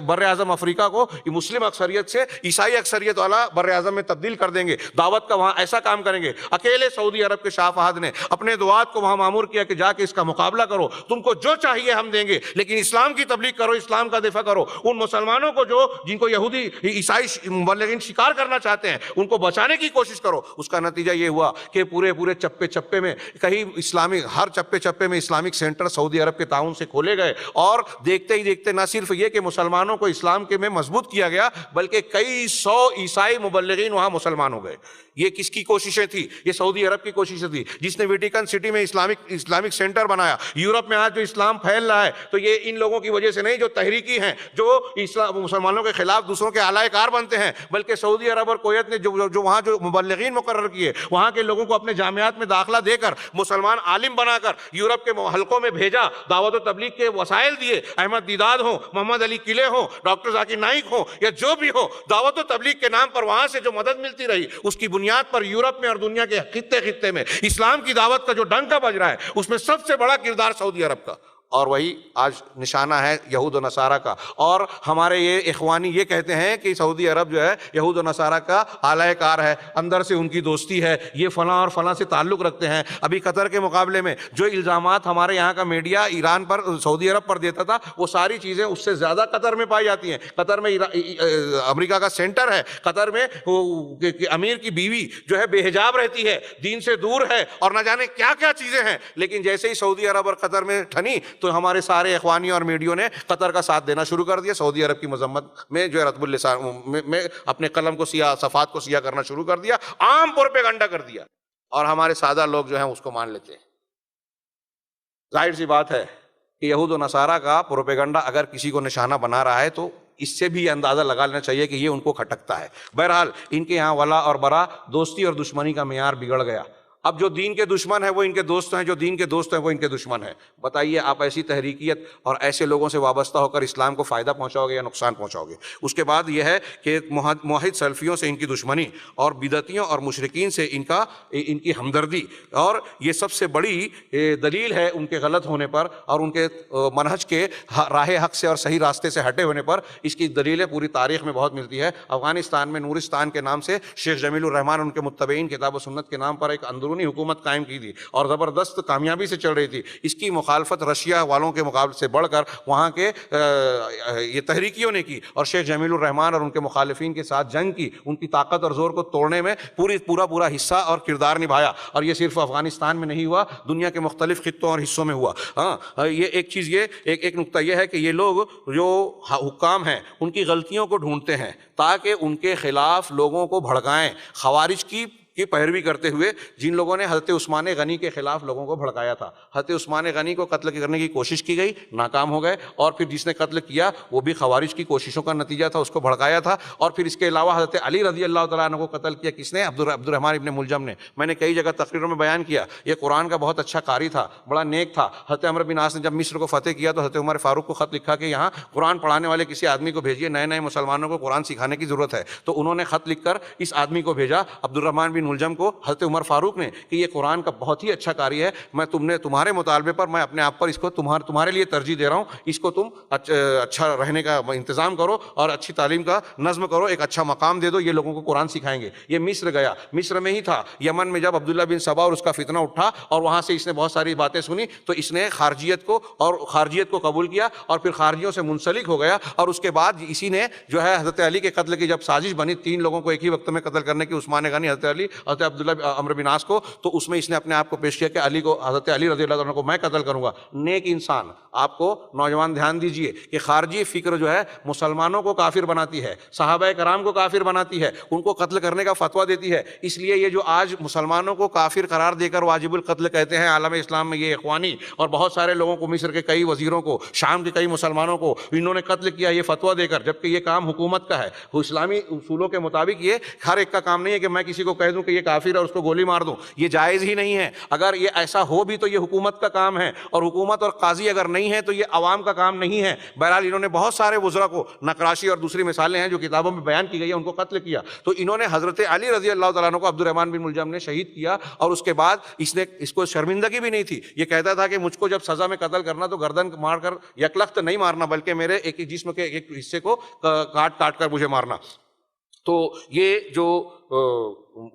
بر اعظم افریقہ کو مسلم اکثریت سے عیسائی اکثریت والا بر اعظم میں تبدیل کر دیں گے، دعوت کا وہاں ایسا کام کریں گے۔ اکیلے سعودی عرب کے شاہ فہد نے اپنے دعات کو وہاں مامور کیا کہ جا کے اس کا مقابلہ کرو، تم کو جو چاہیے ہم دیں گے، لیکن اسلام کی تبلیغ کرو، اسلام کا دفاع کرو۔ ان مسلمانوں کو جن کو یہودی عیسائی مبلغین شکار کرنا چاہتے ہیں ان کو بچانے کی کوشش کرو۔ اس کا نتیجہ یہ ہوا کہ پورے چپے چپے میں کہیں اسلامک، ہر چپے چپے میں اسلامک سینٹر سعودی عرب کے تعاون سے کھولے گئے، اور دیکھتے ہی دیکھتے نہ صرف یہ کہ مسلمانوں کو اسلام کے میں مضبوط کیا گیا بلکہ کئی سو عیسائی مبلغین وہاں مسلمان ہو گئے۔ یہ کس کی کوششیں تھی؟ یہ سعودی عرب کی کوششیں تھی جس نے ویٹیکن سٹی میں اسلامک سینٹر بنایا۔ یورپ میں آج جو اسلام پھیل رہا ہے تو یہ ان لوگوں کی وجہ سے نہیں جو تحریکی ہیں، جو مسلمانوں کے خلاف دوسروں کے اعلی کار بنتے ہیں، بلکہ سعودی عرب اور کویت نے جو وہاں جو مبلغین مقرر کیے، وہاں کے لوگوں کو اپنے جامعات میں داخلہ دے کر مسلمان عالم بنا کر یورپ کے حلقوں میں بھیجا، دعوت و تبلیغ کے وسائل دیے۔ احمد دیداد ہوں، محمد علی قلعے ہوں، ڈاکٹر ذاکر نائک ہوں یا جو بھی ہو، دعوت و تبلیغ کے نام پر وہاں سے جو مدد ملتی رہی اس کی بنیاد پر یورپ میں اور دنیا کے خطے میں اسلام کی دعوت کا جو ڈنکا بج رہا ہے اس میں سب سے بڑا کردار سعودی عرب کا۔ اور وہی آج نشانہ ہے یہود و نصارہ کا. اور ہمارے یہ اخوانی یہ کہتے ہیں کہ سعودی عرب جو ہے یہود و نصارہ کا اعلی کار ہے, اندر سے ان کی دوستی ہے, یہ فلاں اور فلاں سے تعلق رکھتے ہیں. ابھی قطر کے مقابلے میں جو الزامات ہمارے یہاں کا میڈیا ایران پر, سعودی عرب پر دیتا تھا, وہ ساری چیزیں اس سے زیادہ قطر میں پائی جاتی ہیں. قطر میں امریکہ کا سینٹر ہے, قطر میں امیر کی بیوی جو ہے بے حجاب رہتی ہے, دین سے دور ہے, اور نہ جانے کیا کیا چیزیں ہیں. لیکن جیسے ہی سعودی عرب اور قطر میں ٹھنی تو ہمارے سارے اخوانی اور میڈیوں نے قطر کا ساتھ دینا شروع کر دیا, سعودی عرب کی مذمت میں جو ہے رطب اللسان میں اپنے قلم کو سیاہ, صفحات کو سیاہ کرنا شروع کر دیا, عام پروپیگنڈا کر دیا, اور ہمارے سادہ لوگ جو ہیں اس کو مان لیتے ہیں. ظاہر سی بات ہے کہ یہود و نصارہ کا پروپیگنڈا اگر کسی کو نشانہ بنا رہا ہے تو اس سے بھی اندازہ لگا لینا چاہیے کہ یہ ان کو کھٹکتا ہے. بہرحال ان کے یہاں ولا اور برا, دوستی اور دشمنی کا معیار بگڑ گیا. اب جو دین کے دشمن ہیں وہ ان کے دوست ہیں, جو دین کے دوست ہیں وہ ان کے دشمن ہیں. بتائیے آپ ایسی تحریکیت اور ایسے لوگوں سے وابستہ ہو کر اسلام کو فائدہ پہنچاؤ گے یا نقصان پہنچاؤ گے؟ اس کے بعد یہ ہے کہ موحد سلفیوں سے ان کی دشمنی اور بدعتیوں اور مشرکین سے ان کی ہمدردی, اور یہ سب سے بڑی دلیل ہے ان کے غلط ہونے پر اور ان کے منہج کے راہ حق سے اور صحیح راستے سے ہٹے ہونے پر. اس کی دلیلیں پوری تاریخ میں بہت ملتی ہے. افغانستان میں نورستان کے نام سے شیخ جمیل الرحمان ان کے متبعین کتاب و سنت کے نام پر ایک اندرونی حکومت قائم کی تھی اور زبردست کامیابی سے چل رہی تھی. اس کی مخالفت رشیا والوں کے مقابلے سے بڑھ کر وہاں کے یہ تحریکیوں نے کی, اور شیخ جمیل الرحمان اور ان کے مخالفین کے ساتھ جنگ کی, ان کی طاقت اور زور کو توڑنے میں پورا حصہ اور کردار نبھایا. اور یہ صرف افغانستان میں نہیں ہوا, دنیا کے مختلف خطوں اور حصوں میں ہوا. ہاں, یہ ایک چیز, یہ ایک نقطہ یہ ہے کہ یہ لوگ جو حکام ہیں ان کی غلطیوں کو ڈھونڈتے ہیں تاکہ ان کے خلاف لوگوں کو بھڑکائیں. خوارج کی پیروی کرتے ہوئے جن لوگوں نے حضرت عثمان غنی کے خلاف لوگوں کو بھڑکایا تھا, حضرت عثمان غنی کو قتل کرنے کی کوشش کی گئی, ناکام ہو گئے, اور پھر جس نے قتل کیا وہ بھی خوارج کی کوششوں کا نتیجہ تھا, اس کو بھڑکایا تھا. اور پھر اس کے علاوہ حضرت علی رضی اللہ تعالیٰ عنہ کو قتل کیا کس نے؟ عبد الرحمن ابن ملجم نے. میں نے کئی جگہ تقریروں میں بیان کیا, یہ قرآن کا بہت اچھا قاری تھا, بڑا نیک تھا. حضرت عمرو بن عاص نے جب مصر کو فتح کیا تو حضرت عمر فاروق کو خط لکھا کہ یہاں قرآن پڑھانے والے کسی آدمی کو بھیجیے, نئے مسلمانوں کو قرآن سکھانے کی ضرورت ہے. تو انہوں نے خط لکھ کر اس آدمی کو بھیجا, عبد الرحمن بن ملجم کو, حضرت عمر فاروق نے, کہ یہ قرآن کا بہت ہی اچھا قاری ہے, میں تمہارے مطالبے پر میں اپنے آپ پر اس کو تمہارے لیے ترجیح دے رہا ہوں, اس کو تم اچھا رہنے کا انتظام کرو اور اچھی تعلیم کا نظم کرو, ایک اچھا مقام دے دو, یہ لوگوں کو قرآن سکھائیں گے. یہ مصر گیا, مصر میں ہی تھا, یمن میں جب عبداللہ بن سبا اور اس کا فتنہ اٹھا اور وہاں سے اس نے بہت ساری باتیں سنی تو اس نے خارجیت کو قبول کیا اور پھر خارجیوں سے منسلک ہو گیا. اور اس کے بعد اسی نے جو ہے حضرت علی کے قتل کی جب سازش بنی 3 لوگوں کو ایک ہی وقت میں قتل کرنے کی, عثمان غنی, حضرت علی, حضرت عبداللہ عمرو بن عاص کو, تو اس میں اس نے اپنے آپ کو پیش کیا کہ حضرت علی رضی اللہ عنہ کو میں قتل کروں گا. نیک انسان. آپ کو نوجوان دھیان دیجئے کہ خارجی فکر جو ہے مسلمانوں کو کافر بناتی ہے, صحابہ کرام کو کافر بناتی ہے, ان کو قتل کرنے کا فتویٰ دیتی ہے. اس لیے یہ جو آج مسلمانوں کو کافر قرار دے کر واجب القتل کہتے ہیں عالم اسلام میں, یہ اخوانی اور بہت سارے لوگوں کو, مصر کے کئی وزیروں کو, شام کے کئی مسلمانوں کو انہوں نے قتل کیا یہ فتویٰ دے کر, جبکہ یہ کام حکومت کا ہے. اسلامی اصولوں کے مطابق یہ ہر ایک کا کام نہیں ہے کہ میں کسی کو کہہ دوں کہ یہ کافر ہے اور اس کو گولی مار دوں, یہ جائز ہی نہیں ہے. اگر یہ ایسا ہو بھی تو یہ حکومت کا کام ہے, اور حکومت اور قاضی اگر نہیں ہے تو یہ عوام کا کام نہیں ہے. بہرحال انہوں نے بہت سارے وزراء کو, نقراشی اور دوسری مثالیں ہیں جو کتابوں میں بیان کی گئی ہیں, ان کو قتل کیا. تو انہوں نے حضرت علی رضی اللہ تعالیٰ عنہ کو عبد الرحمن بن ملجم نے شہید کیا, اور اس کے بعد اس کو شرمندگی بھی نہیں تھی. یہ کہتا تھا کہ مجھ کو جب سزا میں قتل کرنا تو گردن مار کر یکلخت نہیں مارنا, بلکہ میرے ایک جسم کے ایک حصے کو کاٹ کر مجھے مارنا. تو یہ جو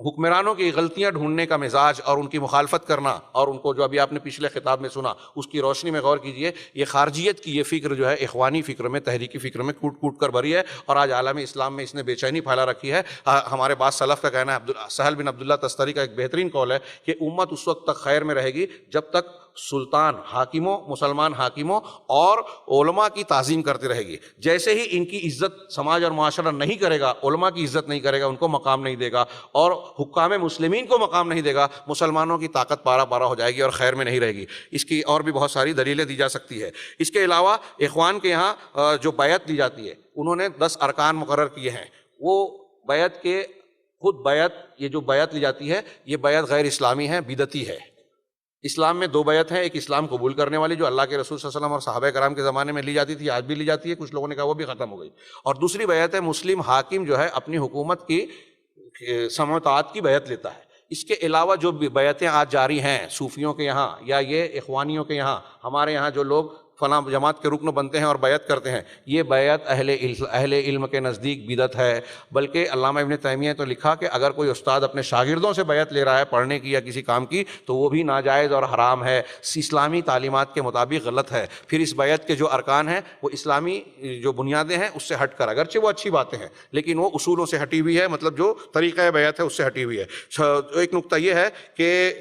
حکمرانوں کی غلطیاں ڈھونڈنے کا مزاج اور ان کی مخالفت کرنا, اور ان کو جو ابھی آپ نے پچھلے خطاب میں سنا اس کی روشنی میں غور کیجئے, یہ خارجیت کی یہ فکر جو ہے اخوانی فکر میں, تحریکی فکر میں کوٹ کر بھری ہے, اور آج عالم اسلام میں اس نے بے چینی پھیلا رکھی ہے. ہمارے بعض سلف کا کہنا ہے, سہل بن عبداللہ تستری کا ایک بہترین قول ہے کہ امت اس وقت تک خیر میں رہے گی جب تک سلطان, حاکموں, مسلمان حاکموں اور علماء کی تعظیم کرتی رہے گی. جیسے ہی ان کی عزت سماج اور معاشرہ نہیں کرے گا, علماء کی عزت نہیں کرے گا, ان کو مقام نہیں دے گا, اور حکام مسلمین کو مقام نہیں دے گا, مسلمانوں کی طاقت پارا پارا ہو جائے گی اور خیر میں نہیں رہے گی. اس کی اور بھی بہت ساری دلیلیں دی جا سکتی ہے. اس کے علاوہ اخوان کے یہاں جو بیعت دی جاتی ہے, انہوں نے 10 ارکان مقرر کیے ہیں. وہ بیعت کے خود بیعت, یہ جو بیعت لی جاتی ہے یہ بیعت غیر اسلامی ہے, بدعتی ہے. اسلام میں 2 بیعت ہیں, ایک اسلام قبول کرنے والی جو اللہ کے رسول صلی اللہ علیہ وسلم اور صحابہ کرام کے زمانے میں لی جاتی تھی, آج بھی لی جاتی ہے, کچھ لوگوں نے کہا وہ بھی ختم ہو گئی. اور دوسری بیعت ہے مسلم حاکم جو ہے اپنی حکومت کی سمع و طاعت کی بیعت لیتا ہے. اس کے علاوہ جو بیعتیں آج جاری ہیں صوفیوں کے یہاں یا یہ اخوانیوں کے یہاں, ہمارے یہاں جو لوگ فلاں جماعت کے رکن بنتے ہیں اور بیعت کرتے ہیں، یہ بیعت اہل علم کے نزدیک بدعت ہے۔ بلکہ علامہ ابن تیمیہ نے تو لکھا کہ اگر کوئی استاد اپنے شاگردوں سے بیعت لے رہا ہے پڑھنے کی یا کسی کام کی تو وہ بھی ناجائز اور حرام ہے، اسلامی تعلیمات کے مطابق غلط ہے۔ پھر اس بیعت کے جو ارکان ہیں وہ اسلامی جو بنیادیں ہیں اس سے ہٹ کر، اگرچہ وہ اچھی باتیں ہیں لیکن وہ اصولوں سے ہٹی ہوئی ہے، مطلب جو طریقہ بیعت ہے اس سے ہٹی ہوئی ہے۔ ایک نقطہ یہ ہے کہ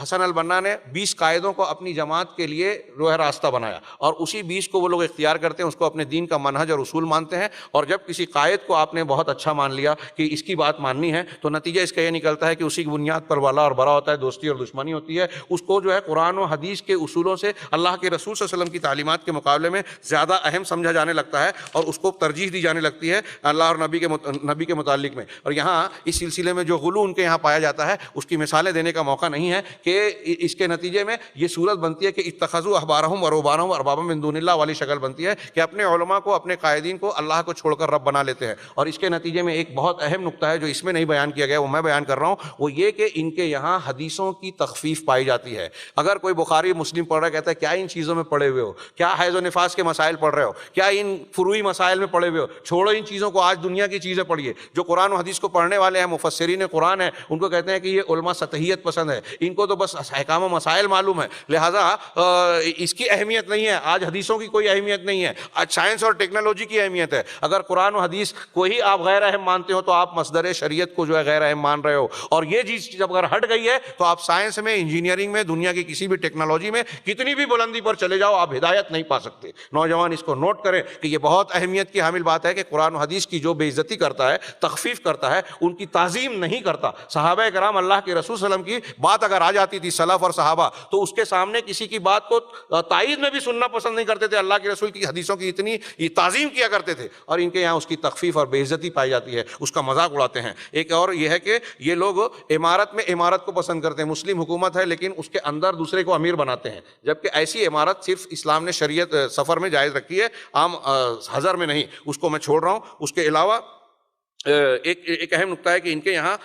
حسن البنا نے 20 قاعدوں کو اپنی جماعت کے لیے جو ہے راستہ بنایا، اور اسی 20 کو وہ لوگ اختیار کرتے ہیں، اس کو اپنے دین کا منہج اور اصول مانتے ہیں۔ اور جب کسی قائد کو آپ نے بہت اچھا مان لیا کہ اس کی بات ماننی ہے تو نتیجہ اس کا یہ نکلتا ہے کہ اسی کی بنیاد پر والا اور برا ہوتا ہے، دوستی اور دشمنی ہوتی ہے۔ اس کو جو ہے قرآن و حدیث کے اصولوں سے اللہ کے رسول صلی اللہ علیہ وسلم کی تعلیمات کے مقابلے میں زیادہ اہم سمجھا جانے لگتا ہے، اور اس کو ترجیح دی جانے لگتی ہے اللہ اور نبی کے متعلق میں۔ اور یہاں اس سلسلے میں جو غلو ان کے یہاں پایا جاتا ہے اس کی مثالیں دینے کا موقع نہیں ہے کہ اس کے نتیجے میں یہ صورت بنتی ہے کہ اتخذوا احبارہم و رہبانہم اربابا من دون اللہ والی شکل بنتی ہے کہ اپنے علماء کو، اپنے قائدین کو اللہ کو چھوڑ کر رب بنا لیتے ہیں۔ اور اس کے نتیجے میں ایک بہت اہم نقطہ ہے جو اس میں نہیں بیان کیا گیا، وہ میں بیان کر رہا ہوں، وہ یہ کہ ان کے یہاں حدیثوں کی تخفیف پائی جاتی ہے۔ اگر کوئی بخاری مسلم پڑھ رہا ہے، کہتا ہے کیا ان چیزوں میں پڑھے ہوئے ہو، کیا حیض و نفاس کے مسائل پڑھ رہے ہو، کیا ان فروعی مسائل میں پڑھے ہوئے ہو، چھوڑو ان چیزوں کو، آج دنیا کی چیزیں پڑھیے۔ جو قرآن و حدیث کو پڑھنے والے ہیں، مفسرین قرآن ہیں، ان کو کہتے ہیں کہ یہ علماء سطحیت پسند ہے، ان کو تو بس احکام و مسائل معلوم ہے، لہٰذا اس کی اہمیت نہیں ہے، آج حدیثوں کی کوئی اہمیت نہیں ہے، آج سائنس اور ٹیکنالوجی کی اہمیت ہے۔ اگر قرآن و حدیث کو ہی آپ غیر اہم مانتے ہو تو آپ مصدر شریعت کو جو ہے غیر اہم مان رہے ہو، اور یہ چیز جب اگر ہٹ گئی ہے تو آپ سائنس میں، انجینئرنگ میں، دنیا کی کسی بھی ٹیکنالوجی میں کتنی بھی بلندی پر چلے جاؤ آپ ہدایت نہیں پا سکتے۔ نوجوان اس کو نوٹ کریں کہ یہ بہت اہمیت کی حامل بات ہے کہ قرآن و حدیث کی جو بے عزتی کرتا ہے، تخفیف کرتا ہے، ان کی تعظیم نہیں کرتا۔ صحابہ کرام اللہ کے رسول صلی اللہ علیہ وسلم کی بات اگر آ جاتی تھی سلف اور صحابہ تو اس کے سامنے کسی کی بات کو تائید میں بھی سننا پسند نہیں کرتے تھے، اللہ کے رسول کی حدیثوں کی اتنی تعظیم کیا کرتے تھے، اور ان کے یہاں اس کی تخفیف اور بے عزتی پائی جاتی ہے، اس کا مذاق اڑاتے ہیں۔ ایک اور یہ ہے کہ یہ لوگ امارت میں امارت کو پسند کرتے ہیں، مسلم حکومت ہے لیکن اس کے اندر دوسرے کو امیر بناتے ہیں، جبکہ ایسی امارت صرف اسلام نے شریعت سفر میں جائز رکھی ہے، عام حضر میں نہیں۔ اس کو میں چھوڑ رہا ہوں۔ اس کے علاوہ ایک اہم نقطہ ہے کہ ان کے یہاں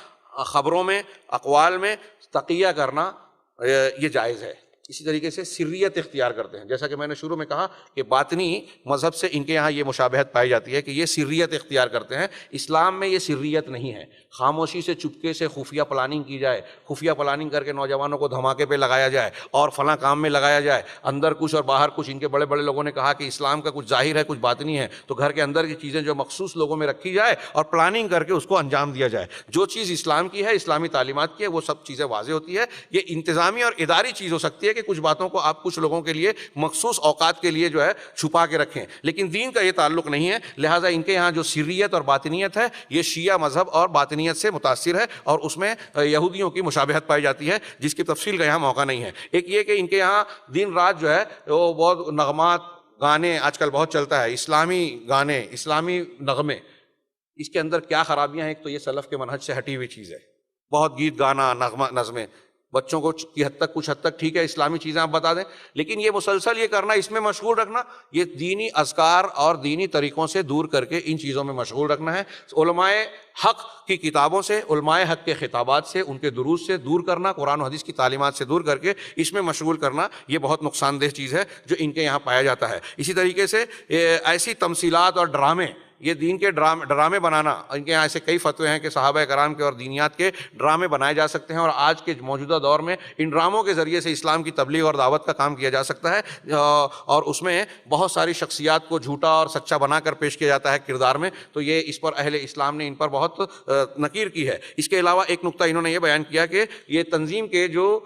خبروں میں، اقوال میں تقیہ کرنا یہ جائز ہے۔ اسی طریقے سے سریت اختیار کرتے ہیں، جیسا کہ میں نے شروع میں کہا کہ باطنی مذہب سے ان کے یہاں یہ مشابہت پائی جاتی ہے کہ یہ سریت اختیار کرتے ہیں۔ اسلام میں یہ سریت نہیں ہے، خاموشی سے، چپکے سے خفیہ پلاننگ کی جائے، خفیہ پلاننگ کر کے نوجوانوں کو دھماکے پہ لگایا جائے اور فلاں کام میں لگایا جائے، اندر کچھ اور باہر کچھ۔ ان کے بڑے بڑے لوگوں نے کہا کہ اسلام کا کچھ ظاہر ہے کچھ باطنی ہے، تو گھر کے اندر کی چیزیں جو مخصوص لوگوں میں رکھی جائے اور پلاننگ کر کے اس کو انجام دیا جائے۔ جو چیز اسلام کی ہے، اسلامی تعلیمات کی ہے، وہ سب چیزیں واضح ہوتی ہے۔ یہ انتظامی اور اداری چیز ہو سکتی ہے کہ کچھ باتوں کو آپ کچھ لوگوں کے لیے مخصوص اوقات کے لیے جو ہے چھپا کے رکھیں، لیکن دین کا یہ تعلق نہیں ہے۔ لہٰذا ان کے یہاں جو سریت اور باطنیت ہے یہ شیعہ مذہب اور باطنیت سے متاثر ہے، اور اس میں یہودیوں کی مشابہت پائی جاتی ہے جس کی تفصیل کا یہاں موقع نہیں ہے۔ ایک یہ کہ ان کے یہاں دن رات جو ہے وہ بہت نغمات، گانے آج کل بہت چلتا ہے، اسلامی گانے، اسلامی نغمے، اس کے اندر کیا خرابیاں ہیں؟ ایک تو یہ سلف کے منہج سے ہٹی ہوئی چیز ہے، بہت گیت گانا، نظمیں، بچوں کو کی حد تک، کچھ حد تک ٹھیک ہے اسلامی چیزیں آپ بتا دیں، لیکن یہ مسلسل یہ کرنا، اس میں مشغول رکھنا، یہ دینی اذکار اور دینی طریقوں سے دور کر کے ان چیزوں میں مشغول رکھنا ہے۔ علماء حق کی کتابوں سے، علماء حق کے خطابات سے، ان کے دروس سے دور کرنا، قرآن و حدیث کی تعلیمات سے دور کر کے اس میں مشغول کرنا، یہ بہت نقصان دہ چیز ہے جو ان کے یہاں پایا جاتا ہے۔ اسی طریقے سے ایسی تمثیلات اور ڈرامے، یہ دین کے ڈرامے بنانا، ان کے یہاں ایسے کئی فتوے ہیں کہ صحابہ کرام کے اور دینیات کے ڈرامے بنائے جا سکتے ہیں، اور آج کے موجودہ دور میں ان ڈراموں کے ذریعے سے اسلام کی تبلیغ اور دعوت کا کام کیا جا سکتا ہے، اور اس میں بہت ساری شخصیات کو جھوٹا اور سچا بنا کر پیش کیا جاتا ہے کردار میں، تو یہ اس پر اہل اسلام نے ان پر بہت نکیر کی ہے۔ اس کے علاوہ ایک نقطہ انہوں نے یہ بیان کیا کہ یہ تنظیم کے جو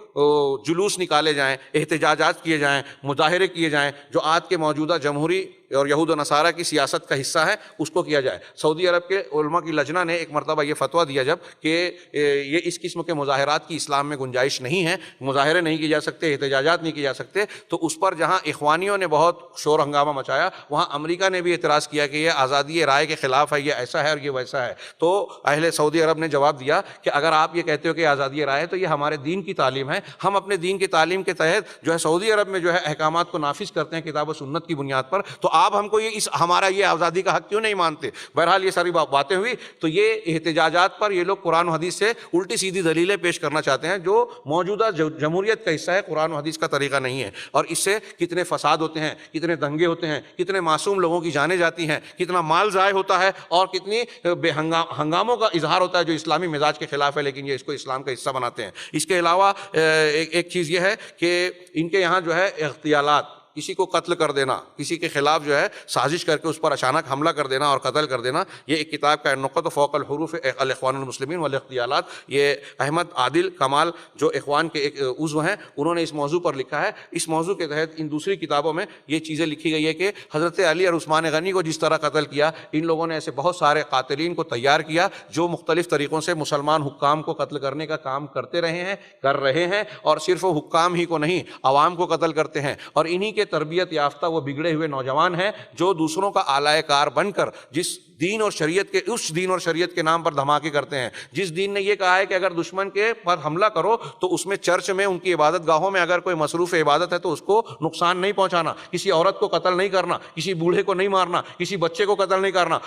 جلوس نکالے جائیں، احتجاجات کیے جائیں، مظاہرے کیے جائیں، جو آج کے موجودہ جمہوری اور یہود و نصارہ کی سیاست کا حصہ ہے، اس کو کیا جائے۔ سعودی عرب کے علماء کی لجنہ نے ایک مرتبہ یہ فتویٰ دیا جب کہ یہ اس قسم کے مظاہرات کی اسلام میں گنجائش نہیں ہے، مظاہرے نہیں کیے جا سکتے، احتجاجات نہیں کیے جا سکتے، تو اس پر جہاں اخوانیوں نے بہت شور ہنگامہ مچایا، وہاں امریکہ نے بھی اعتراض کیا کہ یہ آزادی رائے کے خلاف ہے، یہ ایسا ہے اور یہ ویسا ہے۔ تو اہل سعودی عرب نے جواب دیا کہ اگر آپ یہ کہتے ہو کہ آزادی رائے ہے تو یہ ہمارے دین کی تعلیم ہے، ہم اپنے دین کی تعلیم کے تحت جو ہے سعودی عرب میں جو ہے احکامات کو نافذ کرتے ہیں کتاب و سنت کی بنیاد پر، تو آپ ہم کو ہمارا یہ آزادی کا حق کیوں نہیں مانتے؟ بہرحال یہ ساری باتیں ہوئی، تو یہ احتجاجات پر یہ لوگ قرآن و حدیث سے الٹی سیدھی دلیلیں پیش کرنا چاہتے ہیں جو موجودہ جمہوریت کا حصہ ہے، قرآن و حدیث کا طریقہ نہیں ہے، اور اس سے کتنے فساد ہوتے ہیں، کتنے دنگے ہوتے ہیں، کتنے معصوم لوگوں کی جانیں جاتی ہیں، کتنا مال ضائع ہوتا ہے، اور کتنی بے ہنگاموں کا اظہار ہوتا ہے جو اسلامی مزاج کے خلاف ہے، لیکن یہ اس کو اسلام کا حصہ بناتے ہیں۔ اس کے علاوہ ایک چیز یہ ہے کہ ان کے یہاں جو ہے اغتیالات، کسی کو قتل کر دینا، کسی کے خلاف جو ہے سازش کر کے اس پر اچانک حملہ کر دینا اور قتل کر دینا، یہ ایک کتاب کا نقط فوق الحروف الاخوان المسلمین والاغتیالات، یہ احمد عادل کمال جو اخوان کے ایک عضو ہیں، انہوں نے اس موضوع پر لکھا ہے۔ اس موضوع کے تحت ان دوسری کتابوں میں یہ چیزیں لکھی گئی ہے کہ حضرت علی اور عثمان غنی کو جس طرح قتل کیا، ان لوگوں نے ایسے بہت سارے قاتلین کو تیار کیا جو مختلف طریقوں سے مسلمان حکام کو قتل کرنے کا کام کرتے رہے ہیں، کر رہے ہیں، اور صرف وہ حکام ہی کو نہیں، عوام کو قتل کرتے ہیں، اور انہی کے تربیت یافتہ وہ بگڑے ہوئے نوجوان ہیں جو دوسروں کا آلائے کار بن کر جس دین اور شریعت کے نام پر دھماکے کرتے ہیں۔ جس دین نے یہ کہا ہے کہ اگر دشمن کے پر حملہ کرو تو اس میں چرچ میں، ان کی عبادت گاہوں میں اگر کوئی مصروف عبادت ہے تو اس کو نقصان نہیں پہنچانا، کسی عورت کو قتل نہیں کرنا، کسی بوڑھے کو نہیں مارنا، کسی بچے کو قتل نہیں کرنا،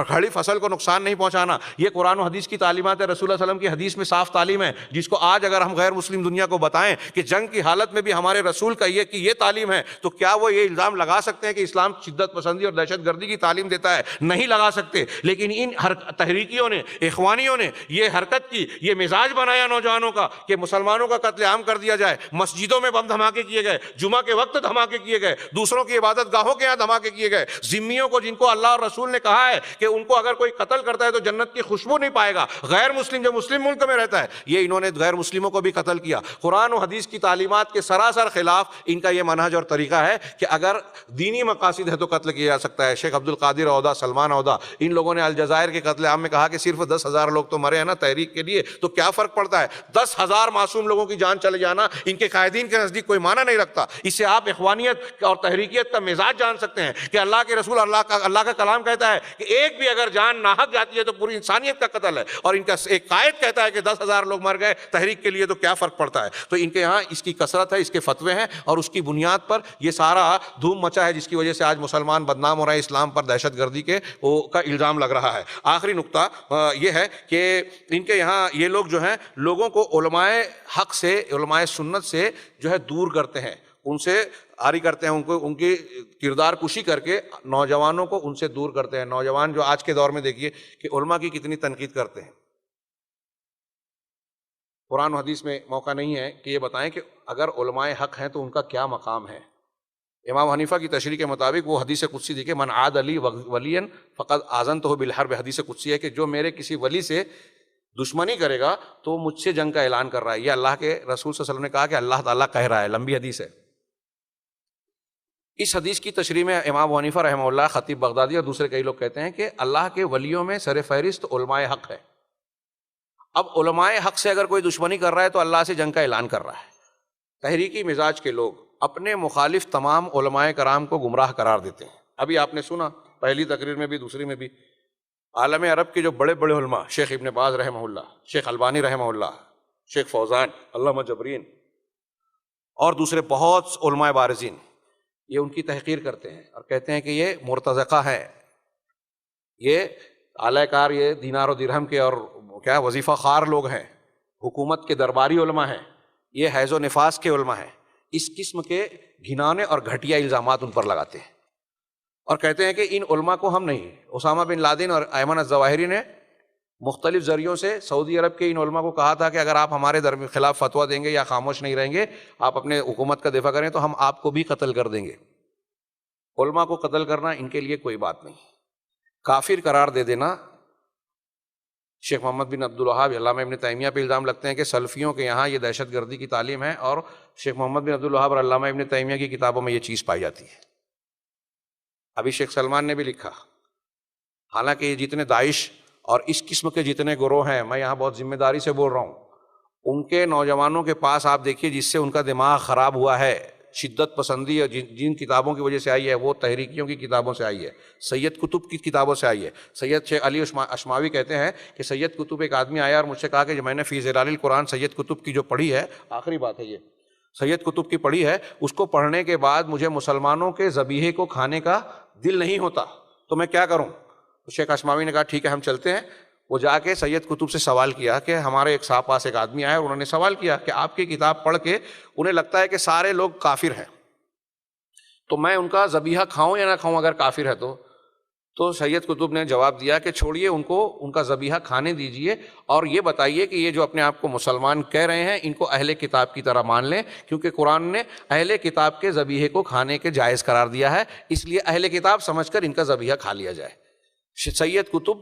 کھڑی فصل کو نقصان نہیں پہنچانا۔ یہ قرآن و حدیث کی تعلیمات ہے، رسول اللہ علیہ وسلم کی حدیث میں صاف تعلیم ہے، جس کو آج اگر ہم غیر مسلم دنیا کو بتائیں کہ جنگ کی حالت میں بھی ہمارے رسول کا یہ تعلیم ہے، تو کیا وہ یہ الزام لگا سکتے ہیں کہ اسلام شدت پسندی اور دہشت گردی کی تعلیم دیتا ہے؟ نہیں لگا سکتے۔ لیکن ان تحریکیوں نے، اخوانیوں نے یہ حرکت کی، یہ مزاج بنایا نوجوانوں کا کہ مسلمانوں کا قتل عام کر دیا جائے، مسجدوں میں بم دھماکے کیے گئے، جمعہ کے وقت دھماکے کیے گئے، دوسروں کی عبادت گاہوں کے یہاں دھماکے کیے گئے، ذمیوں کو جن کو اللہ اور رسول نے کہا ہے کہ ان کو اگر کوئی قتل کرتا ہے تو جنت کی خوشبو نہیں پائے گا، غیر مسلم جو مسلم ملک میں رہتا ہے، یہ انہوں نے غیر مسلموں کو بھی قتل کیا۔ قرآن و حدیث کی تعلیمات کے سراسر خلاف ان کا یہ منہج اور طریقہ ہے کہ اگر دینی مقاصد ہے تو قتل کیا جا سکتا ہے۔ شیخ عبد القادر عودہ، سلمان عودہ، ان لوگوں نے الجزائر کے قتل عام میں کہا کہ صرف 10,000 لوگ تو مرے ہیں نا تحریک کے لیے، تو کیا فرق پڑتا ہے؟ 10,000 معصوم لوگوں کی جان چلے جانا ان کے قائدین کے نزدیک کوئی معنی نہیں رکھتا۔ اس سے آپ اخوانیت اور تحریکیت کا مزاج جان سکتے ہیں کہ اللہ کے رسول، اللہ کا کلام کہتا ہے کہ ایک بھی اگر جان ناحق جاتی ہے تو پوری انسانیت کا قتل ہے، اور ان کا ایک قائد کہتا ہے کہ 10,000 لوگ مر گئے تحریک کے لیے، تو کیا فرق پڑتا ہے؟ تو ان کے یہاں اس کی کثرت ہے، اس کے فتوے ہیں، اور اس کی بنیاد پر یہ سارا دھوم مچا ہے جس کی وجہ سے آج مسلمان بدنام ہو رہے ہیں، اسلام پر دہشت گردی کا الزام لگ رہا ہے۔ آخری نقطہ یہ ہے کہ ان کے یہاں یہ لوگ جو ہیں لوگوں کو علماء حق سے، علماء سنت سے جو ہے دور کرتے ہیں، ان سے آری کرتے ہیں، ان کی کردار کشی کر کے نوجوانوں کو ان سے دور کرتے ہیں۔ نوجوان جو آج کے دور میں دیکھیے کہ علماء کی کتنی تنقید کرتے ہیں۔ قرآن و حدیث میں موقع نہیں ہے کہ یہ بتائیں کہ اگر علماء حق ہیں تو ان کا کیا مقام ہے۔ امام حنیفہ کی تشریح کے مطابق وہ حدیث قدسی دیکھیں، من عاد علی ولیا فقد آذنتہ بالحرب، حدیث قدسی ہے کہ جو میرے کسی ولی سے دشمنی کرے گا تو مجھ سے جنگ کا اعلان کر رہا ہے۔ یہ اللہ کے رسول صلی اللہ علیہ وسلم نے کہا کہ اللہ تعالیٰ کہہ رہا ہے، لمبی حدیث ہے۔ اس حدیث کی تشریح میں امام حنیفہ رحمہ اللہ، خطیب بغدادی اور دوسرے کئی لوگ کہتے ہیں کہ اللہ کے ولیوں میں سر فہرست علماء حق ہے۔ اب علماء حق سے اگر کوئی دشمنی کر رہا ہے تو اللہ سے جنگ کا اعلان کر رہا ہے۔ تحریکی مزاج کے لوگ اپنے مخالف تمام علماء کرام کو گمراہ قرار دیتے ہیں۔ ابھی آپ نے سنا پہلی تقریر میں بھی، دوسری میں بھی، عالم عرب کے جو بڑے بڑے علماء، شیخ ابن باز رحمہ اللہ، شیخ البانی رحمہ اللہ، شیخ فوزان، علامہ جبرین اور دوسرے بہت علماء بارزین، یہ ان کی تحقیر کرتے ہیں اور کہتے ہیں کہ یہ مرتزقہ ہیں، یہ اعلی کار، یہ دینار و درہم کے اور کیا وظیفہ خوار لوگ ہیں، حکومت کے درباری علماء ہیں، یہ حیض و نفاس کے علماء ہیں۔ اس قسم کے گھنانے اور گھٹیا الزامات ان پر لگاتے ہیں اور کہتے ہیں کہ ان علماء کو ہم نہیں۔ اسامہ بن لادن اور ایمن الظواہری نے مختلف ذریعوں سے سعودی عرب کے ان علماء کو کہا تھا کہ اگر آپ ہمارے خلاف فتویٰ دیں گے یا خاموش نہیں رہیں گے، آپ اپنے حکومت کا دفاع کریں تو ہم آپ کو بھی قتل کر دیں گے۔ علماء کو قتل کرنا ان کے لیے کوئی بات نہیں، کافر قرار دے دینا۔ شیخ محمد بن عبد الوہاب، علامہ ابن تیمیہ پہ الزام لگتے ہیں کہ سلفیوں کے یہاں یہ دہشت گردی کی تعلیم ہے، اور شیخ محمد بن عبد الوہاب اور علامہ ابن تیمیہ کی کتابوں میں یہ چیز پائی جاتی ہے۔ ابھی شیخ سلمان نے بھی لکھا، حالانکہ یہ جتنے داعش اور اس قسم کے جتنے گروہ ہیں، میں یہاں بہت ذمہ داری سے بول رہا ہوں، ان کے نوجوانوں کے پاس آپ دیکھیے جس سے ان کا دماغ خراب ہوا ہے، شدت پسندی اور جن کتابوں کی وجہ سے آئی ہے وہ تحریکیوں کی کتابوں سے آئی ہے، سید قطب کی کتابوں سے آئی ہے۔ سید شیخ علی اشماوی کہتے ہیں کہ سید قطب ایک آدمی آیا اور مجھ سے کہا کہ میں نے فی ظلال القرآن سید قطب کی جو پڑھی ہے، آخری بات ہے یہ، سید قطب کی پڑھی ہے، اس کو پڑھنے کے بعد مجھے مسلمانوں کے ذبیحے کو کھانے کا دل نہیں ہوتا، تو میں کیا کروں؟ شیخ اشماوی نے کہا ٹھیک ہے ہم چلتے ہیں۔ وہ جا کے سید قطب سے سوال کیا کہ ہمارے ایک صاحب پاس ایک آدمی آیا اور انہوں نے سوال کیا کہ آپ کی کتاب پڑھ کے انہیں لگتا ہے کہ سارے لوگ کافر ہیں، تو میں ان کا ذبیحہ کھاؤں یا نہ کھاؤں اگر کافر ہے تو سید قطب نے جواب دیا کہ چھوڑیے ان کو، ان کا ذبیحہ کھانے دیجئے، اور یہ بتائیے کہ یہ جو اپنے آپ کو مسلمان کہہ رہے ہیں ان کو اہل کتاب کی طرح مان لیں، کیونکہ قرآن نے اہل کتاب کے ذبیحے کو کھانے کے جائز قرار دیا ہے، اس لیے اہل کتاب سمجھ کر ان کا ذبیحہ کھا لیا جائے۔ سید قطب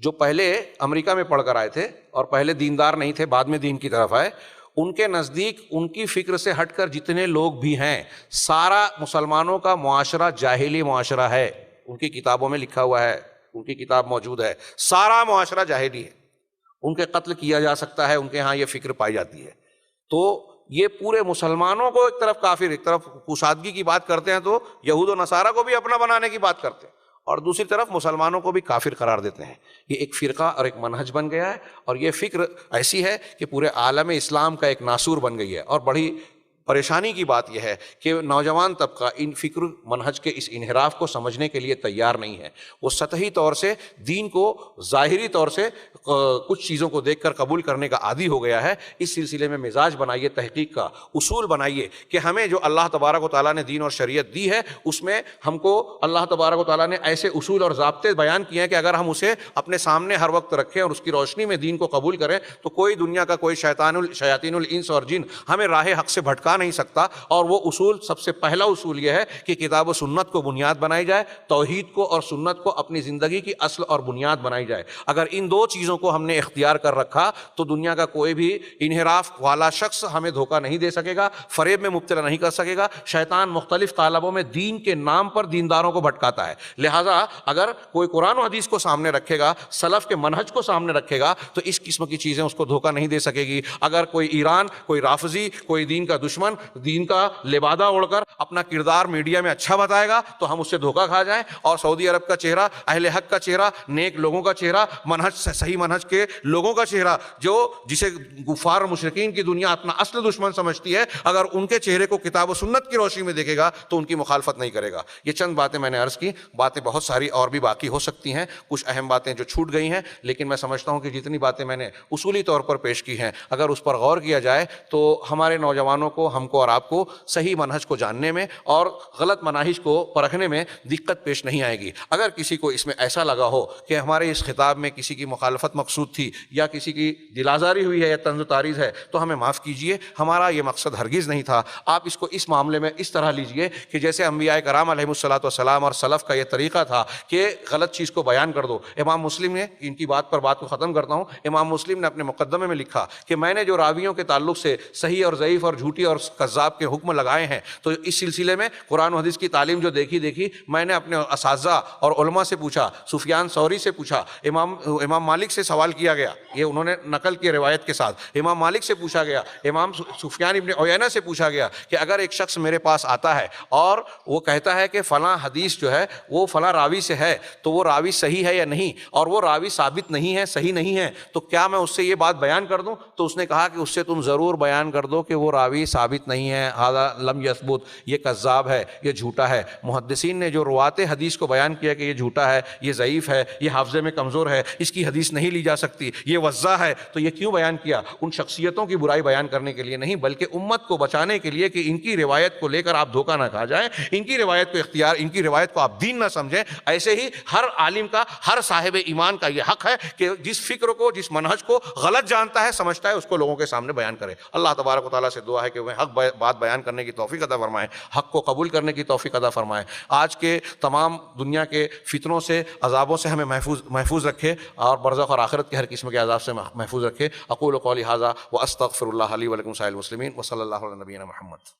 جو پہلے امریکہ میں پڑھ کر آئے تھے اور پہلے دیندار نہیں تھے، بعد میں دین کی طرف آئے، ان کے نزدیک ان کی فکر سے ہٹ کر جتنے لوگ بھی ہیں، سارا مسلمانوں کا معاشرہ جاہلی معاشرہ ہے۔ ان کی کتابوں میں لکھا ہوا ہے، ان کی کتاب موجود ہے، سارا معاشرہ جاہلی ہے، ان کے قتل کیا جا سکتا ہے، ان کے ہاں یہ فکر پائی جاتی ہے۔ تو یہ پورے مسلمانوں کو ایک طرف کافر، ایک طرف کشادگی کی بات کرتے ہیں تو یہود و نصارہ کو بھی اپنا بنانے کی بات کرتے ہیں، اور دوسری طرف مسلمانوں کو بھی کافر قرار دیتے ہیں۔ یہ ایک فرقہ اور ایک منہج بن گیا ہے، اور یہ فکر ایسی ہے کہ پورے عالم اسلام کا ایک ناسور بن گئی ہے۔ اور بڑی پریشانی کی بات یہ ہے کہ نوجوان طبقہ ان فکر منہج کے اس انحراف کو سمجھنے کے لیے تیار نہیں ہے، وہ سطحی طور سے دین کو ظاہری طور سے کچھ چیزوں کو دیکھ کر قبول کرنے کا عادی ہو گیا ہے۔ اس سلسلے میں مزاج بنائیے تحقیق کا، اصول بنائیے کہ ہمیں جو اللہ تبارک و تعالیٰ نے دین اور شریعت دی ہے اس میں ہم کو اللہ تبارک و تعالیٰ نے ایسے اصول اور ضابطے بیان کیے ہیں کہ اگر ہم اسے اپنے سامنے ہر وقت رکھیں اور اس کی روشنی میں دین کو قبول کریں تو کوئی دنیا کا کوئی شیاطین الانس اور جن ہمیں راہ حق سے بھٹکا نہیں سکتا۔ اور وہ اصول، سب سے پہلا اصول یہ ہے کہ کتاب و سنت کو بنیاد بنائی جائے، توحید کو اور سنت کو اپنی زندگی کی اصل اور بنیاد بنائی جائے۔ اگر ان دو چیزوں کو ہم نے اختیار کر رکھا تو دنیا کا کوئی بھی انحراف والا شخص ہمیں دھوکہ نہیں دے سکے گا، فریب میں مبتلا نہیں کر سکے گا۔ شیطان مختلف طالبوں میں دین کے نام پر دینداروں کو بھٹکاتا ہے، لہٰذا اگر کوئی قرآن و حدیث کو سامنے رکھے گا، سلف کے منہج کو سامنے رکھے گا تو اس قسم کی چیزیں اس کو دھوکہ نہیں دے سکے گی۔ اگر کوئی ایران، کوئی رافضی، کوئی دین کا دشمن دین کا لبادہ اوڑھ کر اپنا کردار میڈیا میں اچھا بتائے گا تو ہم اس سے دھوکہ کھا جائیں، اور سعودی عرب کا چہرہ، اہل حق کا چہرہ، نیک لوگوں کا چہرہ، منہج صحیح منہج کے لوگوں کا چہرہ، جسے کفار مشرکین کی دنیا اپنا اصل دشمن سمجھتی ہے، اگر ان کے چہرے کو کتاب و سنت کی روشنی میں دیکھے گا تو ان کی مخالفت نہیں کرے گا۔ یہ چند باتیں میں نے عرض کی، باتیں بہت ساری اور بھی باقی ہو سکتی ہیں، کچھ اہم باتیں جو چھوٹ گئی ہیں، لیکن میں سمجھتا ہوں کہ جتنی باتیں میں نے اصولی طور پر پیش کی ہیں اگر اس پر غور کیا جائے تو ہمارے نوجوانوں کو، ہم کو اور آپ کو صحیح منہج کو جاننے میں اور غلط مناہج کو پرکھنے میں دقت پیش نہیں آئے گی۔ اگر کسی کو اس میں ایسا لگا ہو کہ ہمارے اس خطاب میں کسی کی مخالفت مقصود تھی یا کسی کی دل آزاری ہوئی ہے یا طنز و تاریض ہے تو ہمیں معاف کیجئے، ہمارا یہ مقصد ہرگز نہیں تھا۔ آپ اس کو اس معاملے میں اس طرح لیجئے کہ جیسے انبیاء کرام علیہ الصلوۃ والسلام اور سلف کا یہ طریقہ تھا کہ غلط چیز کو بیان کر دو۔ امام مسلم نے، ان کی بات پر بات کو ختم کرتا ہوں، امام مسلم نے اپنے مقدمے میں لکھا کہ میں نے جو راویوں کے تعلق سے صحیح اور ضعیف اور جھوٹی اور کذاب کے حکم لگائے ہیں تو اس سلسلے میں قرآن و حدیث کی تعلیم جو دیکھی میں نے اپنے اساتذہ اور علماء سے پوچھا، سفیان ثوری سے پوچھا، امام مالک سے سوال کیا گیا، یہ انہوں نے نقل کی روایت کے ساتھ، امام مالک سے پوچھا گیا، امام سفیان ابن عیینہ سے پوچھا گیا کہ اگر ایک شخص میرے پاس آتا ہے اور وہ کہتا ہے کہ فلاں حدیث جو ہے وہ فلاں راوی سے ہے تو وہ راوی صحیح ہے یا نہیں، اور وہ راوی ثابت نہیں ہے، صحیح نہیں ہے، تو کیا میں اس سے یہ بات بیان کر دوں؟ تو اس نے کہا کہ اس سے تم ضرور بیان کر دو کہ وہ راوی ثابت نہیں ہے، ھذا لم یثبت، یہ کذاب ہے، یہ جھوٹا ہے۔ محدثین نے جو روات حدیث کو بیان کیا کہ یہ جھوٹا ہے، یہ ضعیف ہے، یہ حافظے میں کمزور ہے، اس کی حدیث نہیں لی جا سکتی، یہ وضاح ہے، تو یہ کیوں بیان کیا؟ ان شخصیتوں کی برائی بیان کرنے کے لیے نہیں، بلکہ امت کو بچانے کے لیے کہ ان کی روایت کو لے کر آپ دھوکہ نہ کھا جائیں، ان کی روایت کو ان کی روایت کو آپ دین نہ سمجھیں۔ ایسے ہی ہر عالم کا، ہر صاحب ایمان کا یہ حق ہے کہ جس فکر کو، جس منہج کو غلط جانتا ہے، سمجھتا ہے، اس کو لوگوں کے سامنے بیان کرے۔ اللہ تبارک و تعالیٰ سے دعا ہے کہ وہ حق بات بیان کرنے کی توفیق عطا فرمائے، حق کو قبول کرنے کی توفیق عطا فرمائے، آج کے تمام دنیا کے فتنوں سے، عذابوں سے ہمیں محفوظ رکھے، اور برزخ اور آخرت کے ہر قسم کے عذاب سے محفوظ رکھے۔ اقول قولی ھذا واستغفر اللہ لی ولکم سائر المسلمین، وصلی اللہ علی نبینا محمد۔